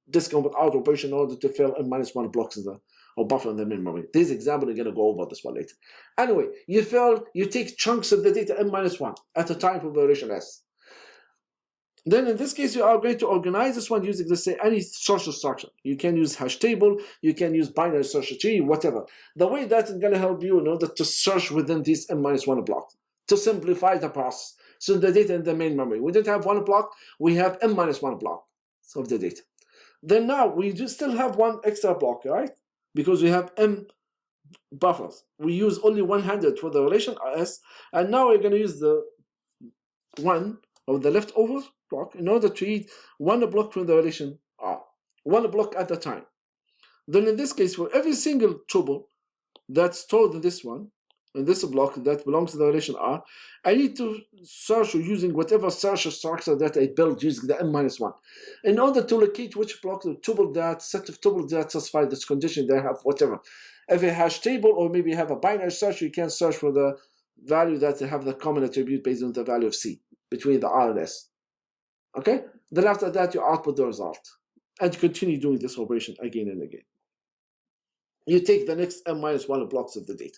Speaker 1: disk input out operation in order to fill M minus 1 blocks in the or buffer in the main memory. This example we're gonna go over this one later. Anyway, you take chunks of the data M minus 1 at a time for relation S. Then in this case, you are going to organize this one using, let's say, any social structure. You can use hash table, you can use binary search tree, whatever. The way that is going to help you in order to search within these M-1 blocks, to simplify the process. So the data in the main memory, we don't have 1 block, we have M-1 block of the data. Then now we do still have 1 extra block, right? Because we have M buffers. We use only 100 for the relation S, and now we're going to use the 1 of the leftover block in order to read 1 block from the relation R, 1 block at a time. Then in this case, for every single tuple that's stored in this one, in this block that belongs to the relation R, I need to search using whatever search structure that I built using the M-1 in order to locate which block the tuple that set of tuples that satisfy this condition they have, whatever. If a hash table or maybe you have a binary search, you can search for the value that they have the common attribute based on the value of C between the R and S. Okay? Then after that, you output the result. And you continue doing this operation again and again. You take the next M-1 blocks of the data.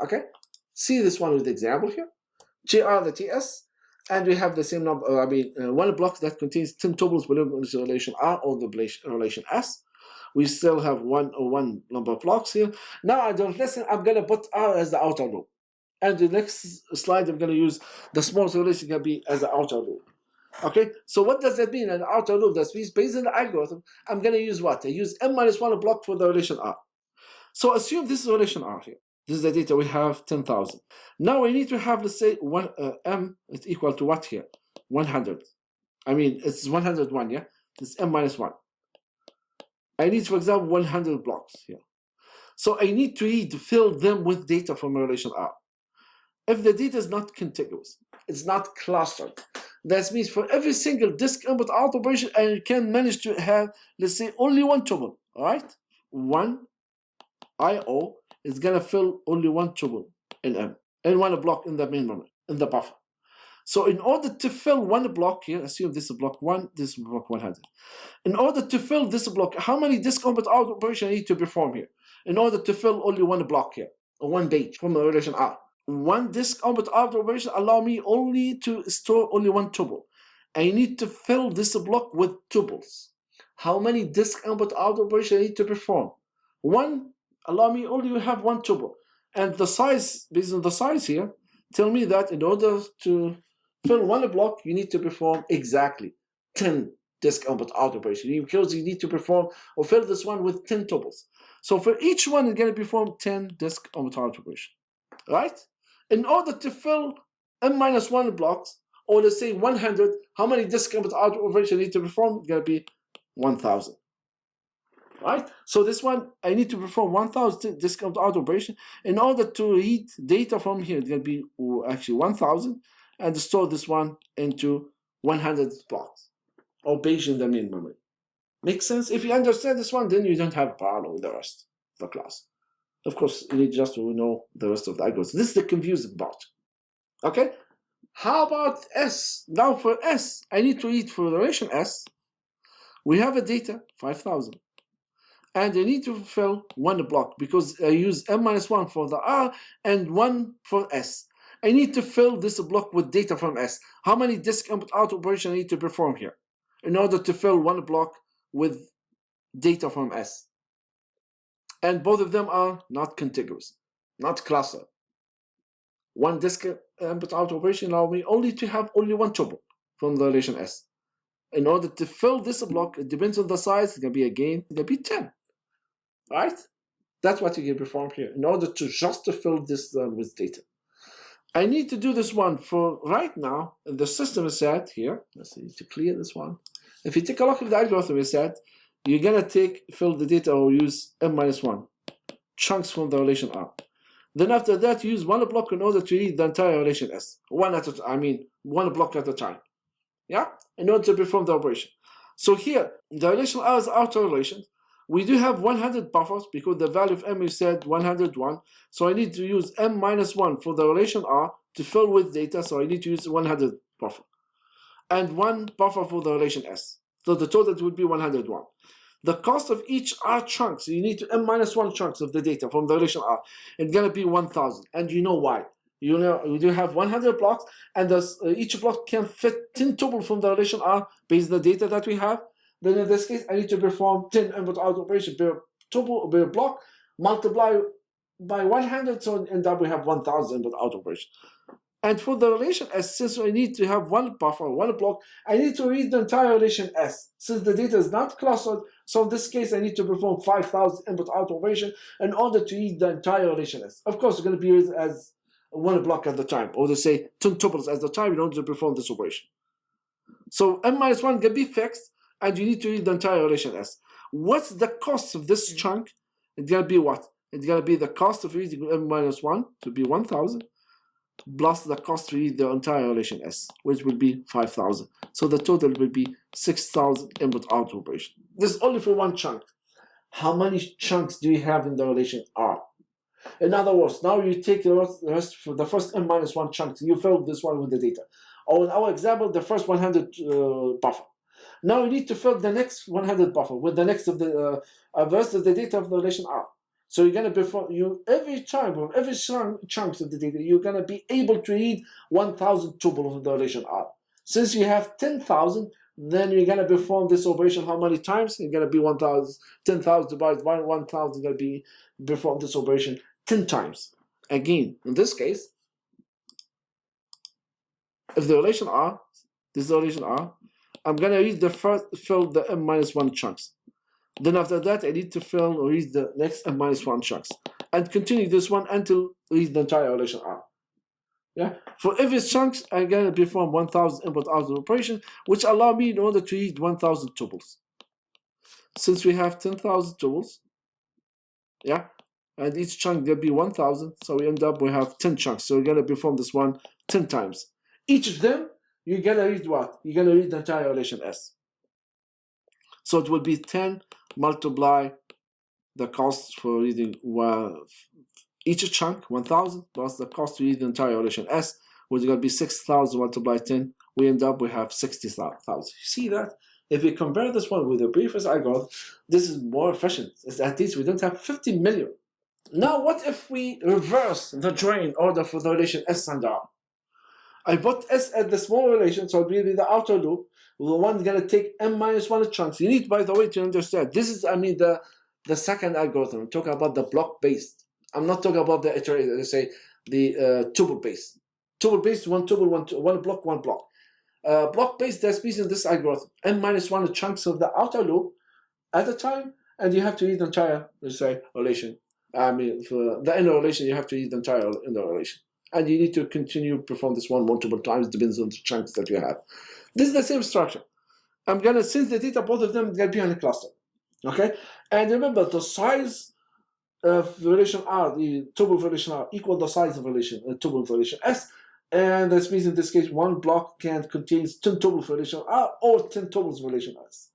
Speaker 1: Okay? See this one with the example here. GR the TS. And we have the same number, 1 block that contains 10 tuples belonging to the relation R or the relation S. We still have one number of blocks here. Now I'm going to put R as the outer loop. And the next slide, I'm going to use the smallest relation going to be as the outer loop. Okay, so what does that mean? An outer loop, that means based on the algorithm, I'm going to use what? I use M-1 block for the relation R. So assume this is relation R here. This is the data we have 10,000. Now we need to have, let's say, M is equal to what here? 100. It's 101, yeah? This is M-1. I need, for example, 100 blocks here. So I need to fill them with data from relation R. If the data is not contiguous, it's not clustered, that means for every single disk input out operation, I can manage to have, let's say, only 1 tuple, all right? 1 IO is going to fill only 1 tuple in M, and 1 block in the main memory. in the buffer. So in order to fill one block here, assume this is block 1, this is block 100. In order to fill this block, how many disk input out operation I need to perform here? In order to fill only one block here, or one page from the relation R. One disk input out operation allow me only to store only one tuple. I need to fill this block with tuples. How many disk input out operation I need to perform? One, allow me only to have one tuple. And the size, based on the size here, tell me that in order to fill one block, you need to perform exactly 10 disk input out operation, because you need to perform or fill this one with 10 tuples. So for each one, it's going to perform 10 disk input out operation, right? In order to fill n-1 blocks, or let's say 100, how many disk input out operation I need to perform? It's going to be 1000. Right? So this one, I need to perform 1000 disk input out operation. In order to read data from here, it's going to be actually 1000, and store this one into 100 blocks or page in the main memory. Makes sense? If you understand this one, then you don't have a problem with the rest of the class. Of course, you need just to know the rest of the algorithm. This is the confusing part. Okay? How about S? Now for S, I need to read for the relation S. We have a data, 5000. And I need to fill one block because I use n-1 for the R and 1 for S. I need to fill this block with data from S. How many disk input out operation I need to perform here in order to fill one block with data from S? And both of them are not contiguous, not cluster. One disk input out operation allows me only to have only one tuple from the relation S. In order to fill this block, it depends on the size, it's going to be again, it's going to be 10. Right? That's what you can perform here in order to just to fill this with data. I need to do this one for right now. The system is set here. Let's see, to clear this one. If you take a look at the algorithm is set, you're gonna fill the data or use n-1 chunks from the relation R. Then after that, use one block in order to read the entire relation S. One block at a time. Yeah? In order to perform the operation. So here, the relation R is outer relation. We do have 100 buffers because the value of M is set 101. So I need to use m-1 for the relation R to fill with data. So I need to use 100 buffer. And one buffer for the relation S. So the total would be 101. The cost of each R chunk, so you need to m-1 chunks of the data from the relation R. It's going to be 1000. And you know why. You know, we do have 100 blocks, and each block can fit 10 tuples from the relation R based on the data that we have. Then in this case, I need to perform 10 input out operation per tuple, per block, multiply by 100, so end up we have 1000 input out operation. And for the relation S, since I need to have one buffer, one block, I need to read the entire relation S. Since the data is not clustered, so in this case, I need to perform 5000 input out operation in order to read the entire relation S. Of course, it's going to be used as one block at the time, or they say 10 tuples at the time in order to perform this operation. So m-1 can be fixed, and you need to read the entire relation S. What's the cost of this chunk? It's going to be what? It's going to be the cost of reading m-1 to be 1000 plus the cost to read the entire relation S, which will be 5000. So the total will be 6000 input out operation. This is only for one chunk. How many chunks do you have in the relation R? In other words, now you take the rest for the first m-1 chunk, you fill this one with the data. Or in our example, the first 100 buffer. Now you need to fill the next 100 buffer with the next of the rest of the data of the relation R. So you're going to perform every time or every chunks of the data, you're going to be able to read 1000 tuples of the relation R. Since you have 10,000, then you're going to perform this operation how many times? It's going to be 10,000 divided by 1000, going to be perform this operation 10 times. Again, in this case, if the relation R, this is the relation R, I'm going to read the first, fill the m-1 chunks. Then after that, I need to fill or read the next m-1 chunks. And continue this one until read the entire relation R. Yeah. For every chunks, I'm going to perform 1000 input out operation, which allow me in order to read 1000 tuples. Since we have 10,000 tuples, yeah, and each chunk will be 1000, so we end up we have 10 chunks. So we're going to perform this one 10 times. Each of them, you're going to read what? You're going to read the entire relation S. So it will be 10 multiply the cost for reading each chunk, 1000, plus the cost to read the entire relation S, which is going to be 6,000 multiplied 10. We end up, we have 60,000. You see that? If we compare this one with the previous algorithm, this is more efficient. At least we don't have 50 million. Now, what if we reverse the drain order for the relation S and R? I put S at the small relation, so it will be the outer loop. The one going to take m minus 1 chunks. You need, by the way, to understand, this is, the second algorithm. I'm talking about the block-based. I'm not talking about the iterator, let's say, the tuple-based. Tuple-based, one tuple, one block, one block. Block-based, there's means in this algorithm, m minus 1 chunks of the outer loop at a time, and you have to read the entire, let's say, relation. For the inner relation, you have to read the entire inner relation. And you need to continue to perform this one multiple times, depends on the chunks that you have. This is the same structure. I'm going to, since the data, both of them going to be on a cluster. Okay? And remember, the size of relation R, the tuple relation R, equal the size of relation, tuple relation S. And that means in this case, one block can contain 10 tuples relation R or 10 tuples relation S.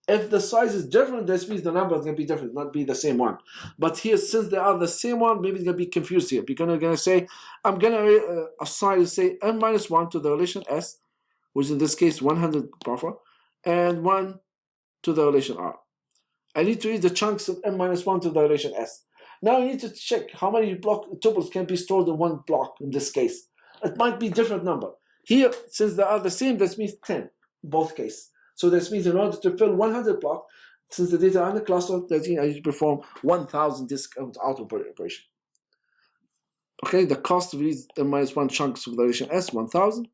Speaker 1: If the size is different, that means the number is going to be different, not be the same one. But here, since they are the same one, maybe it's going to be confused here. Because I'm going to say, I'm going to assign, say, m minus 1 to the relation S, which in this case, 100 buffer, and 1 to the relation R. I need to read the chunks of m minus 1 to the relation S. Now I need to check how many block tuples can be stored in one block in this case. It might be different number. Here, since they are the same, that means 10, both cases. So this means in order to fill 100 blocks, since the data are in the cluster, that means I need to perform 1,000 disk out operation. Okay, the cost to read m minus 1 chunks of the relation S, 1,000,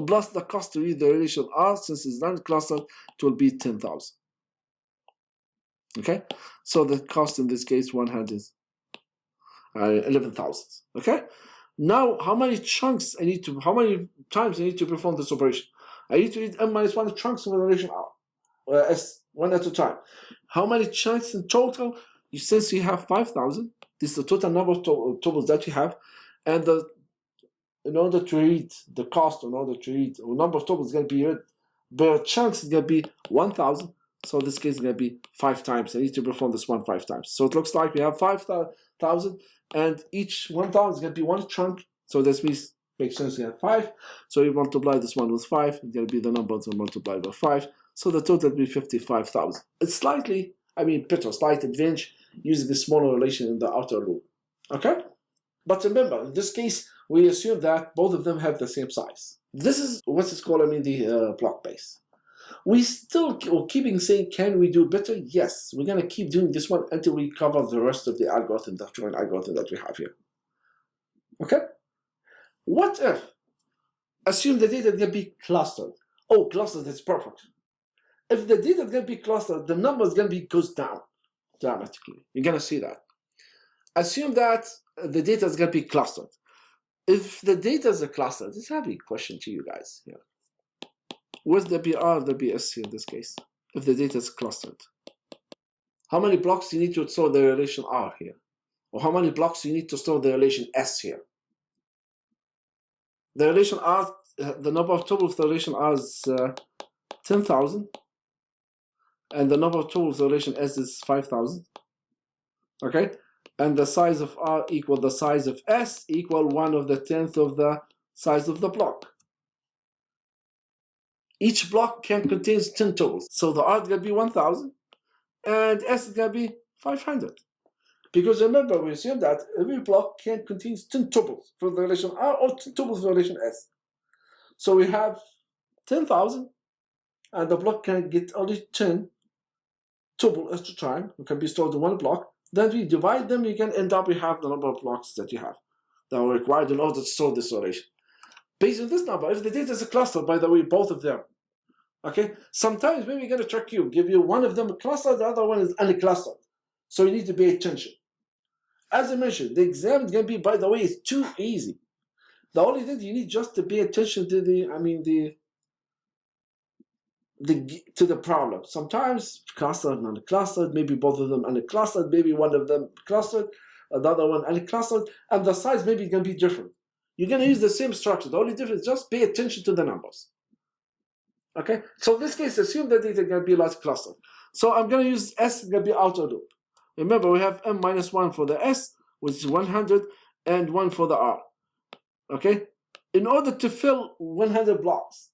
Speaker 1: plus the cost to read the relation R, since it's not clustered, it will be 10,000. Okay, so the cost in this case, 11,000. Okay, now how many chunks I need to, how many times I need to perform this operation? I need to read m minus 1 chunks of the relation R, S, one at a time. How many chunks in total? Since you have 5,000, this is the total number of tuples that you have, and in order to read the cost, in order to read the number of tuples is going to be read per chunks is going to be 1,000. So this case is going to be 5 times. I need to perform this one 5 times. So it looks like we have 5,000, and each 1,000 is going to be one chunk. So this means makes sense. You have 5. So you multiply this one with 5. It's going to be the number to multiply by 5. So the total will be 55,000. It's slightly, better, slight advantage using the smaller relation in the outer loop. Okay? But remember, in this case, we assume that both of them have the same size. This is what's called, the block base. We still keeping saying, can we do better? Yes, we're going to keep doing this one until we cover the rest of the algorithm, the joint algorithm that we have here. Okay? What if? Assume the data is going to be clustered. Oh, clustered is perfect. If the data is going to be clustered, the number is going to be goes down dramatically. You're going to see that. Assume that the data is going to be clustered. If the data is a cluster, this is a big question to you guys here. Where's the BR, the BS here in this case? If the data is clustered, how many blocks do you need to store the relation R here? Or how many blocks do you need to store the relation S here? The relation R, the number of tuples of the relation R is 10,000. And the number of tuples of the relation S is 5,000. Okay? And the size of R equal the size of S equal 1/10 of the size of the block. Each block can contain 10 tuples. So the R is going to be 1,000 and S is going to be 500. Because remember, we assume that every block can contain 10 tuples for the relation R or 10 tuples for the relation S. So we have 10,000 and the block can get only 10 tuples at a time. It can be stored in one block. Then we divide them, you can end up, you have the number of blocks that you have that are required in order to store this relation. Based on this number, if the data is a cluster, by the way, both of them, okay, sometimes maybe we're going to trick you, give you one of them a cluster, the other one is unclustered. So you need to pay attention. As I mentioned, the exam is going to be, by the way, it's too easy. The only thing you need just to pay attention to the problem. Sometimes clustered and unclustered, maybe both of them unclustered, maybe one of them clustered, another one unclustered, and the size maybe is going to be different. You're going to use the same structure. The only difference is just pay attention to the numbers. Okay? So in this case, assume that data is going to be large clustered. So I'm going to use S is going to be outer loop. Remember, we have m minus 1 for the S, which is 100, and 1 for the R. Okay? in order to fill 100 blocks,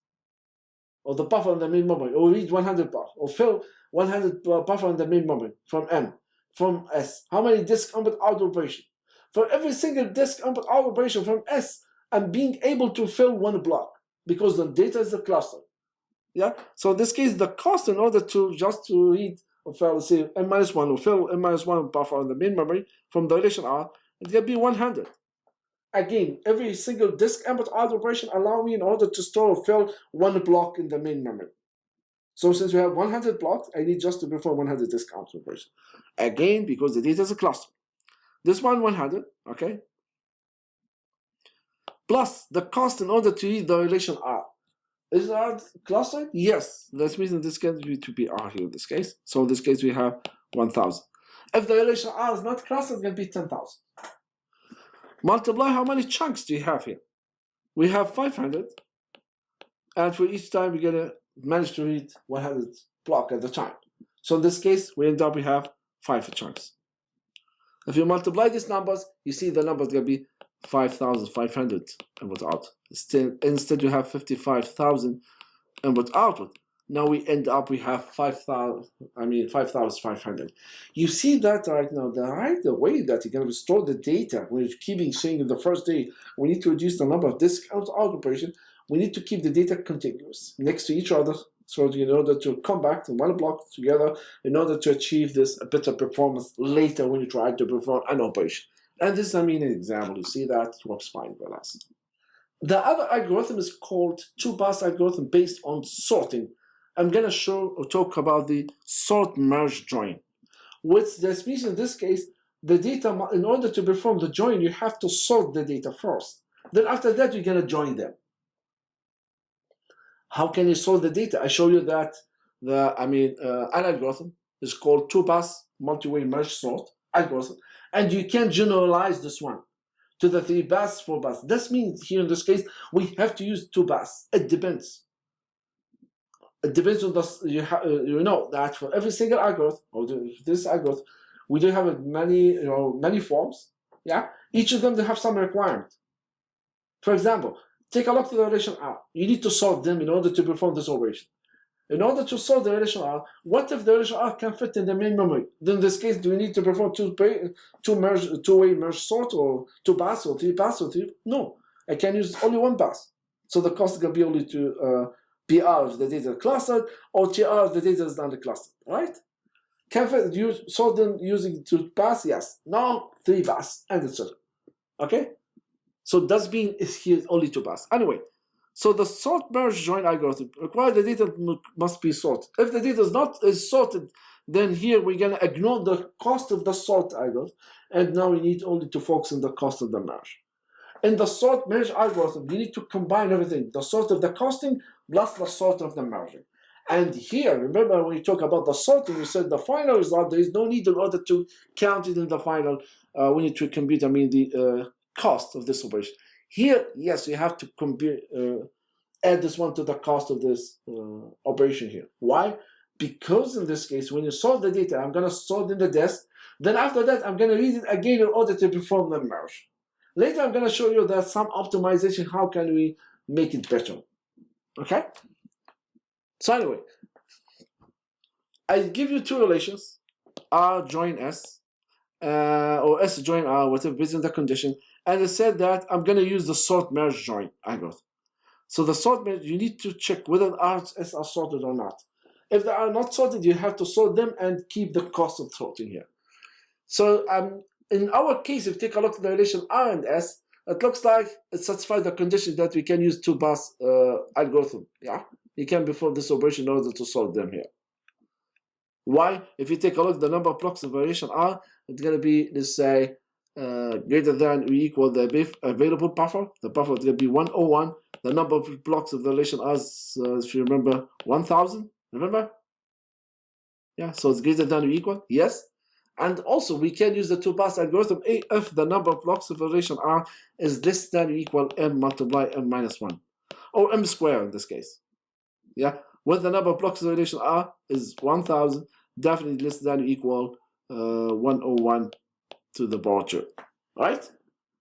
Speaker 1: or the buffer in the main memory, or read 100 blocks, or fill 100 buffer in the main memory from M, from S. How many disk input out operation? For every single disk input out operation from S, I'm being able to fill one block because the data is a cluster. Yeah. So in this case, the cost in order to just to read or fill, let's say n-1 or fill n-1 buffer in the main memory from the relation R, it's gonna be 100. Again, every single disk input out operation allow me in order to store or fill one block in the main memory. So since we have 100 blocks, I need just to perform 100 disk out operation. Again, because the data is a cluster. This one 100, okay? Plus the cost in order to read the relation R. Is R clustered? Yes. That means in this case we to be R here in this case. So in this case we have 1000. If the relation R is not clustered, it's going to be 10,000. Multiply how many chunks do you have here? We have 500. And for each time we're going to manage to read 100 block at a time. So in this case, we end up we have 5 chunks. If you multiply these numbers, you see the number is going to be 5,500 input out. Instead you have 55,000 input output. Now we end up we have 5,500. You see that right now, the way that you're going to store the data when you're keeping saying in the first day, we need to reduce the number of disk out operation. We need to keep the data contiguous next to each other, so in order to come back to one block together, in order to achieve this a better performance later when you try to perform an operation. And this is, an example. You see that it works fine with us. The other algorithm is called two-pass algorithm based on sorting. I'm going to show or talk about the sort merge join. Which this means in this case, the data, in order to perform the join, you have to sort the data first. Then after that, you're going to join them. How can you sort the data? I show you that an algorithm is called two-pass multi-way merge sort algorithm, and you can generalize this one to the 3-pass, 4-pass. This means here in this case we have to use 2-pass. It depends. It depends on this. You know that for every single algorithm or this algorithm, we do have many forms. Yeah, each of them they have some requirement. For example, take a look at the relation R. You need to sort them in order to perform this operation. In order to sort the relation R, what if the relation R can fit in the main memory? Then in this case, do we need to perform two-way merge sort, or 2-pass, or 3-pass, or 3? No, I can use only 1-pass. So the cost can be only to PR if the data is clustered, or TR if the data is not clustered, right? Can you sort them using 2-pass? Yes. No, 3-pass, and etc. Okay? So that's being here only 2-pass. Anyway, so the sort merge join algorithm requires the data must be sorted. If the data is sorted, then here we're gonna ignore the cost of the sort algorithm, and now we need only to focus on the cost of the merge. In the sort merge algorithm, you need to combine everything: the sort of the costing plus the sort of the merging. And here, remember when we talk about the sorting, we said the final result, there is no need in order to count it in the final. We need to compute, the cost of this operation. Here, yes, you have to compute, add this one to the cost of this operation here. Why? Because in this case, when you sort the data, I'm going to sort in the disk. Then after that, I'm going to read it again in order to perform the merge. Later, I'm going to show you that some optimization, how can we make it better. Okay? So anyway, I give you two relations, R join S, or S join R, whatever, based on the condition. And I said that I'm going to use the sort merge join algorithm. So the sort merge, you need to check whether R and S are sorted or not. If they are not sorted, you have to sort them and keep the cost of sorting here. So in our case, if you take a look at the relation R and S, it looks like it satisfies the condition that we can use two-pass algorithm. Yeah, you can perform this operation in order to solve them here. Why? If you take a look at the number of blocks of relation R, it's going to be, let's say, greater than or equal the available buffer. The buffer is going to be 101. The number of blocks of the relation R is, if you remember, 1000. Remember? Yeah, so it's greater than or equal. Yes. And also, we can use the two-pass algorithm if the number of blocks of relation R is less than or equal m multiply m minus 1. Or m squared in this case. Yeah. When the number of blocks of relation R is 1000, definitely less than or equal 101 to the power 2. Right?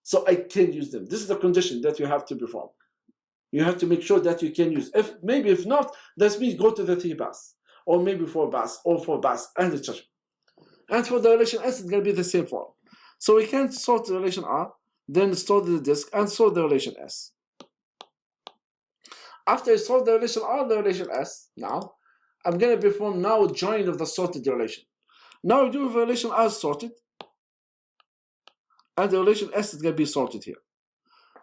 Speaker 1: So I can use them. This is the condition that you have to perform. You have to make sure that you can use. If not, that means go to the 3 paths, or maybe 4 paths, or 4 paths, and etc. And for the relation S, it's going to be the same form. So we can sort the relation R, then sort the disk, and sort the relation S. After I sort the relation R and the relation S, now I'm going to perform now a join of the sorted relation. Now we do have relation R sorted, and the relation S is going to be sorted here.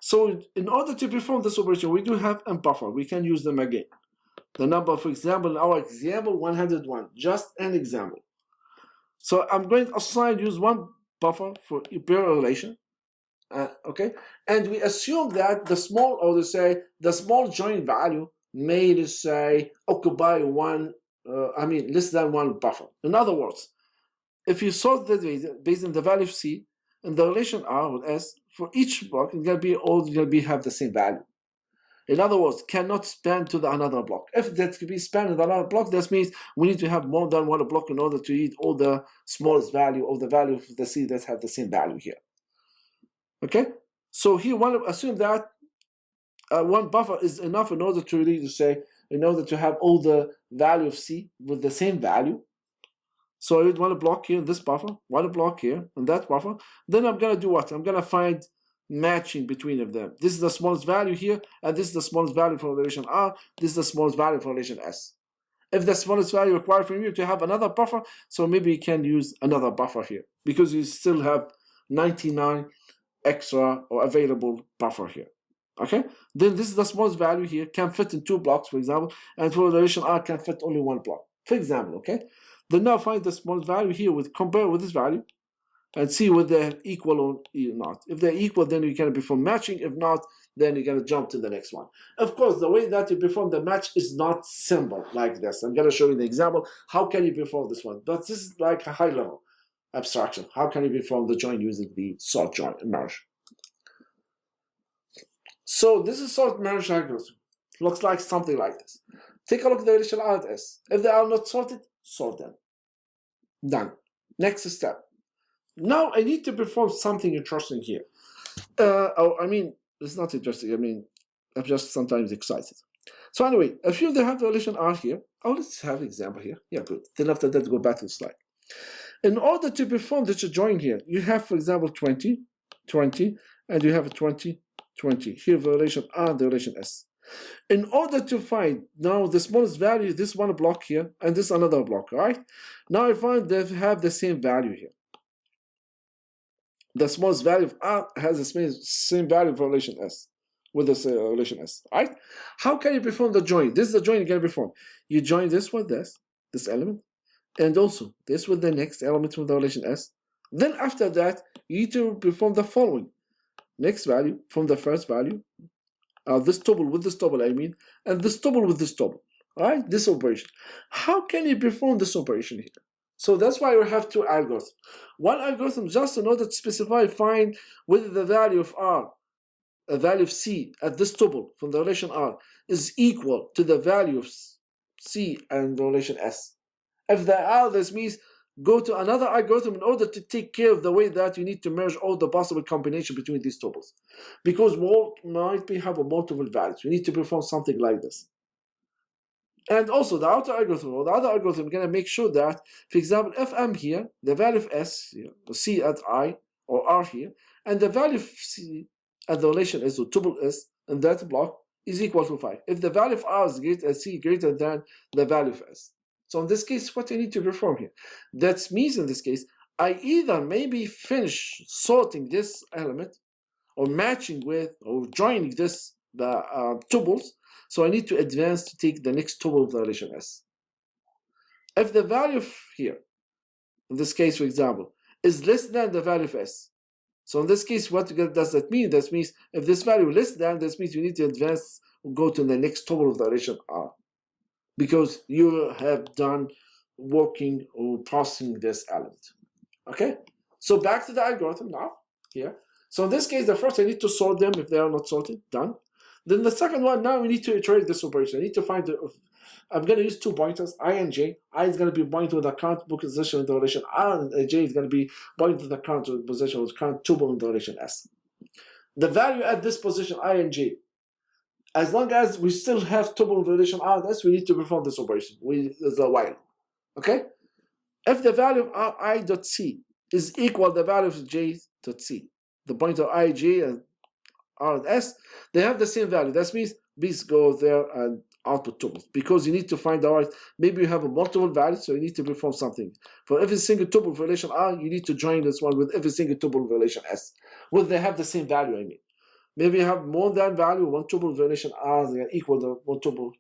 Speaker 1: So in order to perform this operation, we do have a buffer. We can use them again. The number, for example, in our example 101, just an example. So I'm going to use one buffer for per relation, okay? And we assume that the small, or let's say the small join value may, let's say, occupy less than one buffer. In other words, if you sort the data based on the value of C and the relation R with S, for each block, it's going to be all going to have the same value. In other words, cannot span to another block. If that could be spanned to another block, that means we need to have more than one block in order to read all the smallest value of the value of the C that have the same value here. Okay? So here, assume that one buffer is enough in order to really say, in order to have all the value of C with the same value. So I would want to block here in this buffer, one block here in that buffer. Then I'm going to do what? I'm going to find matching between of them. This is the smallest value here, and this is the smallest value for relation R. This is the smallest value for relation S. If the smallest value required from you to have another buffer, so maybe you can use another buffer here, because you still have 99 extra or available buffer here. Okay? Then this is the smallest value here, can fit in 2 blocks, for example, and for relation R can fit only 1 block, for example, okay? Then now find the smallest value here, compare with this value, and see whether they're equal or not. If they're equal, then you can perform matching. If not, then you're going to jump to the next one. Of course, the way that you perform the match is not simple like this. I'm going to show you the example. How can you perform this one? But this is like a high-level abstraction. How can you perform the join using the sort join merge? So this is sort merge algorithm. Looks like something like this. Take a look at the relation R and S. If they are not sorted, sort them. Done. Next step. Now I need to perform something interesting here. It's not interesting. I'm just sometimes excited. So anyway, if you have the relation R here, let's have an example here. Yeah, good. Then after that, go back to the slide. In order to perform this join here, you have, for example, 20, 20, and you have a 20, 20. Here the relation R and the relation S. In order to find now the smallest value, this one block here, and this another block, right? Now I find they have the same value here. The smallest value of R has the same value for relation S, with this relation S, right? How can you perform the join? This is the join you can perform. You join this with this element, and also this with the next element from the relation S. Then after that, you need to perform the following. Next value from the first value, this tuple with this tuple, and this tuple with this tuple, right? This operation. How can you perform this operation here? So that's why we have 2 algorithms. One algorithm just in order to specify, find whether the value of R, a value of C at this tuple from the relation R is equal to the value of C and the relation S. If they are, this means go to another algorithm in order to take care of the way that you need to merge all the possible combination between these tuples. Because might have multiple values. You need to perform something like this. And also the outer algorithm or the other algorithm going to make sure that, for example, if I'm here, the value of S here, or C at I or R here, and the value of C at the relation S or tuple S in that block is equal to 5. If the value of R is greater than the value of S. So in this case, what I need to perform here? That means in this case, I either maybe finish sorting this element or matching with or joining this tuples. So I need to advance to take the next tuple of the relation S. If the value of here, in this case, for example, is less than the value of S. So in this case, what does that mean? That means if this value is less than, this means you need to advance, go to the next tuple of the relation R. Because you have done working or processing this element. Okay? So back to the algorithm now, here. So in this case, the first I need to sort them if they are not sorted, done. Then the second one, now we need to iterate this operation. I need to find I'm going to use 2 pointers, I and J. I is going to be pointing with the current position in the relation R, and J is going to be pointing to the current position with current tuple in the relation S. The value at this position, I and J, As long as we still have tuple violation R and S, we need to perform this operation. There's a while. Okay? If the value of I dot C is equal to the value of J dot C, the pointer I, J, and R and S, they have the same value. That means please go there and output tuples, because you need to find out, maybe you have a multiple value, so you need to perform something. For every single tuple relation R, you need to join this one with every single tuple relation S. Well, they have the same value, I mean. Maybe you have more than value, one tuple relation R, they are equal to one tuple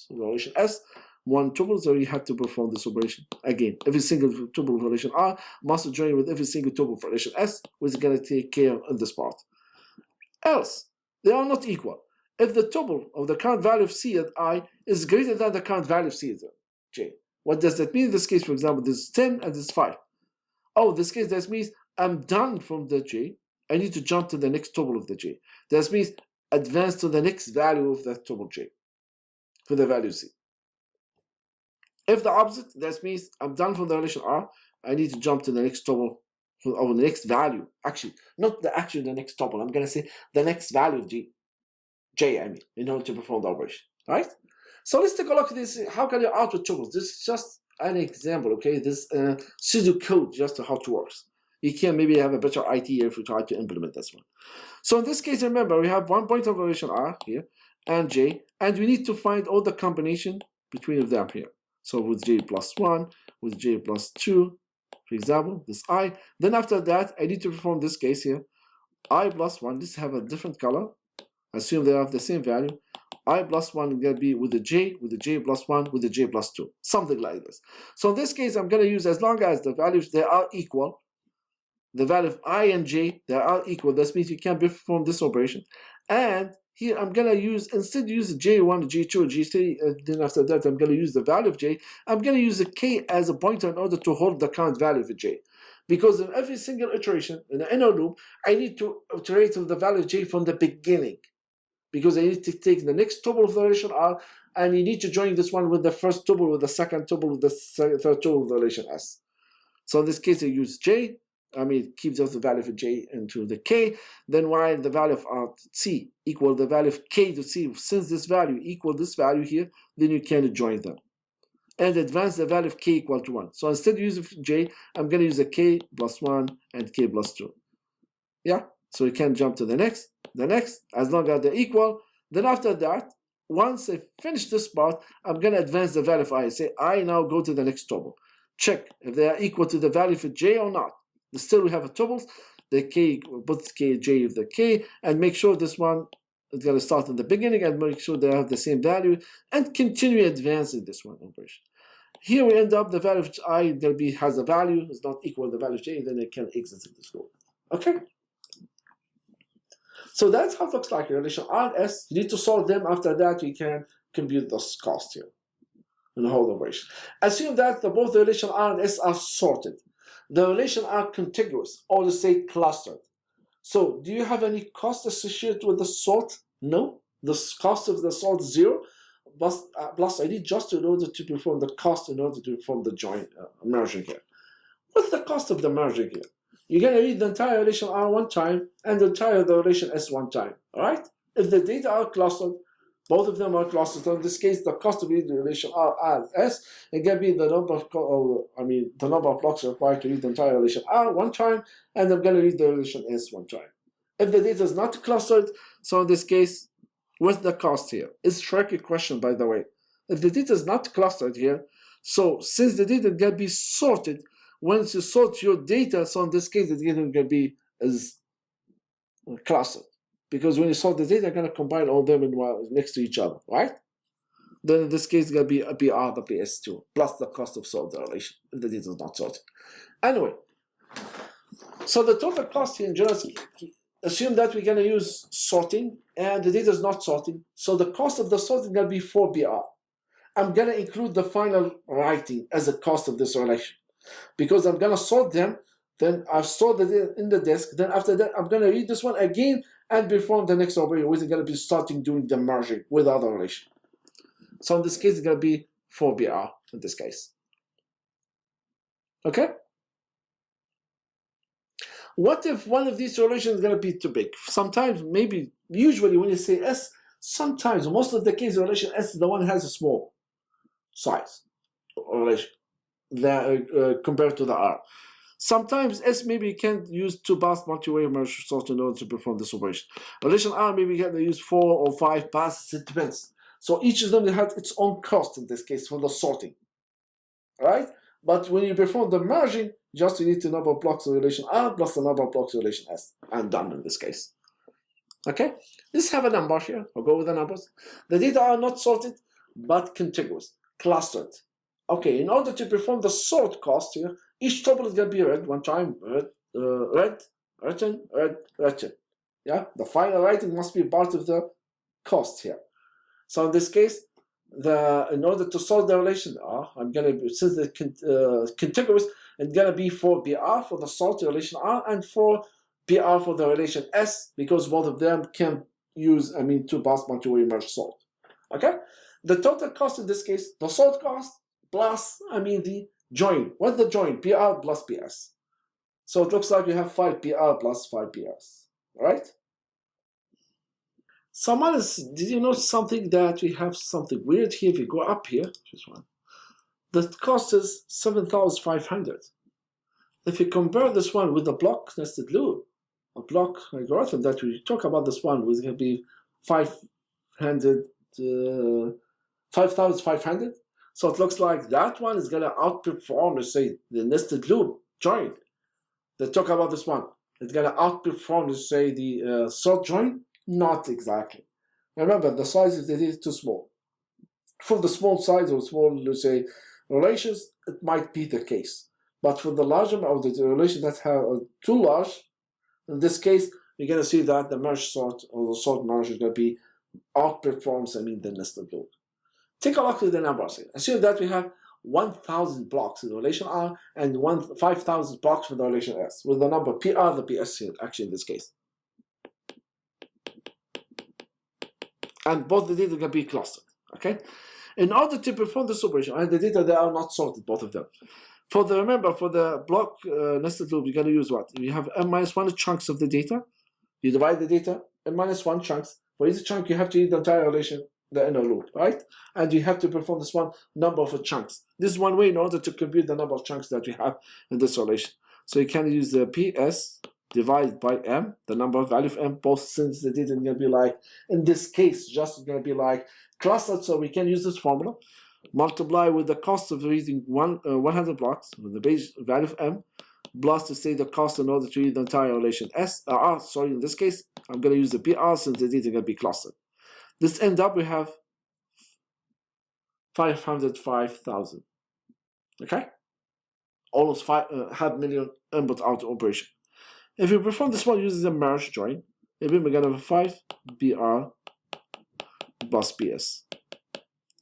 Speaker 1: relation S, one tuple, so you have to perform this operation. Again, every single tuple relation R must join with every single tuple relation S, which is going to take care of this part. Else, they are not equal. If the tuple of the current value of C at I is greater than the current value of C at J. What does that mean in this case? For example, this is 10 and this is 5. Oh, in this case, that means I'm done from the J. I need to jump to the next tuple of the J. That means advance to the next value of that tuple J for the value C. If the opposite, that means I'm done from the relation R. I need to jump to the next tuple or the next value. Actually, not the next tuple. I'm going to say the next value of J, I mean, in order to perform the operation, right? So let's take a look at this. How can you output tuples? This is just an example, okay? This pseudo code just how it works. You can maybe have a better idea if you try to implement this one. So in this case, remember, we have one point of relation R here and J, and we need to find all the combination between them here. So with J plus 1, with J plus 2, for example, this I. Then after that, I need to perform this case here. I plus 1, this have a different color. Assume they have the same value. I plus 1 is going to be with the J plus 1, with the J plus 2. Something like this. So in this case, I'm going to use, as long as the values, they are equal, the value of I and J, they are equal. That means you can perform this operation. And here I'm going to use, instead use J1, J2, J3, then after that I'm going to use the value of J. I'm going to use a K as a pointer in order to hold the current value of J. Because in every single iteration, in the inner loop, I need to iterate with the value of J from the beginning. Because I need to take the next tuple of the relation R, and you need to join this one with the first tuple, with the second tuple, with the third tuple of the relation S. So in this case, I use J. I mean, keep just the value of J into the K. Then while the value of R to C equal the value of K to C, since this value equal this value here, then you can join them. And advance the value of K equal to 1. So instead of using J, I'm going to use a K plus 1 and K plus 2. Yeah? So you can jump to the next, as long as they're equal. Then after that, once I finish this part, I'm going to advance the value of I. Say I now go to the next tuple. Check if they are equal to the value for J or not. Still we have a tuples, the K, put K, J of the K, and make sure this one is going to start in the beginning and make sure they have the same value, and continue advancing this one operation. Here we end up the value of I has a value, is not equal to the value of J, then it can exit this loop. Okay? So that's how it looks like in relation R and S. You need to solve them. After that, you can compute this cost here in the whole operation. Assume that both the relation R and S are sorted. The relation are contiguous, or let's say clustered. So do you have any cost associated with the sort? No. The cost of the sort is 0. Plus I need just in order to perform the cost in order to perform the join merging here. What's the cost of the merging here? You're going to read the entire relation R one time and the entire relation S one time. All right? If the data are clustered, both of them are clustered. So in this case, the cost of reading the relation R and S, it can be the number of the number of blocks required to read the entire relation R one time, and I'm going to read the relation S one time. If the data is not clustered, so in this case, what's the cost here? It's a tricky question, by the way. If the data is not clustered here, so since the data can be sorted, once you sort your data, so in this case, the data can be as clustered. Because when you sort the data, you're going to combine all of them next to each other, right? Then in this case, it's going to be a BR, the PS2, plus the cost of sort the relation, if the data is not sorted. Anyway, so the total cost here in general, assume that we're going to use sorting, and the data is not sorting. So the cost of the sorting is going to be 4 BR. I'm going to include the final writing as a cost of this relation. Because I'm going to sort them, then I've stored it in the disk, then after that, I'm going to read this one again and perform the next operation, which is going to be starting doing the merging with the other relation. So in this case, it's going to be 4 BR in this case. Okay? What if one of these relations is going to be too big? Sometimes, maybe, usually when you say S, Sometimes, most of the case, the relation S is the one has a small size relation compared to the R. Sometimes S maybe can't use 2-pass multi-way merge sort in order to perform this operation. Relation R maybe can use 4 or 5 passes, it depends. So each of them has its own cost in this case for the sorting, right? But when you perform the merging, just you need the number of blocks of relation R plus the number of blocks of relation S, and done in this case. Okay, let's have a number here. I'll go with the numbers. The data are not sorted, but contiguous, clustered. Okay, in order to perform the sort cost here, each tuple is going to be read one time, read, written, read, written. Yeah, the final writing must be part of the cost here. So in this case, in order to sort the relation R, I'm going to, since the contiguous, it's going to be for BR for the sort relation R and for BR for the relation S, because both of them can use, 2-pass multi-way merge sort. Okay? The total cost in this case, the sort cost plus, the join. What's the join? PR plus PS. So it looks like you have 5 PR plus 5 PS. Right? Someone did you notice something that we have something weird here? If you go up here, just one, the cost is 7,500. If you compare this one with the block nested loop, a block algorithm that we talk about, this one was going to be 5,500. So it looks like that one is going to outperform, let's say, the nested loop join. They talk about this one. It's going to outperform, let's say, the sort join. Not exactly. Remember, the size is too small. For the small size or small, let's say, relations, it might be the case. But for the larger or the relation that have too large, in this case, you're going to see that the merge sort or the sort merge is going to be outperforms, the nested loop. Take a look at the numbers here. Assume that we have 1,000 blocks in the relation R and 5,000 blocks for the relation S, with the number PR, the PS here, actually in this case. And both the data can be clustered, okay? In order to perform this operation, and the data, they are not sorted, both of them. Remember, for the block nested loop, you're going to use what? You have n-1 chunks of the data. You divide the data, n-1 chunks. For each chunk, you have to use the entire relation, the inner loop, right? And you have to perform this one number of chunks. This is one way in order to compute the number of chunks that we have in this relation. So you can use the PS divided by M, the number of value of M, both since the data is going to be like, in this case, just going to be like clustered, so we can use this formula. Multiply with the cost of reading 100 blocks with the base value of M, plus to say the cost in order to read the entire relation R. Sorry, in this case, I'm going to use the PR since the data is going to be clustered. This end up, we have 505,000. Okay? Almost 5 million input out operation. If you perform this one using the merge join, maybe we're going to have 5 BR plus PS.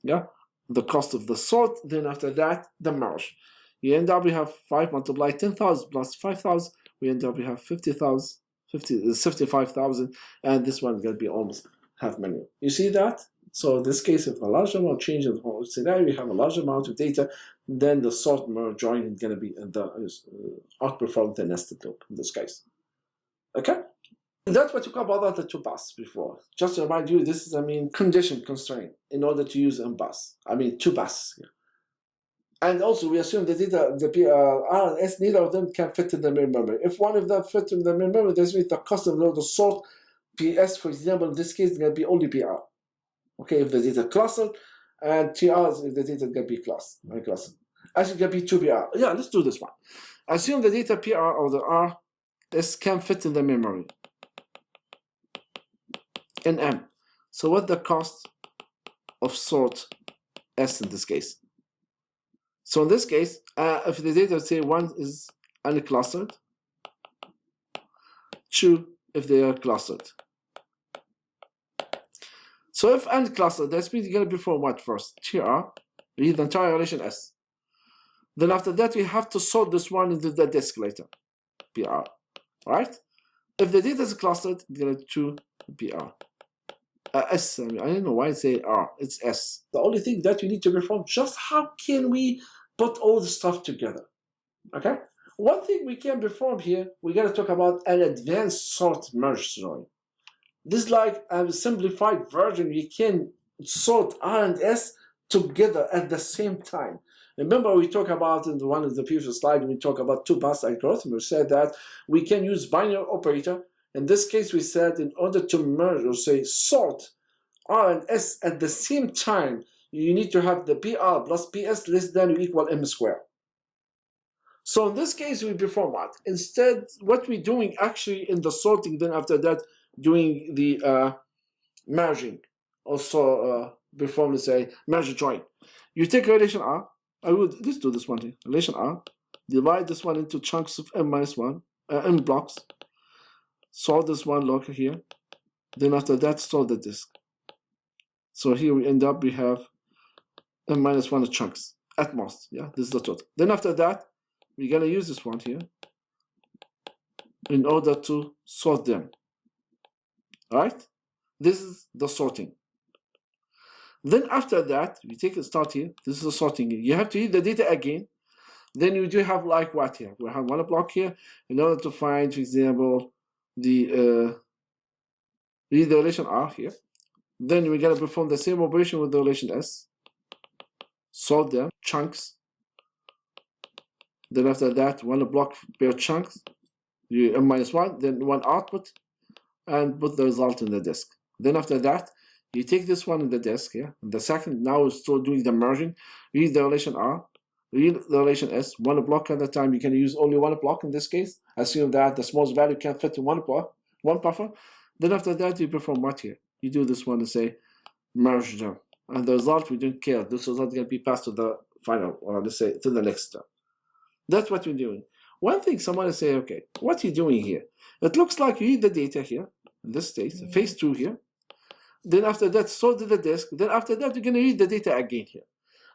Speaker 1: Yeah? The cost of the sort, then after that, the merge. You end up, we have 5 multiply 10,000 plus 5,000, we end up, we have 55,000, and this one is going to be almost half million. You see that? So in this case, if a large amount changes the whole scenario, we have a large amount of data, then the sort merge join is going to be outperform the nested loop in this case. Okay? That's what you call about the 2-pass before. Just to remind you, this is, condition constraint in order to use M-pass. 2-pass. Yeah. And also, we assume the data, the R and S, neither of them can fit in the main memory. If one of them fits in the main memory, this means the cost of the sort PS, for example, in this case, is going to be only PR. Okay, if the data clustered, and TR if the data is going to be clustered. Actually, it can be 2 PR. Yeah, let's do this one. Assume the data PR or the R S can fit in the memory. In M. So what's the cost of sort S in this case? So in this case, if the data, say 1 is unclustered, 2 if they are clustered. So if unclustered, that means you're going to perform what first? TR, read the entire relation S. Then after that, we have to sort this one into the disk later, PR, right? If the data is clustered, it's going to 2 PR. S, I don't know why I say R, it's S. The only thing that we need to perform, just how can we put all the stuff together, okay? One thing we can perform here, we got to talk about an advanced sort merge join. This is like a simplified version. You can sort R and S together at the same time. Remember, we talked about in one of the previous slides, we talked about two-pass algorithm. We said that we can use binary operator. In this case, we said in order to merge or say sort R and S at the same time, you need to have the PR plus PS less than or equal M squared. So in this case, we perform what? Instead, what we're doing actually in the sorting, then after that, doing the merging. Also perform, let's say, merge join. You take relation R. Let's do this one here. Relation R. Divide this one into chunks of M minus 1, M blocks. Sort this one local here. Then after that, store the disk. So here we end up, we have M minus 1 chunks at most. Yeah, this is the total. Then after that, we're going to use this one here in order to sort them. All right? This is the sorting. Then after that, we take a start here. This is the sorting. You have to read the data again. Then you do have like what here? We have one block here in order to find, for example, read the relation R here. Then we're going to perform the same operation with the relation S. Sort them, chunks. Then after that, one block per chunks, you M minus 1, then one output, and put the result in the disk. Then after that, you take this one in the disk here. And the second, now we're still doing the merging. Read the relation R, read the relation S, one block at a time. You can use only one block in this case. Assume that the smallest value can fit in one block, one buffer. Then after that, you perform what here? You do this one and say merge them. And the result, we don't care. This result is going to be passed to the final, or let's say to the next step. That's what we're doing. One thing someone will say, okay, what are you doing here? It looks like you read the data here, in this state, phase 2 here. Then after that, sort to the disk. Then after that, you're going to read the data again here.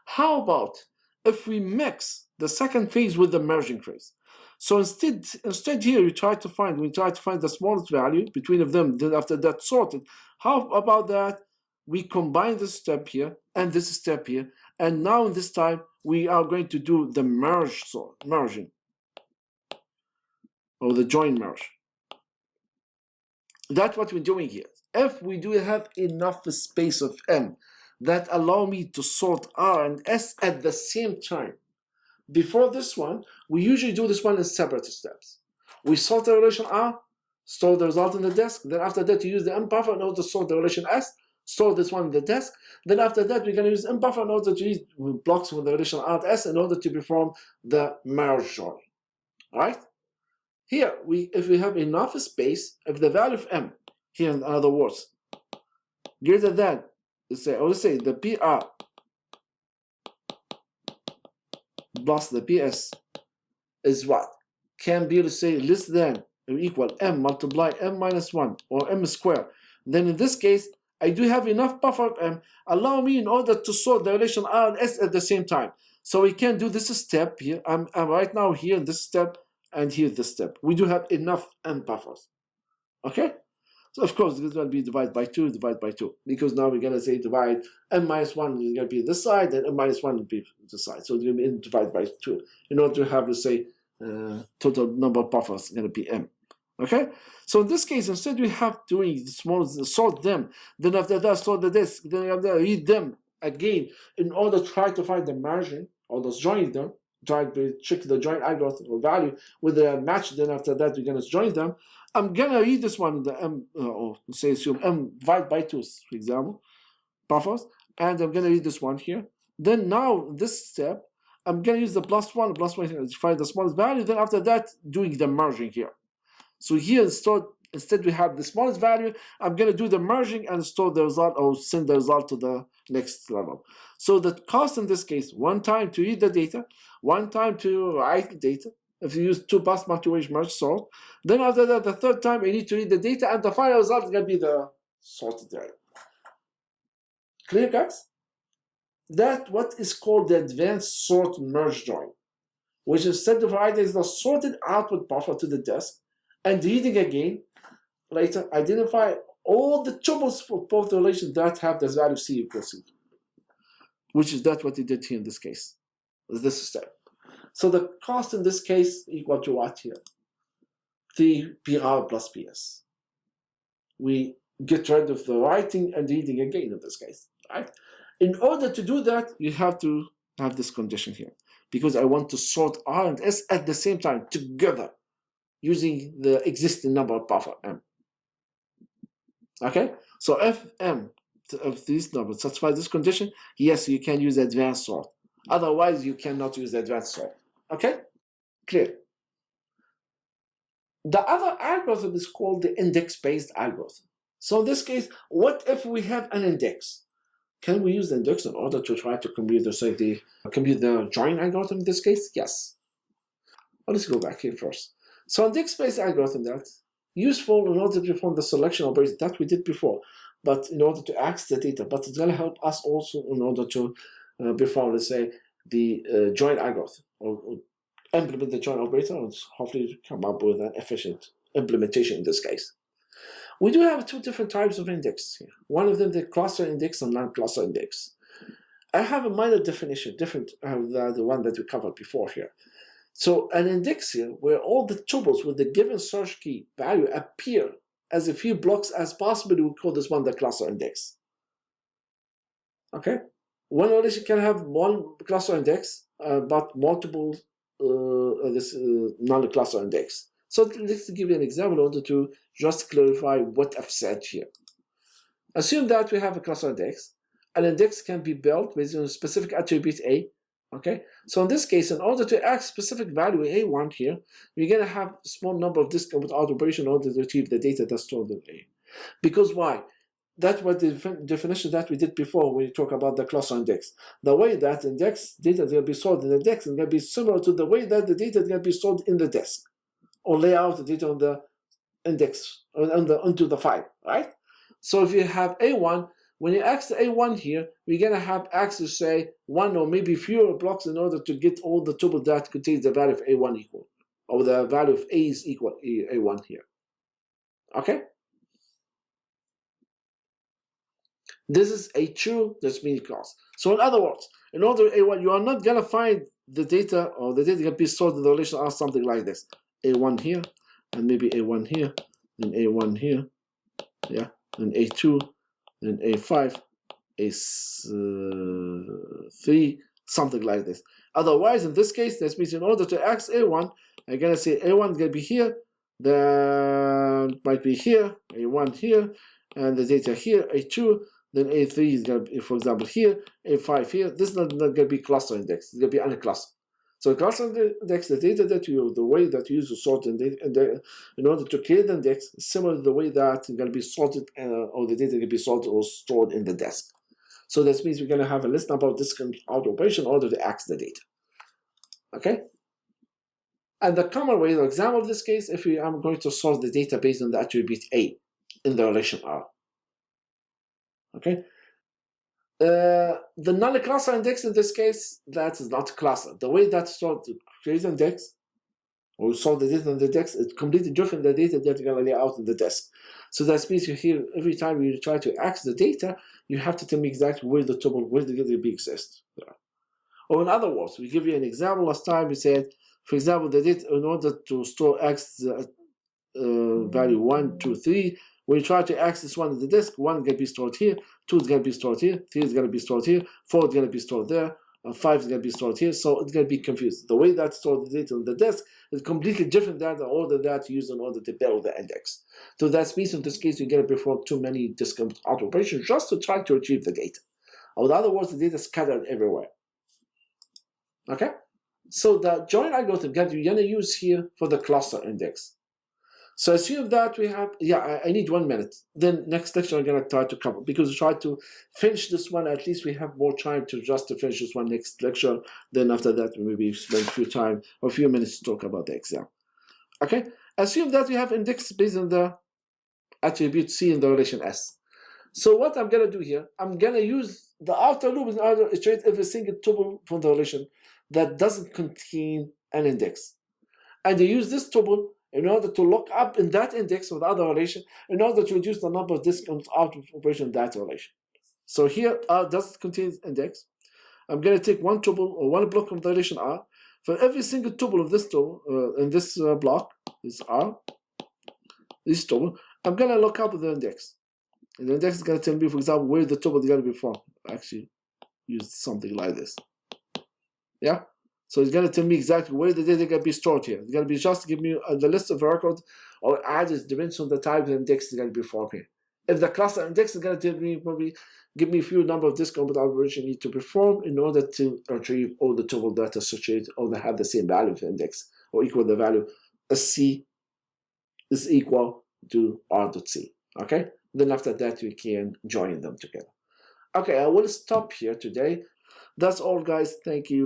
Speaker 1: How about if we mix the second phase with the merging phase? So instead here, we try to find the smallest value between of them. Then after that, sorted. How about that? We combine this step here and this step here. And now in this time, we are going to do the merging, or the join merge. That's what we're doing here. If we do have enough space of M that allow me to sort R and S at the same time. Before this one, we usually do this one in separate steps. We sort the relation R, store the result in the disk. Then after that, you use the M buffer in order to sort the relation S, store this one in the disk. Then after that, we're going to use M buffer in order to use blocks with the relation R and S in order to perform the merge join. All right? Here, if we have enough space, if the value of M, here in other words, greater than, let's say the PR plus the PS is what? Can be, let's say, less than or equal M multiply M minus 1 or M squared. Then in this case, I do have enough buffer of M, allow me in order to sort the relation R and S at the same time. So we can do this step here. I'm right now here in this step and here this step. We do have enough M buffers. Okay? So of course, this will be divided by 2, because now we're going to say divide M minus 1 is going to be this side, and M minus 1 will be this side. So it's going to be divided by 2 in order to have, let's say, total number of buffers going to be M. Okay? So in this case, instead we have doing sort them, then after that sort the disk, then after that read them again in order to try to find the margin or just join them, try to check the join algorithm or value with the match, then after that we're going to join them. I'm going to read this one in the M, or say assume M divided by 2, for example, buffers, and I'm going to read this one here. Then now, this step, I'm going to use the plus 1 here to find the smallest value. Then after that, doing the merging here. So here, instead we have the smallest value, I'm going to do the merging and store the result, or send the result to the next level. So the cost in this case, one time to read the data, one time to write the data. If you use two-pass multiway merge sort, then after that, the third time I need to read the data, and the final result is going to be the sorted data. Clear, guys? That's what is called the advanced sort merge join, which instead of writing the sorted output buffer to the disk and reading again, later identify all the tuples for both relations that have this value C equals C, which is that's what they did here in this case, this step. So the cost in this case equal to what here? 3 PR plus PS. We get rid of the writing and reading again in this case, right? In order to do that, you have to have this condition here, because I want to sort R and S at the same time together using the existing number buffer M. Okay, so if M of these numbers satisfy this condition, yes, you can use advanced sort. Otherwise, you cannot use advanced sort. Okay, clear. The other algorithm is called the index-based algorithm. So in this case, what if we have an index? Can we use the index in order to try to compute the join algorithm in this case? Yes. Well, let's go back here first. So index-based algorithm that's useful in order to perform the selection operation that we did before, but in order to access the data, but it's going to help us also in order to perform, let's say, the join algorithm, or implement the join operator, and hopefully come up with an efficient implementation in this case. We do have two different types of index here. One of them, the cluster index and non-cluster index. I have a minor definition, different than the one that we covered before here. So an index here, where all the tuples with the given search key value appear as a few blocks as possible, we call this one the cluster index. Okay? One relation can have one cluster index, but multiple non-cluster index. So let's give you an example in order to just clarify what I've said here. Assume that we have a cluster index. An index can be built based on a specific attribute A. Okay, so in this case, in order to access specific value A1 here, we're going to have a small number of discrete operation in order to achieve the data that's stored in A. Because why? That's what the definition that we did before when we talk about the cluster index. The way that index data is going to be stored in the index is going to be similar to the way that the data is going to be stored in the disk, or lay out the data on the index, onto the file, right? So if you have A1, when you access A1 here, we're going to have access, say, one or maybe fewer blocks in order to get all the tuple that contains the value of A1 equal, or the value of A is equal A1 here. Okay? This is a true mean clause. So in other words, in order A1, you are not going to find the data, or the data can be stored in the relation R something like this. A1 here, and maybe A1 here, then A1 here, yeah, then A2, then A5, A3, something like this. Otherwise, in this case, that means in order to access A1, I'm going to say A1 is going to be here, then might be here, A1 here, and the data here, A2, then A3 is going to be, for example, here, A5 here. This is not going to be cluster index. It's going to be uncluster. So cluster index, the data that the way that you use to sort in order to create the index is similar to the way that it's going to be sorted, or the data can be sorted or stored in the disk. So that means we're going to have a list number of discrete operation in order to access the data. Okay? And the common way, the example of this case, if I'm going to sort the data based on the attribute A in the relation R. Okay? The non-cluster index in this case, that is not cluster. The way that sort to create an index, or sort the data in the index, is completely different than the data that you're going to lay out in the disk. So that means you here, every time you try to access the data, you have to tell me exactly where the tuple, where the data exists. Or in other words, we give you an example last time. We said, for example, the data, in order to store X value 1, 2, 3, when you try to access one in the disk, 1 is going to be stored here, 2 is going to be stored here, 3 is going to be stored here, 4 is going to be stored there, and 5 is going to be stored here, so it's going to be confused. The way that stores the data on the disk is completely different than the order that you use in order to build the index. So that means in this case, you're going to perform too many discrete operations just to try to achieve the data. Or in other words, the data is scattered everywhere. Okay? So the join algorithm that you're going to use here for the cluster index. So assume that we have, I need 1 minute. Then next lecture I'm going to try to cover, because we try to finish this one. At least we have more time to finish this one next lecture. Then after that, we maybe spend a few minutes to talk about the exam. Okay? Assume that we have index based on the attribute C in the relation S. So what I'm going to do here, I'm going to use the outer loop in order to iterate every single tuple from the relation that doesn't contain an index. And you use this tuple in order to look up in that index of the other relation in order to reduce the number of discrete operation in that relation. So here R doesn't contain index. I'm going to take one tuple or one block from the relation R. For every single tuple of this tuple in this block, this R, this tuple, I'm going to look up the index. And the index is going to tell me, for example, where the tuple is going to be from. Actually, use something like this. Yeah. So it's going to tell me exactly where the data is going to be stored here. It's going to be just give me the list of records or address depends on the type of index is going to be formed here. If the cluster index is going to tell me probably give me a few number of disk computer operations need to perform in order to retrieve all the tuple data associated or they have the same value of the index or equal the value C is equal to R.C. Okay? Then after that we can join them together. Okay, I will stop here today. That's all, guys. Thank you.